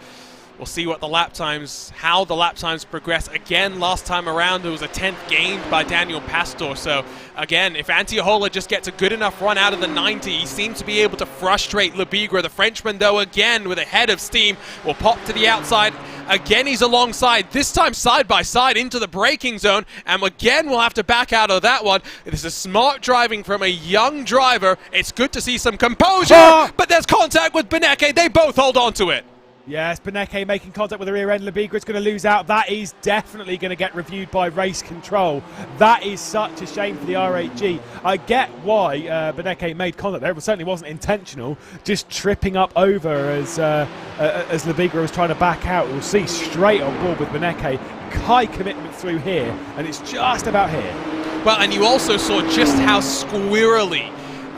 we'll see what how the lap times progress. Again, last time around, there was a 10th gained by Daniel Pastor. So again, if Antiohola just gets a good enough run out of the 90, he seems to be able to frustrate Labigre. The Frenchman, though, again, with a head of steam, will pop to the outside. Again, he's alongside, this time side by side into the braking zone, and again we'll have to back out of that one. This is smart driving from a young driver. It's good to see some composure, but there's contact with Beneke. They both hold on to it. Yes, Beneke making contact with the rear end. Lebigra is going to lose out. That is definitely going to get reviewed by race control. That is such a shame for the RHG. I get why Beneke made contact there. It certainly wasn't intentional. Just tripping up over as Lebigra was trying to back out. We'll see straight on board with Beneke. High commitment through here, and it's just about here. Well, and you also saw just how squirrely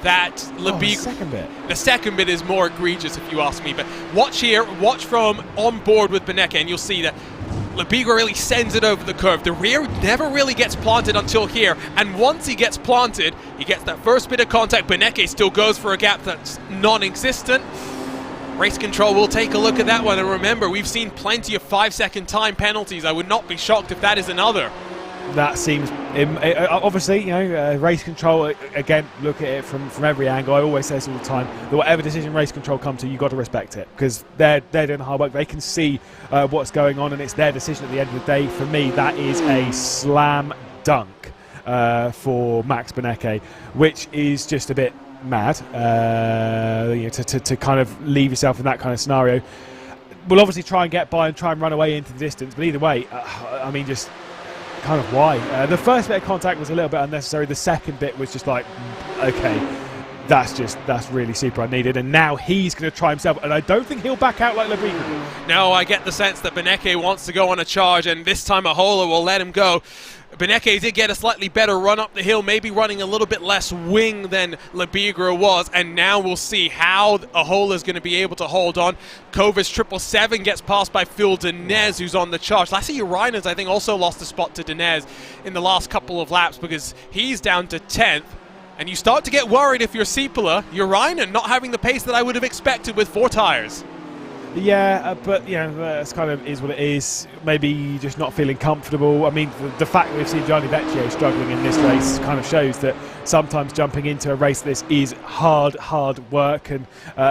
that Lebigra. The second bit is more egregious, if you ask me. But watch here, watch from on board with Beneke, and you'll see that Lebigra really sends it over the curve. The rear never really gets planted until here, and once he gets planted, he gets that first bit of contact. Beneke still goes for a gap that's non-existent. Race control will take a look at that one, and remember, we've seen plenty of 5-second time penalties. I would not be shocked if that is another. That seems, obviously, you know, race control, again, look at it from every angle. I always say this all the time, that whatever decision race control comes to, you've got to respect it, because they're doing the hard work. They can see what's going on, and it's their decision at the end of the day. For me, that is a slam dunk for Max Beneke, which is just a bit mad, you know, to kind of leave yourself in that kind of scenario. We'll obviously try and get by and try and run away into the distance, but either way, I mean, just kind of why. The first bit of contact was a little bit unnecessary. The second bit was just like, okay, that's really super unneeded. And now he's going to try himself, and I don't think he'll back out like Lebigra. No, I get the sense that Beneke wants to go on a charge, and this time Ahola will let him go. Beneke did get a slightly better run up the hill, maybe running a little bit less wing than Lebigra was, and now we'll see how Ahola is going to be able to hold on. Kova's 777 gets passed by Phil Denez, who's on the charge. Lassie Urainen's, I think, also lost a spot to Denez in the last couple of laps because he's down to 10th. And you start to get worried if you're Siepola. Urainen not having the pace that I would have expected with 4 tires. Yeah, but you know, it's kind of is what it is. Maybe just not feeling comfortable. I mean, the fact that we've seen Gianni Vecchio struggling in this race kind of shows that sometimes jumping into a race like this is hard work, and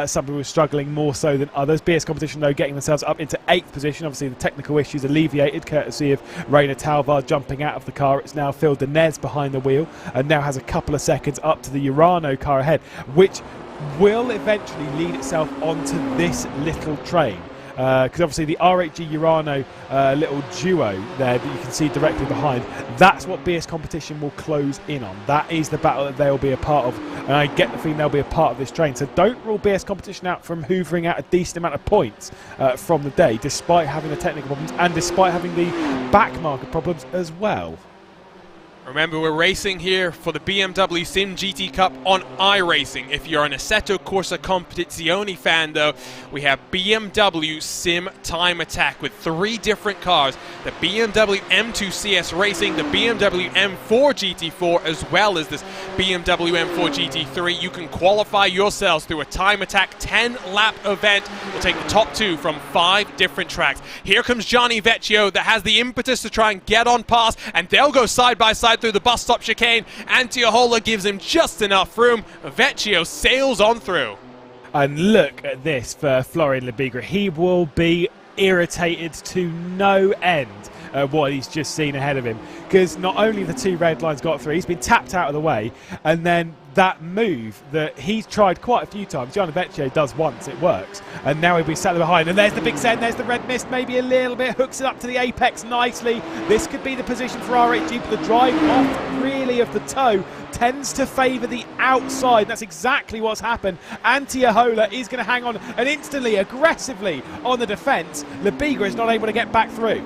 some people are struggling more so than others. BS Competition, though, getting themselves up into 8th position. Obviously, the technical issues alleviated courtesy of Rainer Talvar jumping out of the car. It's now Phil Denez behind the wheel, and now has a couple of seconds up to the Urano car ahead, which will eventually lead itself onto this little train, because obviously the RHG Urano little duo there that you can see directly behind, that's what BS Competition will close in on. That is the battle that they'll be a part of, and I get the feeling they'll be a part of this train. So don't rule BS Competition out from hoovering out a decent amount of points from the day, despite having the technical problems and despite having the back marker problems as well. Remember, we're racing here for the BMW SIM GT Cup on iRacing. If you're an Assetto Corsa Competizione fan, though, we have BMW Sim Time Attack with 3 different cars. The BMW M2 CS Racing, the BMW M4 GT4, as well as this BMW M4 GT3. You can qualify yourselves through a Time Attack 10-lap event. We'll take the top 2 from 5 different tracks. Here comes Gianni Vecchio that has the impetus to try and get on past, and they'll go side by side through the bus stop chicane. Antti Ahola gives him just enough room. Vecchio sails on through. And look at this for Florian Lebigra. He will be irritated to no end at what he's just seen ahead of him, because not only the 2 red lines got through, he's been tapped out of the way, and then that move that he's tried quite a few times, Gianni Vecchio does once, it works, and now he'll be sat behind, and there's the big send, there's the red mist, maybe a little bit, hooks it up to the apex nicely. This could be the position for RHG, but the drive off really of the toe tends to favour the outside. That's exactly what's happened. Antti Ahola is going to hang on, and instantly, aggressively on the defence, Lebigra is not able to get back through.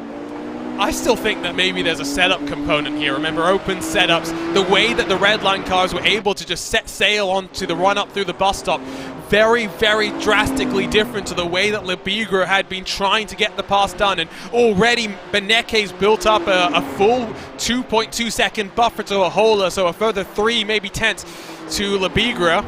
I still think that maybe there's a setup component here. Remember, open setups, the way that the red line cars were able to just set sail onto the run up through the bus stop, very, very drastically different to the way that Lebigra had been trying to get the pass done. And already Beneke's built up a full 2.2 second buffer to Ahola, so a further 3, maybe 10ths to Lebigra.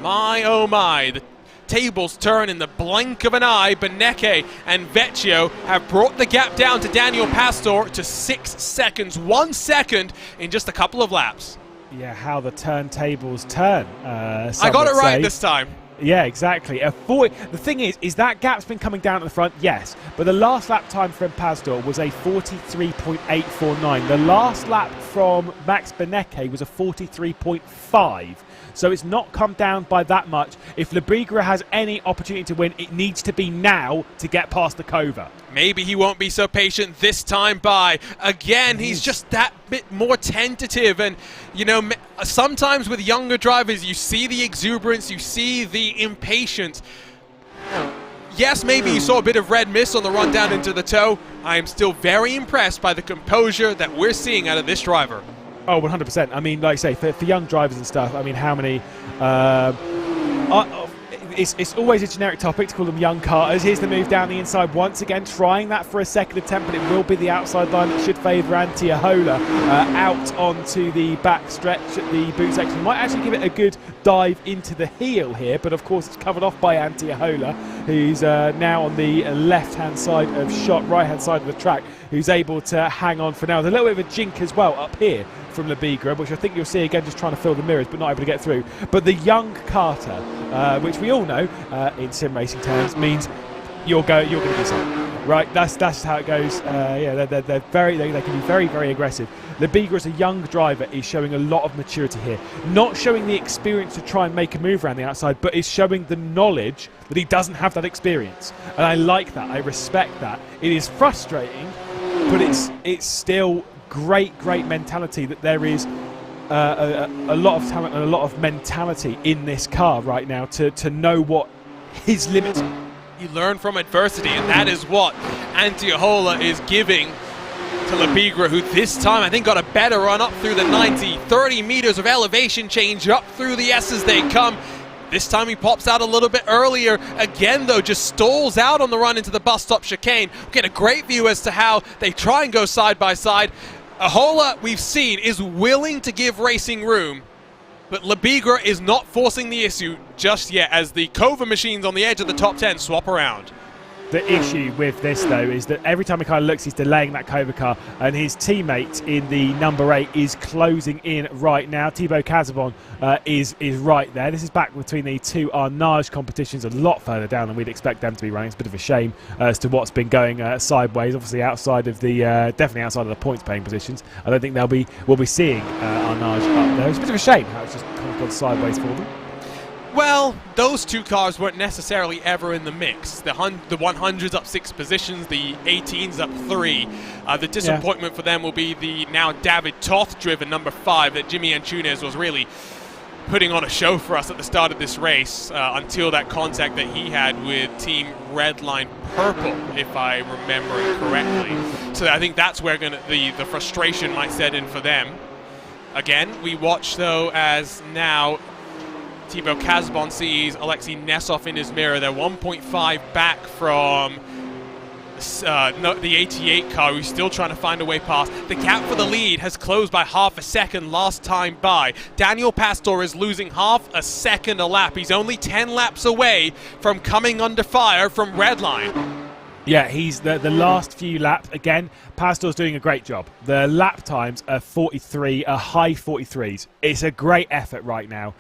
My, oh my. The tables turn in the blink of an eye. Beneke and Vecchio have brought the gap down to Daniel Pastor to 6 seconds, 1 second in just a couple of laps. Yeah, how the turntables turn. I got it right this time. Yeah, exactly. The thing is that gap's been coming down at the front, yes, but the last lap time from Pastor was a 43.849. The last lap from Max Benecke was a 43.5. So it's not come down by that much. If Lebigra has any opportunity to win, it needs to be now to get past the Kova. Maybe he won't be so patient this time by. Again, he's just that bit more tentative. And, you know, sometimes with younger drivers, you see the exuberance, you see the impatience. Yes, maybe you saw a bit of red mist on the run down into the toe. I am still very impressed by the composure that we're seeing out of this driver. Oh, 100%. I mean, like I say, for young drivers and stuff, I mean, how many... it's always a generic topic to call them young karters. Here's the move down the inside once again, trying that for a second attempt, but it will be the outside line that should favour Antti Ahola out onto the back stretch at the boot section. Might actually give it a good dive into the heel here, but of course it's covered off by Antti Ahola, who's now on the left-hand side of shot, right-hand side of the track, who's able to hang on for now. There's a little bit of a jink as well up here from Lebigra, which I think you'll see again just trying to fill the mirrors but not able to get through. But the young karter, which we all know in sim racing terms, means you're going to be something, right? That's how it goes. Yeah, they can be very, very aggressive. Lebigra as a young driver is showing a lot of maturity here, not showing the experience to try and make a move around the outside, but is showing the knowledge that he doesn't have that experience, and I like that. I respect that. It is frustrating, but it's still great mentality that there is a lot of talent and a lot of mentality in this car right now to know what his limits are. You learn from adversity, and that is what Antti Ahola is giving to Lebigra, who this time I think got a better run up through the 90, 30 meters of elevation change up through the S as they come. This time he pops out a little bit earlier. Again, though, just stalls out on the run into the bus stop chicane. We get a great view as to how they try and go side by side. Ahola, we've seen, is willing to give racing room, but Lebigra is not forcing the issue just yet as the Kova machines on the edge of the top 10 swap around. The issue with this, though, is that every time he kind of looks, he's delaying that Kova car, and his teammate in the number 8 is closing in right now. Thibaut Casabon is right there. This is back between the two Arnage competitions, a lot further down than we'd expect them to be running. It's a bit of a shame as to what's been going sideways. Obviously, outside of the definitely outside of the points-paying positions. I don't think we'll be seeing Arnage up there. It's a bit of a shame how it's just kind of gone sideways for them. Well, those two cars weren't necessarily ever in the mix. The 100s up 6 positions, the 18s up 3. The disappointment for them will be the now David Toth-driven number 5 that Jimmy Antunes was really putting on a show for us at the start of this race until that contact that he had with Team Redline Purple, if I remember it correctly. So I think that's where the frustration might set in for them. Again, we watch, though, as now Thibaut Casabon sees Alexei Nesov in his mirror. They're 1.5 back from the 88 car, who's still trying to find a way past. The gap for the lead has closed by half a second last time by. Daniel Pastor is losing half a second a lap. He's only 10 laps away from coming under fire from Redline. Yeah, he's the last few laps. Again, Pastor's doing a great job. The lap times are 43, high 43s. It's a great effort right now.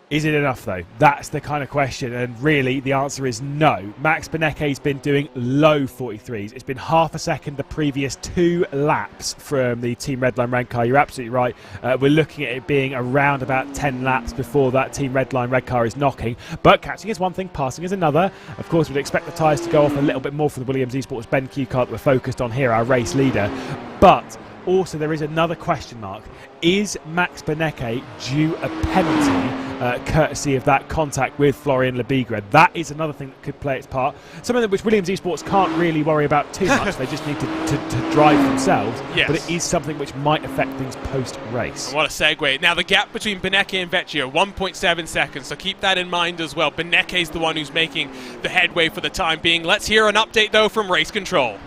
Is it enough, though? That's the kind of question, and really the answer is no. Max Benecke's been doing low 43s. It's been half a second the previous 2 laps from the Team Redline Red car. You're absolutely right. We're looking at it being around about 10 laps before that Team Redline Red car is knocking. But catching is one thing, passing is another. Of course, we'd expect the tyres to go off a little bit more for the Williams Esports BenQ car that we're focused on here, our race leader. But also there is another question mark. Is Max Benecke due a penalty courtesy of that contact with Florian Lebigra? That is another thing that could play its part. Something which Williams Esports can't really worry about too much. They just need to drive themselves. Yes. But it is something which might affect things post-race. What a segue. Now, the gap between Benecke and Vecchio, 1.7 seconds, so keep that in mind as well. Benecke's the one who's making the headway for the time being. Let's hear an update, though, from Race Control.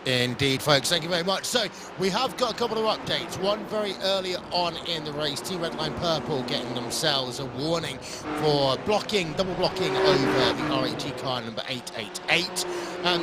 Indeed, folks, thank you very much. So we have got a couple of updates. One very early on in the race, Team Redline Purple getting themselves a warning for double blocking over the RAG car number 888.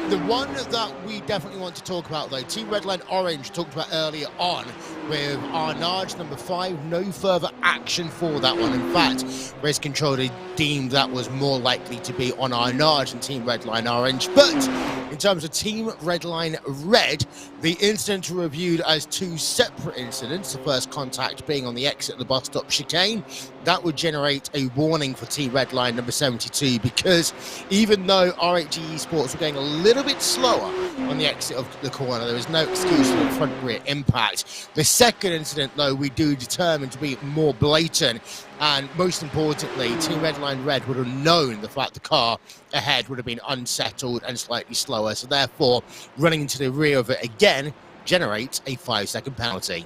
The one that we definitely want to talk about, though, Team Redline Orange talked about earlier on, with Arnage number 5. No further action for that one. In fact, Race Controller deemed that was more likely to be on Arnage and Team Redline Orange. But in terms of Team Redline Red, the incidents were reviewed as 2 separate incidents. The first contact being on the exit of the bus stop chicane. That would generate a warning for Team Redline number 72, because even though RHG Esports were going a little bit slower on the exit of the corner, there was no excuse for the front rear impact. The second incident, though, we do determine to be more blatant, and most importantly, Team Redline Red would have known the fact the car ahead would have been unsettled and slightly slower, so therefore running into the rear of it again generates a 5-second penalty.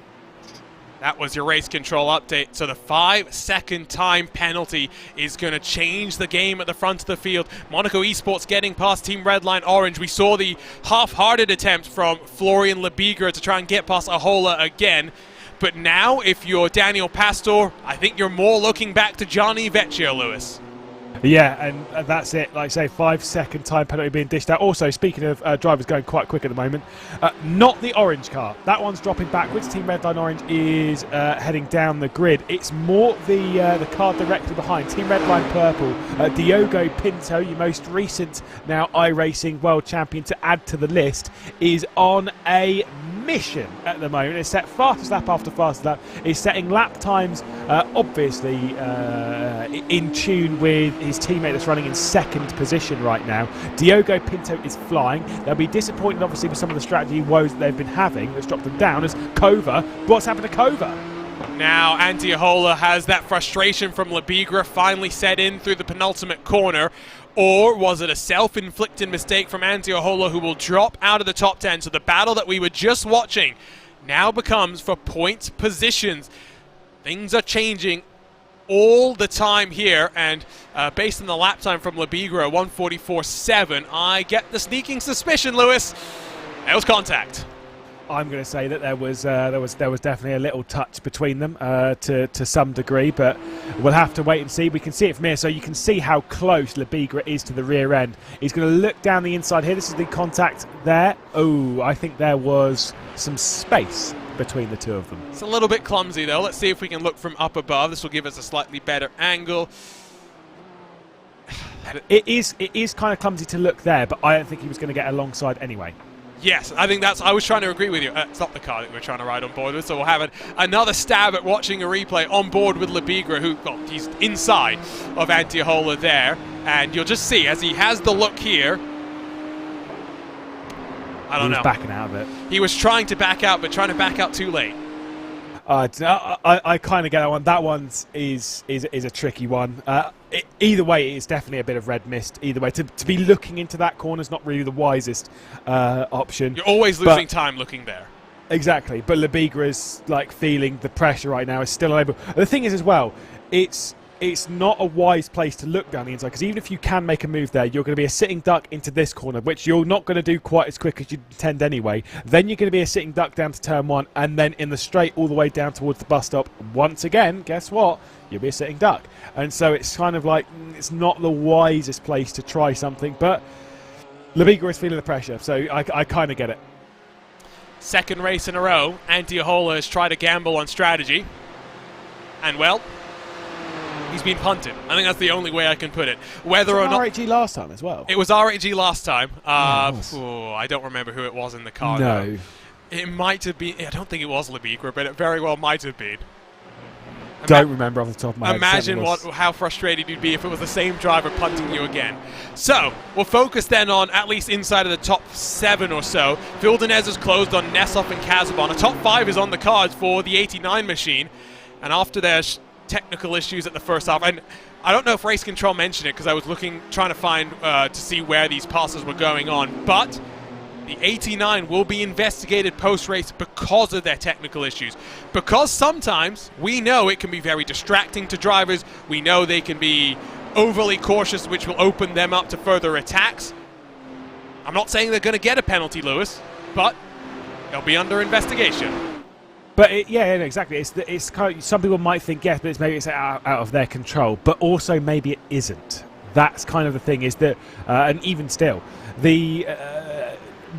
That was your race control update. So the 5-second time penalty is going to change the game at the front of the field. Monaco Esports getting past Team Redline Orange. We saw the half-hearted attempt from Florian Lebigra to try and get past Ahola again. But now, if you're Daniel Pastor, I think you're more looking back to Gianni Vecchio, Lewis. Yeah, and that's it. Like I say, 5-second time penalty being dished out. Also, speaking of drivers going quite quick at the moment, not the orange car. That one's dropping backwards. Team Redline Orange is heading down the grid. It's more the car directly behind. Team Redline Purple, Diogo Pinto, your most recent now iRacing world champion to add to the list, is on a mission at the moment. It's set fastest lap after fastest lap. It's setting lap times, obviously in tune with his teammate that's running in second position right now. Diogo Pinto is flying. They'll be disappointed, obviously, with some of the strategy woes that they've been having that's dropped them down, as Kova. What's happened to Kova? Now Antiohola has that frustration from Lebigra finally set in through the penultimate corner. Or was it a self-inflicted mistake from Antiohola, who will drop out of the top 10? So the battle that we were just watching now becomes for point positions. Things are changing all the time here, and based on the lap time from Lebigra, 1:44.7, I get the sneaking suspicion, Lewis, there was contact. I'm going to say that there was definitely a little touch between them to some degree, but we'll have to wait and see. We can see it from here, so you can see how close Lebigra is to the rear end. He's going to look down the inside here. This is the contact there. Oh, I think there was some space between the two of them. It's a little bit clumsy, though. Let's see if we can look from up above. This will give us a slightly better angle. It is kind of clumsy to look there, but I don't think he was going to get alongside anyway. Yes, I think I was trying to agree with you. It's not the car that we're trying to ride on board with, so we'll have another stab at watching a replay on board with Lebigra, who, well, he's inside of Antiohola there, and you'll just see, as he has the look here, I don't know. He was backing out of it. He was trying to back out, but trying to back out too late. I kind of get that one. That one is a tricky one. Either way, it's definitely a bit of red mist. Either way, to be looking into that corner is not really the wisest option. You're always losing time looking there. Exactly, but Lebigra is like feeling the pressure right now. Is still unable. The thing is, as well, it's not a wise place to look down the inside, because even if you can make a move there, you're going to be a sitting duck into this corner, which you're not going to do quite as quick as you intend anyway. Then you're going to be a sitting duck down to turn 1, and then in the straight all the way down towards the bus stop. Once again, guess what? You'll be a sitting duck. And so it's kind of like, it's not the wisest place to try something, but Lebigra is feeling the pressure, so I kind of get it. Second race in a row, Antiohola has tried to gamble on strategy, and well, he's been punted. I think that's the only way I can put it. Whether or not RHG last time as well. It was RHG last time. Yeah, I don't remember who it was in the car. No, though. It might have been. I don't think it was Lebigra, but it very well might have been. Don't remember off the top of my head. Imagine how frustrated you'd be if it was the same driver punting you again. So, we'll focus then on at least inside of the top 7 or so. Vildanez has closed on Nessov and Kazabon. A top 5 is on the cards for the 89 machine. And after their technical issues at the first half, and I don't know if Race Control mentioned it because I was trying to find to see where these passes were going on, but the 89 will be investigated post-race because of their technical issues. Because sometimes we know it can be very distracting to drivers. We know they can be overly cautious, which will open them up to further attacks. I'm not saying they're going to get a penalty, Lewis, but they'll be under investigation. But yeah, exactly. It's kind of, some people might think yes, but maybe it's out of their control. But also maybe it isn't. That's kind of the thing. Is that and even still,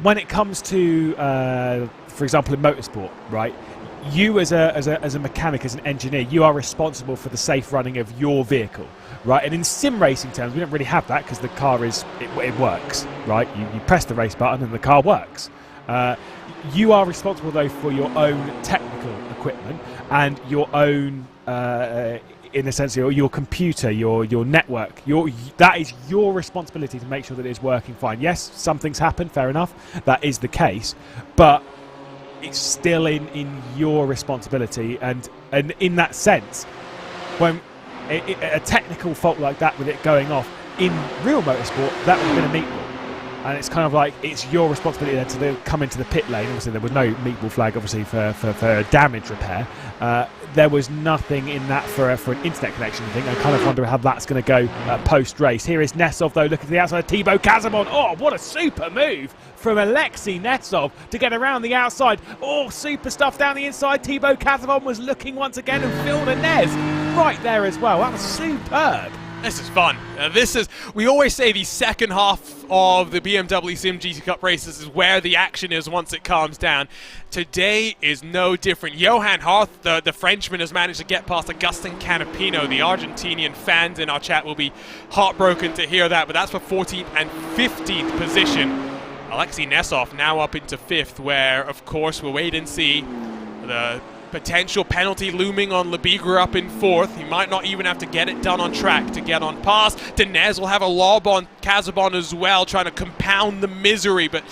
when it comes to, for example, in motorsport, right? you as a mechanic, as an engineer, you are responsible for the safe running of your vehicle, right? And in sim racing terms, we don't really have that because the car it works, right? You press the race button and the car works. You are responsible though for your own technical equipment and your own, in a sense, your computer, your network. That is your responsibility to make sure that it's working fine. Yes, some things happen, fair enough. That is the case, but it's still in your responsibility. And in that sense, when a technical fault like that with it going off in real motorsport, that would have been a meatball. And it's kind of like it's your responsibility then to come into the pit lane. Obviously, there was no meatball flag, obviously, for damage repair. There was nothing in that for an internet connection thing. I kind of wonder how that's going to go post-race. Here is Nesov, though, looking to the outside. Thibaut Casabon. Oh, what a super move from Alexei Nesov to get around the outside. Oh, super stuff down the inside. Thibaut Casabon was looking once again, and Phil Nez right there as well. That was superb. This is fun. We always say the second half of the BMW SIM GT Cup races is where the action is once it calms down. Today is no different. Johan Harth, the Frenchman, has managed to get past Augustin Canapino. The Argentinian fans in our chat will be heartbroken to hear that, but that's for 14th and 15th position. Alexei Nesov now up into 5th, where, of course, we'll wait and see. The potential penalty looming on Lebigra up in 4th. He might not even have to get it done on track to get on pass. Denez will have a lob on Casabon as well, trying to compound the misery, but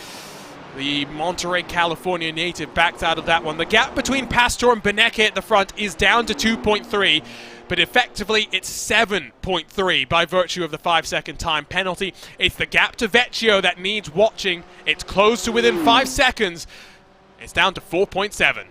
the Monterey, California native backed out of that one. The gap between Pastor and Beneke at the front is down to 2.3, but effectively it's 7.3 by virtue of the 5-second time penalty. It's the gap to Vecchio that needs watching. It's close to within 5 seconds. It's down to 4.7.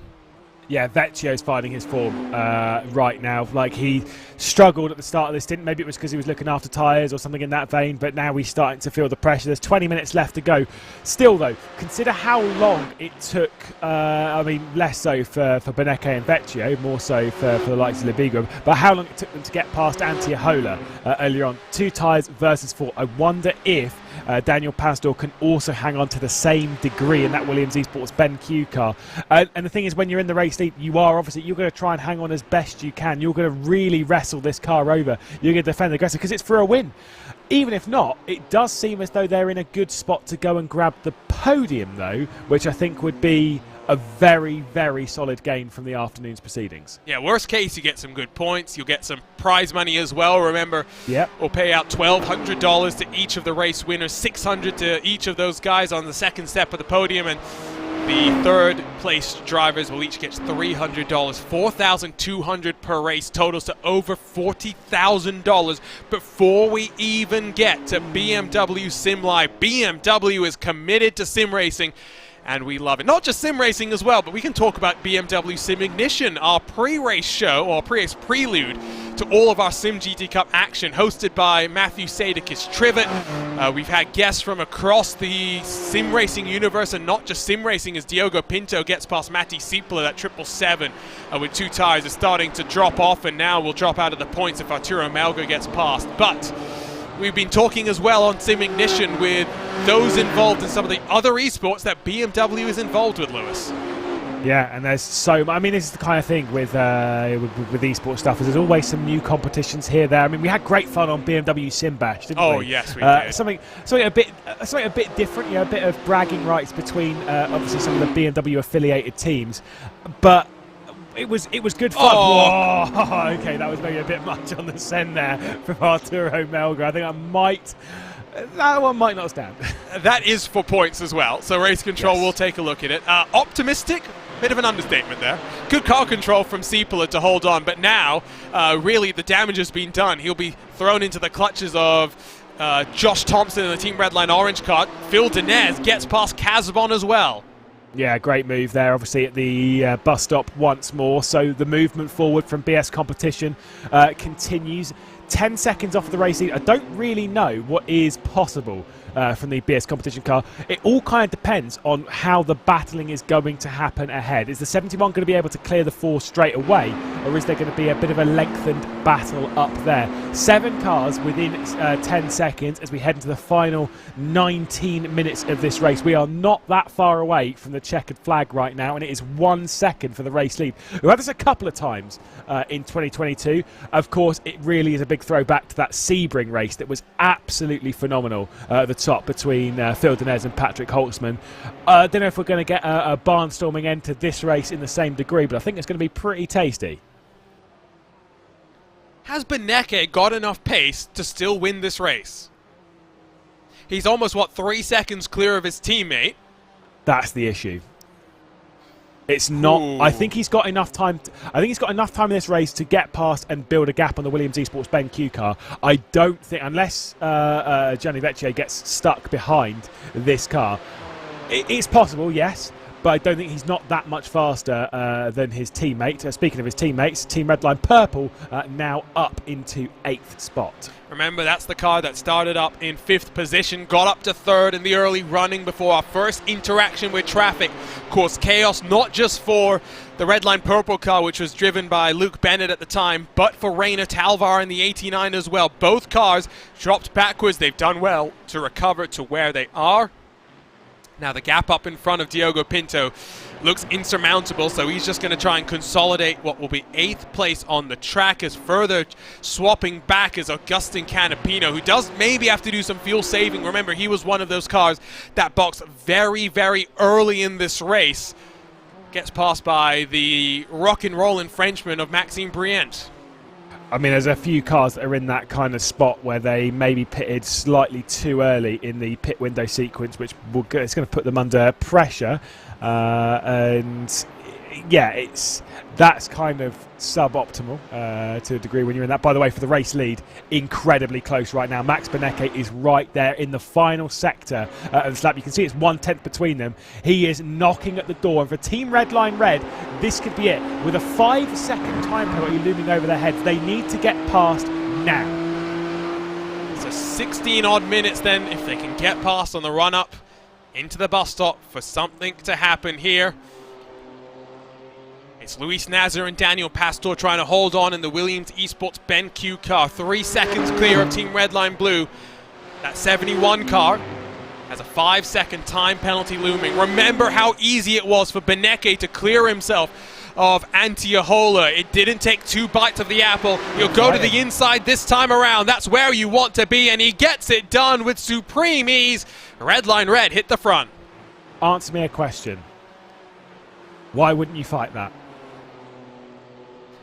Yeah, Vecchio's finding his form right now. Like, he struggled at the start of this stint. Maybe it was because he was looking after tyres or something in that vein, but now he's starting to feel the pressure. There's 20 minutes left to go. Still, though, consider how long it took, I mean, less so for Beneke and Vecchio, more so for the likes of Lebigra, but how long it took them to get past Antiola earlier on. 2 tyres versus 4. I wonder if Daniel Pastor can also hang on to the same degree in that Williams Esports Ben Q car. And the thing is, when you're in the race lead, you're going to try and hang on as best you can. You're going to really wrestle this car over. You're going to defend aggressive because it's for a win. Even if not, it does seem as though they're in a good spot to go and grab the podium, though, which I think would be a very, very solid gain from the afternoon's proceedings. Yeah, worst case, you get some good points. You'll get some prize money as well. Remember, we'll pay out $1,200 to each of the race winners, $600 to each of those guys on the second step of the podium, and the third place drivers will each get $300, $4,200 per race, totals to over $40,000 before we even get to BMW Sim Live. BMW is committed to sim racing, and we love it. Not just sim racing as well, but we can talk about BMW Sim Ignition, our pre-race show, or pre-race prelude to all of our Sim GT Cup action, hosted by Matthew Sadekis Trivet. We've had guests from across the sim racing universe, and not just sim racing, as Diogo Pinto gets past Matti Siepler, that 777 with 2 tyres is starting to drop off, and now will drop out of the points if Arturo Melga gets past. But we've been talking as well on Sim Ignition with those involved in some of the other esports that BMW is involved with, Lewis. Yeah, and there's I mean, this is the kind of thing with esports stuff, is there's always some new competitions here, there. I mean, we had great fun on BMW Sim Bash, didn't we? Oh, yes, we did. Something a bit different, you know, a bit of bragging rights between obviously some of the BMW affiliated teams, but it was good fun. Oh, okay, that was maybe a bit much on the send there from Arturo Melga. I think that one might not stand. That is for points as well, so Race Control will take a look at it. Optimistic, bit of an understatement there. Good car control from Siepler to hold on, but now really the damage has been done. He'll be thrown into the clutches of Josh Thompson in the Team Redline Orange car. Phil Denez gets past Casabon as well. Yeah, great move there, obviously, at the bus stop once more. So the movement forward from BS Competition continues. 10 seconds off of the race lead. I don't really know what is possible from the BS competition car. It all kind of depends on how the battling is going to happen ahead. Is the 71 going to be able to clear the 4 straight away, or is there going to be a bit of a lengthened battle up there? 7 cars within 10 seconds as we head into the final 19 minutes of this race. We are not that far away from the checkered flag right now, and it is 1 second for the race lead. We've had this a couple of times in 2022. Of course, it really is a big throwback to that Sebring race that was absolutely phenomenal at the top between Phil Denez and Patrick Holtzman. I don't know if we're going to get a barnstorming end to this race in the same degree, but I think it's going to be pretty tasty. Has Beneke got enough pace to still win this race? He's almost, what, 3 seconds clear of his teammate? That's the issue. It's not. Ooh. I think he's got enough time. I think he's got enough time in this race to get past and build a gap on the Williams Esports BenQ car. I don't think, unless Gianni Vecchio gets stuck behind this car, it's possible, yes. But I don't think he's not that much faster than his teammate. Speaking of his teammates, Team Redline Purple now up into 8th spot. Remember, that's the car that started up in 5th position, got up to 3rd in the early running before our first interaction with traffic. Caused chaos not just for the Redline Purple car, which was driven by Luke Bennett at the time, but for Rainer Talvar in the 89 as well. Both cars dropped backwards. They've done well to recover to where they are. Now the gap up in front of Diogo Pinto looks insurmountable, so he's just going to try and consolidate what will be 8th place on the track. As further swapping back is Augustin Canapino, who does maybe have to do some fuel saving. Remember, he was one of those cars that boxed very, very early in this race. Gets passed by the rock and roll Frenchman of Maxime Briant. I mean, there's a few cars that are in that kind of spot where they maybe pitted slightly too early in the pit window sequence, which it's going to put them under pressure. And yeah, that's kind of suboptimal to a degree when you're in that. By the way, for the race lead, incredibly close right now. Max Beneke is right there in the final sector of the lap. You can see it's 1/10 between them. He is knocking at the door, and for Team Redline Red, this could be it. With a 5-second time penalty looming over their heads, they need to get past now. So 16 odd minutes then, if they can get past on the run up into the bus stop for something to happen here. It's Luis Nazar and Daniel Pastor trying to hold on in the Williams Esports BenQ car. 3 seconds clear of Team Redline Blue. That 71 car has a 5-second time penalty looming. Remember how easy it was for Beneke to clear himself of Antiohola. It didn't take 2 bites of the apple. He'll go to the inside this time around. That's where you want to be, and he gets it done with supreme ease. Redline Red hit the front. Answer me a question. Why wouldn't you fight that?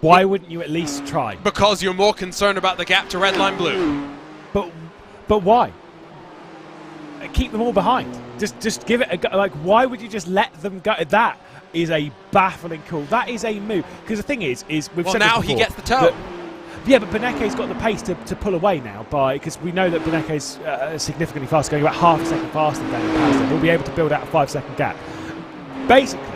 Why wouldn't you at least try? Because you're more concerned about the gap to Redline Blue. But why? Keep them all behind. Just give it a go. Like, why would you just let them go? That is a baffling call. That is a move. Because the thing is we've said now this before, he gets the toe. Yeah, but Beneke's got the pace to pull away now, because we know that Beneke's significantly faster, going about half a second faster than Daniel Pastor. He'll be able to build out a 5-second gap. Basically,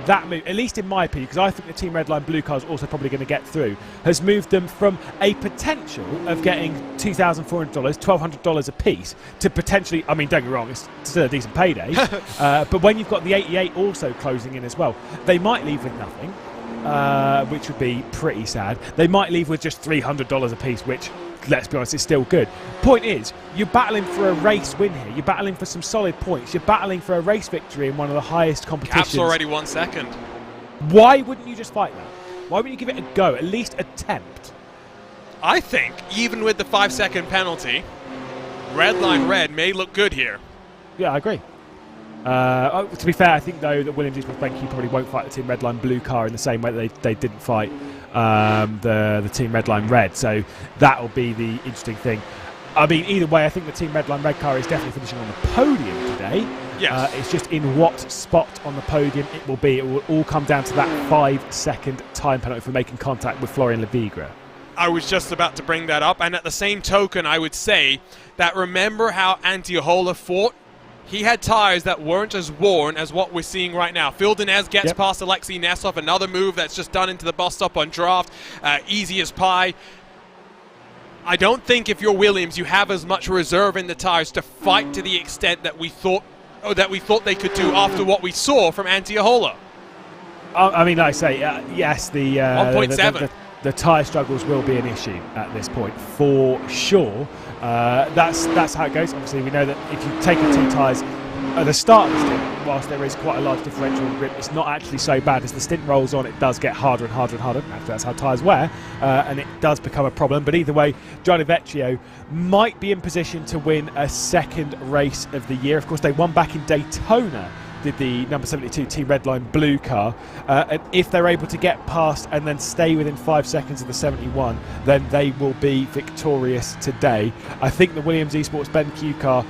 that move, at least in my opinion, because I think the Team Redline Blue car is also probably going to get through, has moved them from a potential of getting $2,400, $1,200 a piece to potentially, I mean, don't get me wrong, it's still a decent payday, but when you've got the 88 also closing in as well, they might leave with nothing, which would be pretty sad. They might leave with just $300 a piece, which, let's be honest, is still good. Point is, you're battling for a race win here. You're battling for some solid points. You're battling for a race victory in one of the highest competitions. Cap's already 1 second. Why wouldn't you just fight that? Why wouldn't you give it a go? At least attempt. I think, even with the 5-second penalty, Redline Red may look good here. Yeah, I agree. To be fair, I think, though, that Williams Esports BenQ probably won't fight the Team Redline Blue car in the same way that they didn't fight the Team Redline Red. So that will be the interesting thing. I mean, either way, I think the Team Redline Red car is definitely finishing on the podium today. Yes. It's just in what spot on the podium it will be. It will all come down to that 5-second time penalty for making contact with Florian Levigre. I was just about to bring that up, and at the same token, I would say that remember how Antiohola fought? He had tires that weren't as worn as what we're seeing right now. Phil Denez gets past Alexei Nesov, another move that's just done into the bus stop on draft. Easy as pie. I don't think if you're Williams, you have as much reserve in the tires to fight to the extent that we thought they could do after what we saw from Antiola. I mean, like I say, yes, the 1.7. The tyre struggles will be an issue at this point for sure. That's how it goes. Obviously, we know that if you take the 2 tyres at the start of the stint, whilst there is quite a large differential in grip, it's not actually so bad. As the stint rolls on, it does get harder and harder and harder. Actually, that's how tyres wear, and it does become a problem. But either way, Gianni Vecchio might be in position to win a 2nd race of the year. Of course, they won back in Daytona, did the number 72 Team Redline blue car, and if they're able to get past and then stay within 5 seconds of the 71, then they will be victorious today. I think the Williams Esports BenQ car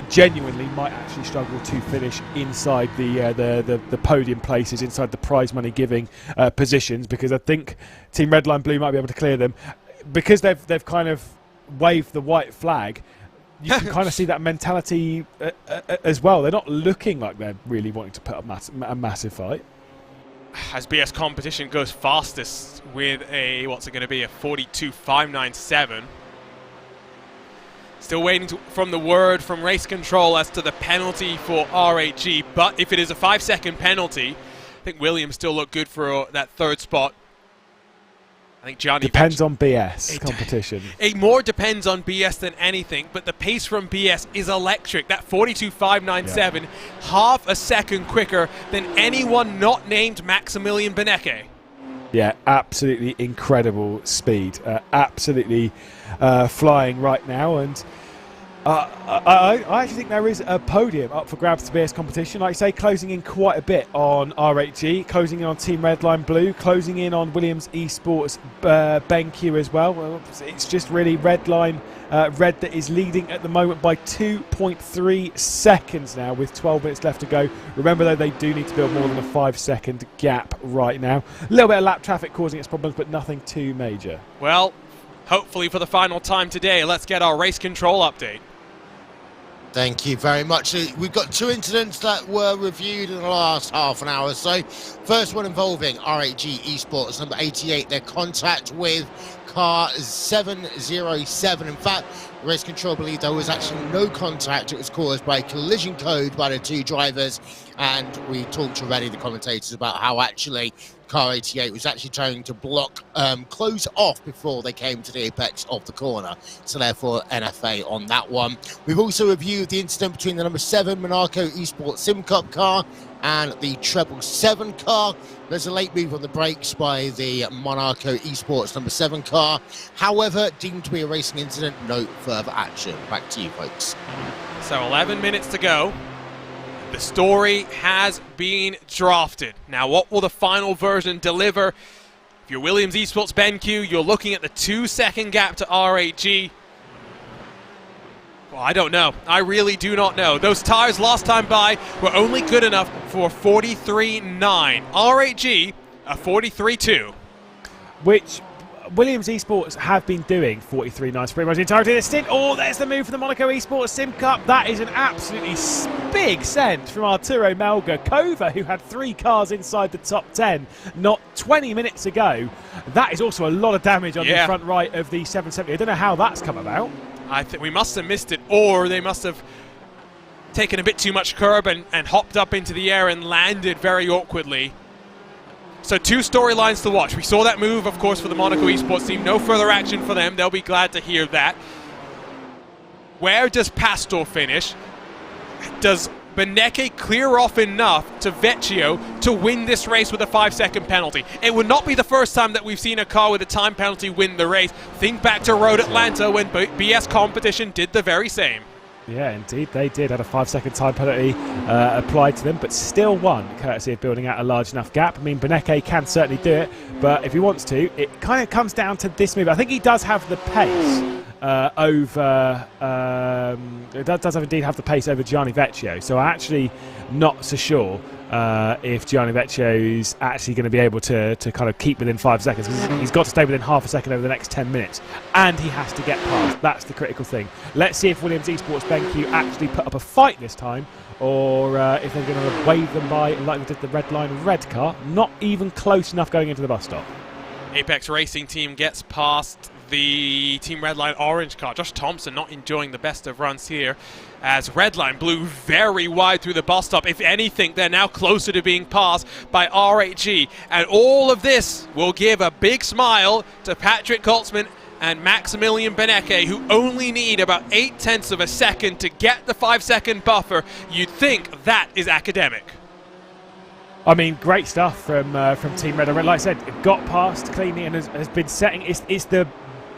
genuinely might actually struggle to finish inside the podium places, inside the prize money giving positions, because I think Team Redline blue might be able to clear them because they've kind of waved the white flag. You can kind of see that mentality as well. They're not looking like they're really wanting to put up a massive fight. As BS competition goes fastest with a, what's it going to be, a 42.597. Still waiting from the word from race control as to the penalty for RAG, but if it is a 5-second penalty, I think Williams still look good for that 3rd spot. I think Gianni depends on BS competition. It more depends on BS than anything, but the pace from BS is electric. That 42.597, half a second quicker than anyone not named Maximilian Benecke. Yeah, absolutely incredible speed. Absolutely flying right now, and I actually think there is a podium up for grabs to BS competition. Like I say, closing in quite a bit on RHG, closing in on Team Redline Blue, closing in on Williams Esports BenQ as well. It's just really Redline Red that is leading at the moment by 2.3 seconds now with 12 minutes left to go. Remember though, they do need to build more than a 5-second gap right now. A little bit of lap traffic causing its problems, but nothing too major. Well, hopefully for the final time today, let's get our race control update. Thank you very much. We've got 2 incidents that were reviewed in the last half an hour or so. First one involving RAG Esports, number 88, their contact with car 707. In fact, race control believed there was actually no contact. It was caused by a collision code by the 2 drivers. And we talked already, the commentators, about how actually car 88 was actually trying to block, close off before they came to the apex of the corner. So therefore, NFA on that one. We've also reviewed the incident between the number 7 Monaco Esports Sim Cup car and the 777 car. There's a late move on the brakes by the Monaco Esports number 7 car. However, deemed to be a racing incident, no further action. Back to you, folks. So 11 minutes to go. The story has been drafted. Now, what will the final version deliver? If you're Williams Esports BenQ, you're looking at the 2-second gap to RAG. Well, I don't know. I really do not know. Those tires last time by were only good enough for 43.9. RAG, a 43.2. Which Williams Esports have been doing 43.9 pretty much the entirety of the stint. Oh, there's the move for the Monaco Esports Sim Cup. That is an absolutely big send from Arturo Melga. Kova, who had 3 cars inside the top 10 not 20 minutes ago. That is also a lot of damage on the front right of the 770. I don't know how that's come about. I think we must have missed it, or they must have taken a bit too much curb and hopped up into the air and landed very awkwardly. So 2 storylines to watch. We saw that move, of course, for the Monaco Esports team. No further action for them. They'll be glad to hear that. Where does Pastor finish? Does Benecke clear off enough to Vecchio to win this race with a 5-second penalty? It would not be the first time that we've seen a car with a time penalty win the race. Think back to Road Atlanta when BS competition did the very same. Yeah, indeed, they did. Had a 5-second time penalty applied to them, but still won, courtesy of building out a large enough gap. I mean, Benecke can certainly do it, but if he wants to, it kind of comes down to this move. I think he does have the pace over... does indeed have the pace over Gianni Vecchio, so I'm actually not so sure if Gianni Vecchio is actually going to be able to kind of keep within 5 seconds. He's got to stay within half a second over the next 10 minutes, and he has to get past. That's the critical thing. Let's see if Williams Esports BenQ actually put up a fight this time, or if they're going to wave them by like they did the red line red car. Not even close enough going into the bus stop. Apex Racing Team gets past the Team Redline orange car. Josh Thompson not enjoying the best of runs here as Redline blew very wide through the bus stop. If anything, they're now closer to being passed by RHG. And all of this will give a big smile to Patrick Koltzman and Maximilian Benecke, who only need about 0.8 of a second to get the 5-second buffer. You'd think that is academic. I mean, great stuff from Team Red. Like I said, it got past cleanly and has been setting. It's the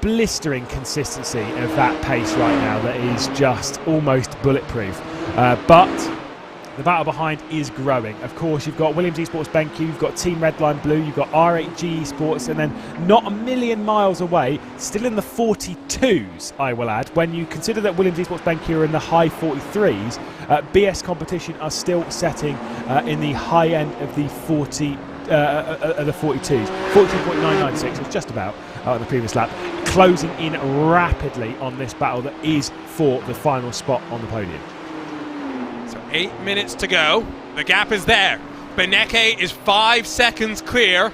blistering consistency of that pace right now that is just almost bulletproof. But the battle behind is growing. Of course, you've got Williams Esports BenQ, you've got Team Redline Blue, you've got RHG Esports, and then not a million miles away, still in the 42s, I will add. When you consider that Williams Esports BenQ are in the high 43s, BS Competition are still setting in the high end of the 42s. 42.996 was just about on the previous lap, closing in rapidly on this battle that is for the final spot on the podium. 8 minutes to go. The gap is there. Benecke is 5 seconds clear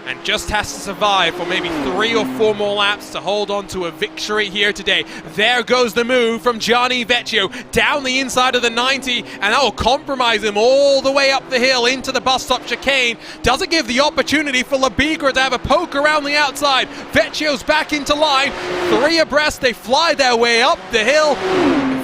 and just has to survive for maybe 3 or 4 more laps to hold on to a victory here today. There goes the move from Gianni Vecchio down the inside of the 90, and that will compromise him all the way up the hill into the bus stop chicane. Doesn't give the opportunity for Labigra to have a poke around the outside. Vecchio's back into line. 3 abreast, they fly their way up the hill.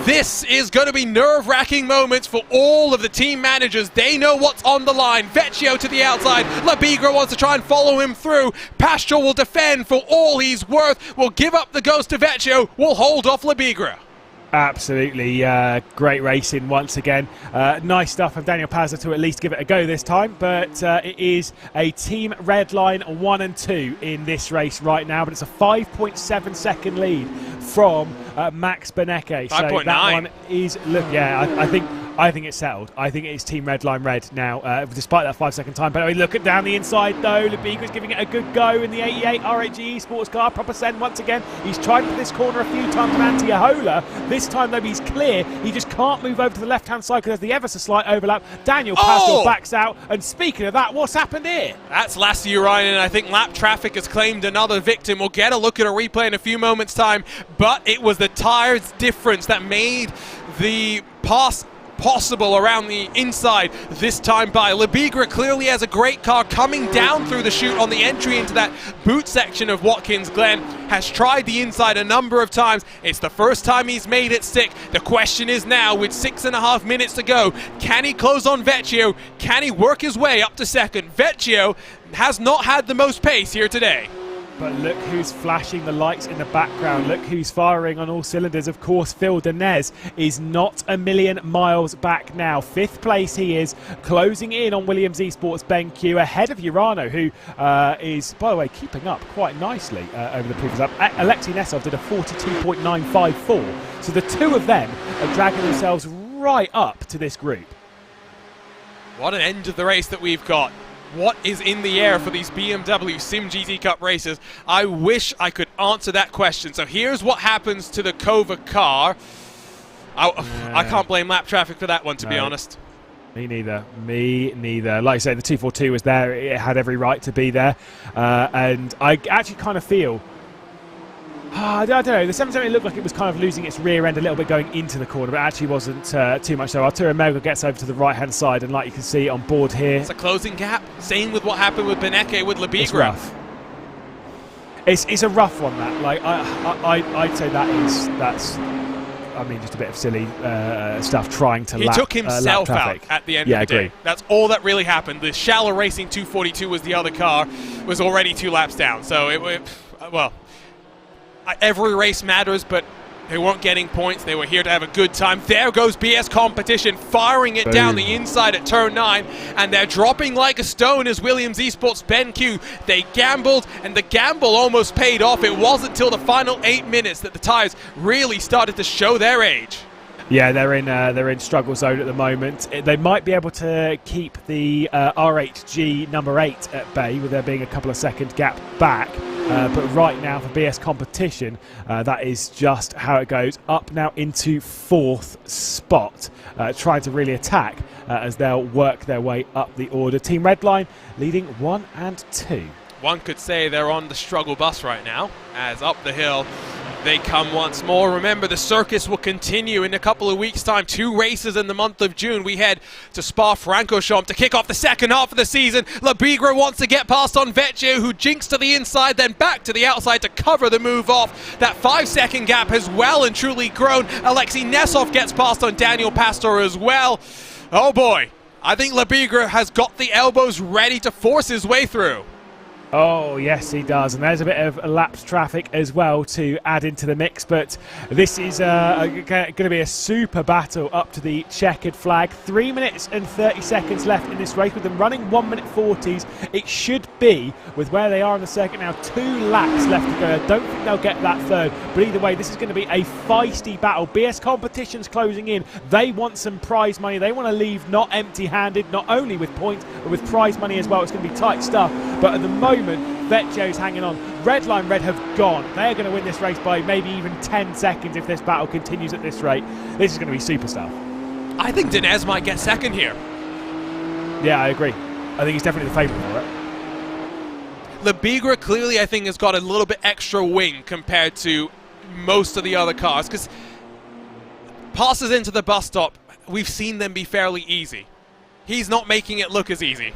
This is going to be nerve-wracking moments for all of the team managers. They know what's on the line. Vecchio to the outside. Labigra wants to try and follow him through. Paschal will defend for all he's worth. Will give up the ghost to Vecchio. Will hold off Labigra. Absolutely great racing once again. Nice stuff from Daniel Pazza to at least give it a go this time, but it is a Team Redline 1 and 2 in this race right now, but it's a 5.7 second lead from Max Benecke. 5.9. So that one is, look, yeah, I think it's settled. I think it is Team Redline Red now, despite that 5 second time. But I mean, look at down the inside though. Labigra's giving it a good go in the 88 RHG Esports car. Proper send once again. He's tried for this corner a few times with Anti-Ahola. This time though, he's clear. He just can't move over to the left hand side because there's the ever so slight overlap. Daniel Pastel backs out. And speaking of that, what's happened here? That's Lassie Ryan, and I think lap traffic has claimed another victim. We'll get a look at a replay in a few moments' time, but it was the tires difference that made the pass possible around the inside this time by. Labigra clearly has a great car coming down through the chute on the entry into that boot section of Watkins Glen. Has tried the inside a number of times. It's the first time he's made it stick. The question is now, with 6.5 minutes to go, can he close on Vecchio? Can he work his way up to second? Vecchio has not had the most pace here today. But look who's flashing the lights in the background. Look who's firing on all cylinders. Of course, Phil Denez is not a million miles back now. 5th place he is, closing in on Williams Esports BenQ, ahead of Urano, who is, by the way, keeping up quite nicely over the previous lap. Alexei Nesov did a 42.954. So the two of them are dragging themselves right up to this group. What an end of the race that we've got. What is in the air for these BMW SIM GT Cup races? I wish I could answer that question. So here's what happens to the Kova car. I can't blame lap traffic for that one, to be honest. Me neither. Me neither. Like I said, the 242 was there. It had every right to be there. And I actually kind of feel... I don't know. The 770 looked like it was kind of losing its rear end a little bit going into the corner, but it actually wasn't too much so. Arturo Melga gets over to the right-hand side, and like you can see on board here... It's a closing gap. Same with what happened with Benecke with Labigra. It's rough. It's a rough one, that. Like, I'd say that's... I mean, just a bit of silly stuff trying to lap. He took himself out at the end of the day. Agree. That's all that really happened. The Shallow Racing 242 was the other car, was already 2 laps down. So, well... Every race matters, but they weren't getting points. They were here to have a good time. There goes BS Competition, firing it down the inside at turn 9, and they're dropping like a stone as Williams Esports BenQ. They gambled, and the gamble almost paid off. It wasn't until the final 8 minutes that the tyres really started to show their age. Yeah, they're in struggle zone at the moment. They might be able to keep the RHG number 8 at bay, with there being a couple of second gap back. But right now for BS Competition, that is just how it goes. Up now into 4th spot, trying to really attack as they'll work their way up the order. Team Redline leading 1 and 2. One could say they're on the struggle bus right now, as up the hill they come once more. Remember, the circus will continue in a couple of weeks' time. 2 races in the month of June. We head to Spa-Francorchamps to kick off the second half of the season. Labigra wants to get past on Vecchio, who jinks to the inside, then back to the outside to cover the move off. That 5-second gap has well and truly grown. Alexei Nesov gets past on Daniel Pastor as well. Oh boy, I think Labigra has got the elbows ready to force his way through. Oh, yes, he does. And there's a bit of elapsed traffic as well to add into the mix. But this is going to be a super battle up to the checkered flag. 3 minutes and 30 seconds left in this race with them running 1 minute 40s. It should be, with where they are on the circuit now, 2 laps left to go. I don't think they'll get that third. But either way, this is going to be a feisty battle. BS Competition's closing in. They want some prize money. They want to leave not empty-handed, not only with points, but with prize money as well. It's going to be tight stuff. But at the moment, Vecchio's hanging on. Red Line Red have gone. They're going to win this race by maybe even 10 seconds if this battle continues at this rate. This is going to be super stuff. I think Dinez might get second here. Yeah, I agree. I think he's definitely the favourite for it. Labigra clearly, I think, has got a little bit extra wing compared to most of the other cars, because passes into the bus stop, we've seen them be fairly easy. He's not making it look as easy.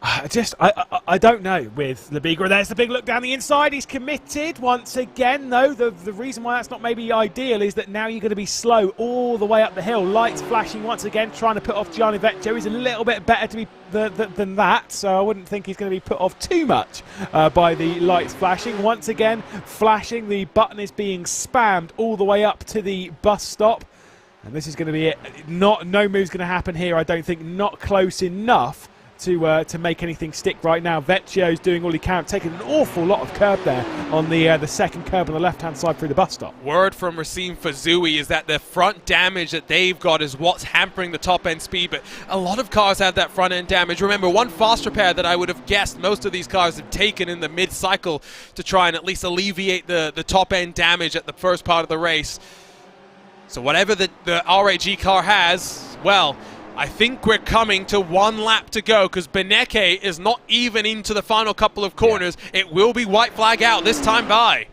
I don't know with Labigra. There's the big look down the inside. He's committed once again, though. The reason why that's not maybe ideal is that now you're going to be slow all the way up the hill. Lights flashing once again, trying to put off Gianni Vecchio. He's a little bit better to be than that, so I wouldn't think he's going to be put off too much by the lights flashing. Once again, flashing. The button is being spammed all the way up to the bus stop. And this is going to be it. No move's going to happen here, I don't think. Not close enough to make anything stick right now. Vecchio's doing all he can, taking an awful lot of curb there on the second curb on the left-hand side through the bus stop. Word from Racine Fazui is that the front damage that they've got is what's hampering the top-end speed, but a lot of cars have that front-end damage. Remember, one fast repair that I would have guessed most of these cars have taken in the mid-cycle to try and at least alleviate the top-end damage at the first part of the race. So whatever the RAG car has, well, I think we're coming to 1 lap to go, because Beneke is not even into the final couple of corners. Yeah. It will be white flag out this time by.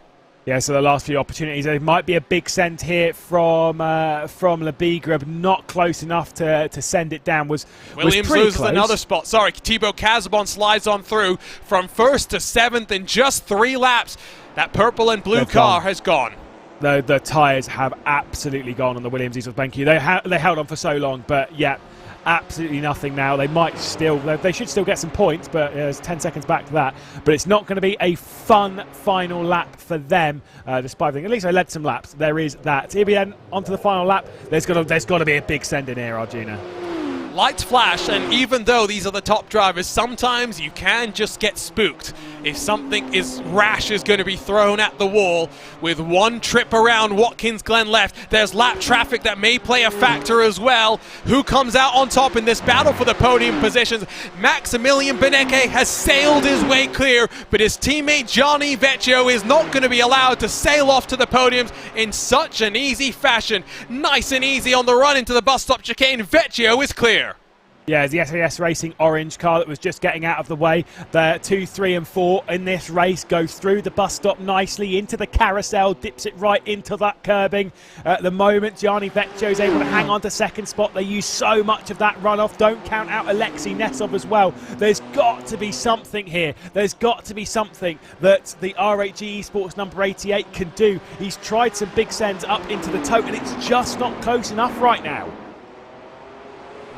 Yeah, so the last few opportunities. There might be a big send here from Labigra, but not close enough to send it down. Williams loses close. Another spot. Sorry, Thibaut Casabon slides on through from 1st to 7th in just 3 laps. That purple and blue car has gone. The tyres have absolutely gone on the Williams diesel. Thank you. They held on for so long, but yeah, absolutely nothing now. They might still, they should still get some points, but there's 10 seconds back to that. But it's not going to be a fun final lap for them, despite everything. At least they led some laps. There is that. Here we then onto the final lap. There's got to be a big send in here, Arjuna. Lights flash, and even though these are the top drivers, sometimes you can just get spooked if something rash is going to be thrown at the wall. With 1 trip around Watkins Glen left, there's lap traffic that may play a factor as well. Who comes out on top in this battle for the podium positions? Maximilian Beneke has sailed his way clear, but his teammate Gianni Vecchio is not going to be allowed to sail off to the podiums in such an easy fashion. Nice and easy on the run into the bus stop chicane. Vecchio is clear. Yeah, the SAS Racing orange car that was just getting out of the way. The 2, 3 and 4 in this race go through the bus stop nicely into the carousel, dips it right into that curbing. At the moment, Gianni Vecchio is able to hang on to second spot. They use so much of that runoff. Don't count out Alexei Nesov as well. There's got to be something here. There's got to be something that the RAG Esports number 88 can do. He's tried some big sends up into the tote, and it's just not close enough right now.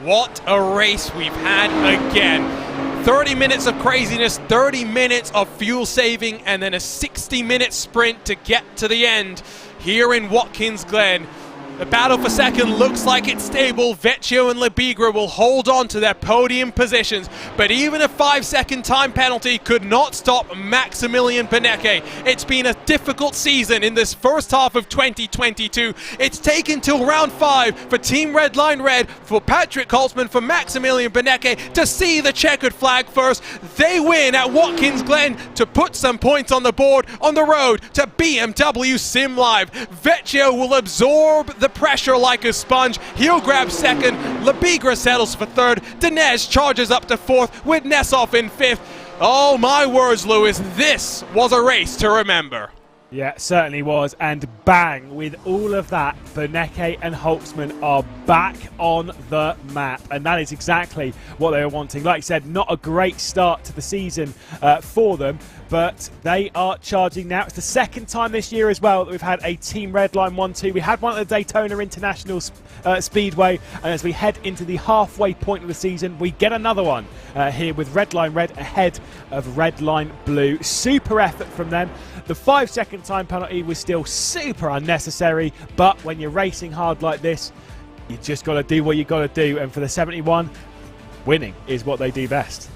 What a race we've had again. 30 minutes of craziness, 30 minutes of fuel saving, and then a 60-minute sprint to get to the end here in Watkins Glen. The battle for second looks like it's stable. Vecchio and Labigra will hold on to their podium positions, but even a 5-second time penalty could not stop Maximilian Beneke. It's been a difficult season in this first half of 2022. It's taken till round 5 for Team Red Line Red, for Patrick Holtzman, for Maximilian Beneke to see the checkered flag first. They win at Watkins Glen to put some points on the board on the road to BMW Sim Live. Vecchio will absorb the pressure like a sponge. He'll grab second. Lebigra settles for third. Dinesh charges up to fourth with Nessoff in fifth. Oh my words, Lewis, this was a race to remember. Yeah, certainly was. And bang, with all of that, Berneke and Holtzman are back on the map. And that is exactly what they were wanting. Like I said, not a great start to the season for them, but they are charging now. It's the second time this year as well that we've had a Team Redline 1-2. We had one at the Daytona International Speedway. And as we head into the halfway point of the season, we get another one here with Redline Red ahead of Redline Blue. Super effort from them. The 5-second time penalty was still super unnecessary, but when you're racing hard like this, you just got to do what you got to do. And for the 71, winning is what they do best.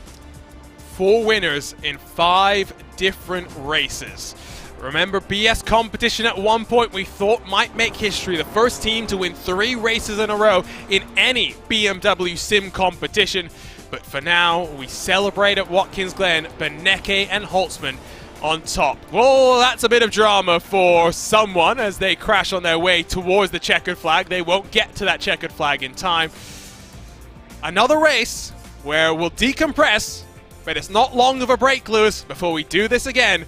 4 winners in 5 different races. Remember, BS competition at one point we thought might make history. The first team to win 3 races in a row in any BMW sim competition. But for now, we celebrate at Watkins Glen, Berneke and Holtzman on top. Well, that's a bit of drama for someone as they crash on their way towards the checkered flag. They won't get to that checkered flag in time. Another race where we'll decompress, but it's not long of a break, Lewis, before we do this again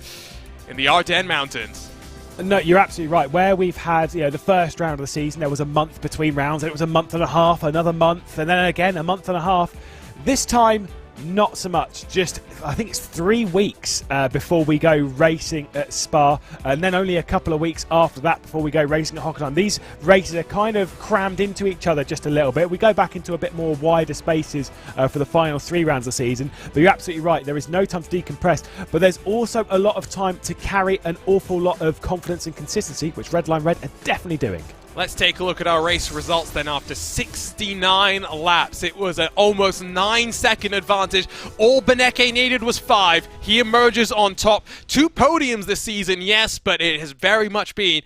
in the Ardennes Mountains. No, you're absolutely right. Where we've had, the first round of the season, there was a month between rounds, and it was a month and a half, another month, and then again a month and a half. This time, not so much. Just, I think it's 3 weeks before we go racing at Spa, and then only a couple of weeks after that before we go racing at Hockenheim. These races are kind of crammed into each other just a little bit. We go back into a bit more wider spaces for the final 3 rounds of the season. But you're absolutely right. There is no time to decompress, but there's also a lot of time to carry an awful lot of confidence and consistency, which Redline Red are definitely doing. Let's take a look at our race results then. After 69 laps, it was an almost 9-second advantage. All Berneke needed was 5. He emerges on top. 2 podiums this season, yes, but it has very much been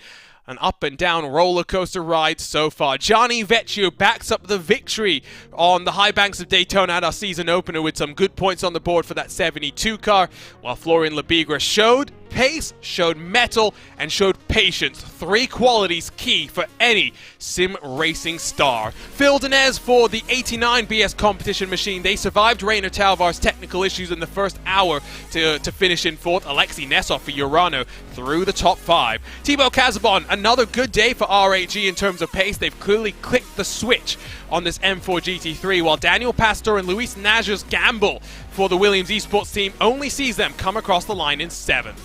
an up and down roller coaster ride so far. Gianni Vecchio backs up the victory on the high banks of Daytona at our season opener with some good points on the board for that 72 car, while Florian Lebigra showed pace, showed mettle, and showed patience. 3 qualities key for any sim racing star. Phil Dinez for the 89 BS competition machine. They survived Rainer Talvar's technical issues in the first hour to finish in 4th. Alexei Nessoff for Urano through the top 5. Thibaut Casabon, another good day for RAG in terms of pace. They've clearly clicked the switch on this M4 GT3, while Daniel Pastor and Luis Naja's gamble for the Williams Esports team only sees them come across the line in 7th.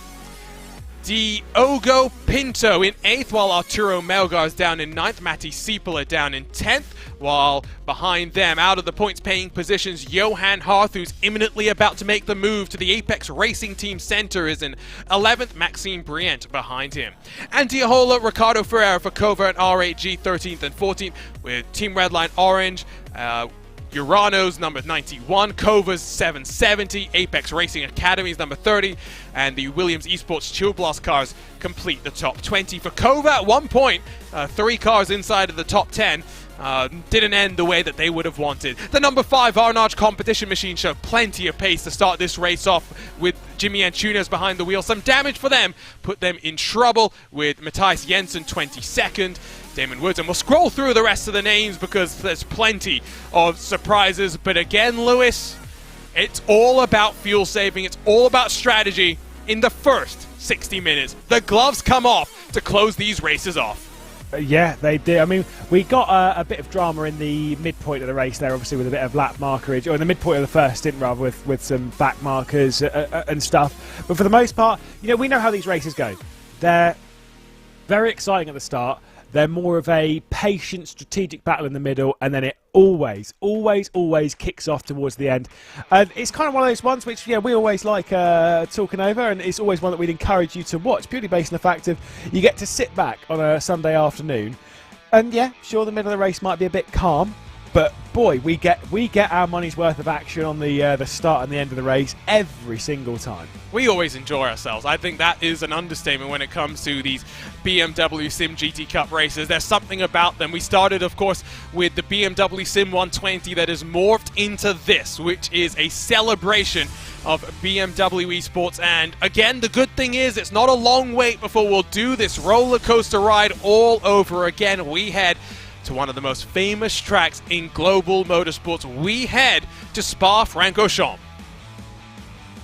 Diogo Pinto in 8th, while Arturo Melgar's down in 9th. Matti Siepeler down in 10th, while behind them, out of the points-paying positions, Johan Harth, who's imminently about to make the move to the Apex Racing Team Center, is in 11th. Maxime Brient behind him. Antiohola, Ricardo Ferreira for Kova and RAG 13th and 14th, with Team Redline Orange, Urano's number 91, Kova's 770, Apex Racing Academy's number 30, and the Williams Esports Chill Blast cars complete the top 20. For Kova, at one point, 3 cars inside of the top 10. Didn't end the way that they would have wanted. The number 5 Arnage competition machine showed plenty of pace to start this race off with Jimmy Antunes behind the wheel. Some damage for them put them in trouble with Matthias Jensen 22nd. Damon Woods, and we'll scroll through the rest of the names because there's plenty of surprises. But again, Lewis, it's all about fuel saving. It's all about strategy in the first 60 minutes. The gloves come off to close these races off. Yeah, they did. I mean, we got a bit of drama in the midpoint of the race there, obviously, with a bit of lap markerage, or in the midpoint of the first stint, rather, with some back markers and stuff. But for the most part, we know how these races go. They're very exciting at the start. They're more of a patient, strategic battle in the middle, and then it always kicks off towards the end. And it's kind of one of those ones which, we always like talking over, and it's always one that we'd encourage you to watch, purely based on the fact of you get to sit back on a Sunday afternoon. And yeah, sure, the middle of the race might be a bit calm, But boy, we get our money's worth of action on the start and the end of the race every single time. We always enjoy ourselves. I think that is an understatement when it comes to these BMW SIM GT Cup races. There's something about them. We started, of course, with the BMW SIM 120 that has morphed into this, which is a celebration of BMW esports. And again, the good thing is it's not a long wait before we'll do this roller coaster ride all over again. We head to one of the most famous tracks in global motorsports. We head to Spa-Francorchamps.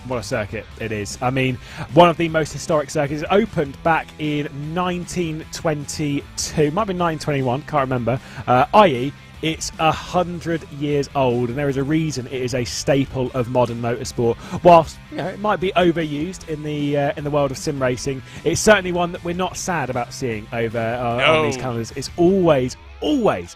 What a circuit it is. I mean, one of the most historic circuits. It opened back in 1922, might be 1921, can't remember, i.e. it's 100 years old, and there is a reason it is a staple of modern motorsport. Whilst it might be overused in the world of sim racing, it's certainly one that we're not sad about seeing over on these calendars. It's always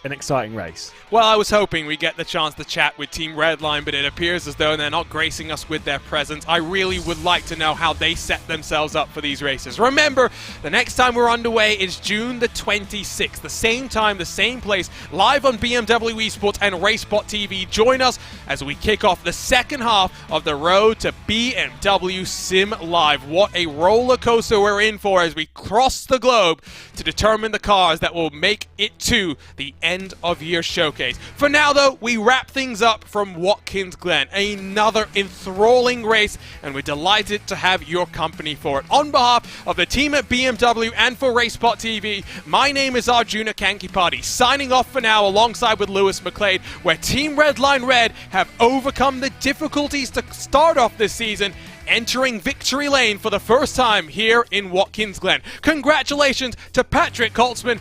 an exciting race. Well, I was hoping we get the chance to chat with Team Redline, but it appears as though they're not gracing us with their presence. I really would like to know how they set themselves up for these races. Remember, the next time we're underway is June the 26th. The same time, the same place, live on BMW esports and RaceSpotTV. Join us as we kick off the second half of the road to BMW Sim Live. What a roller coaster we're in for as we cross the globe to determine the cars that will make it to the end of year showcase. For now, though, we wrap things up from Watkins Glen. Another enthralling race, and we're delighted to have your company for it. On behalf of the team at BMW and for RaceSpotTV, my name is Arjuna Kankipati, signing off for now alongside with Lewis McLeod, where Team Redline Red have overcome the difficulties to start off this season, entering victory lane for the first time here in Watkins Glen. Congratulations to Patrick Koltzman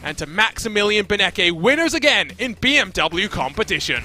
and to Maximilian Benecke, winners again in BMW competition.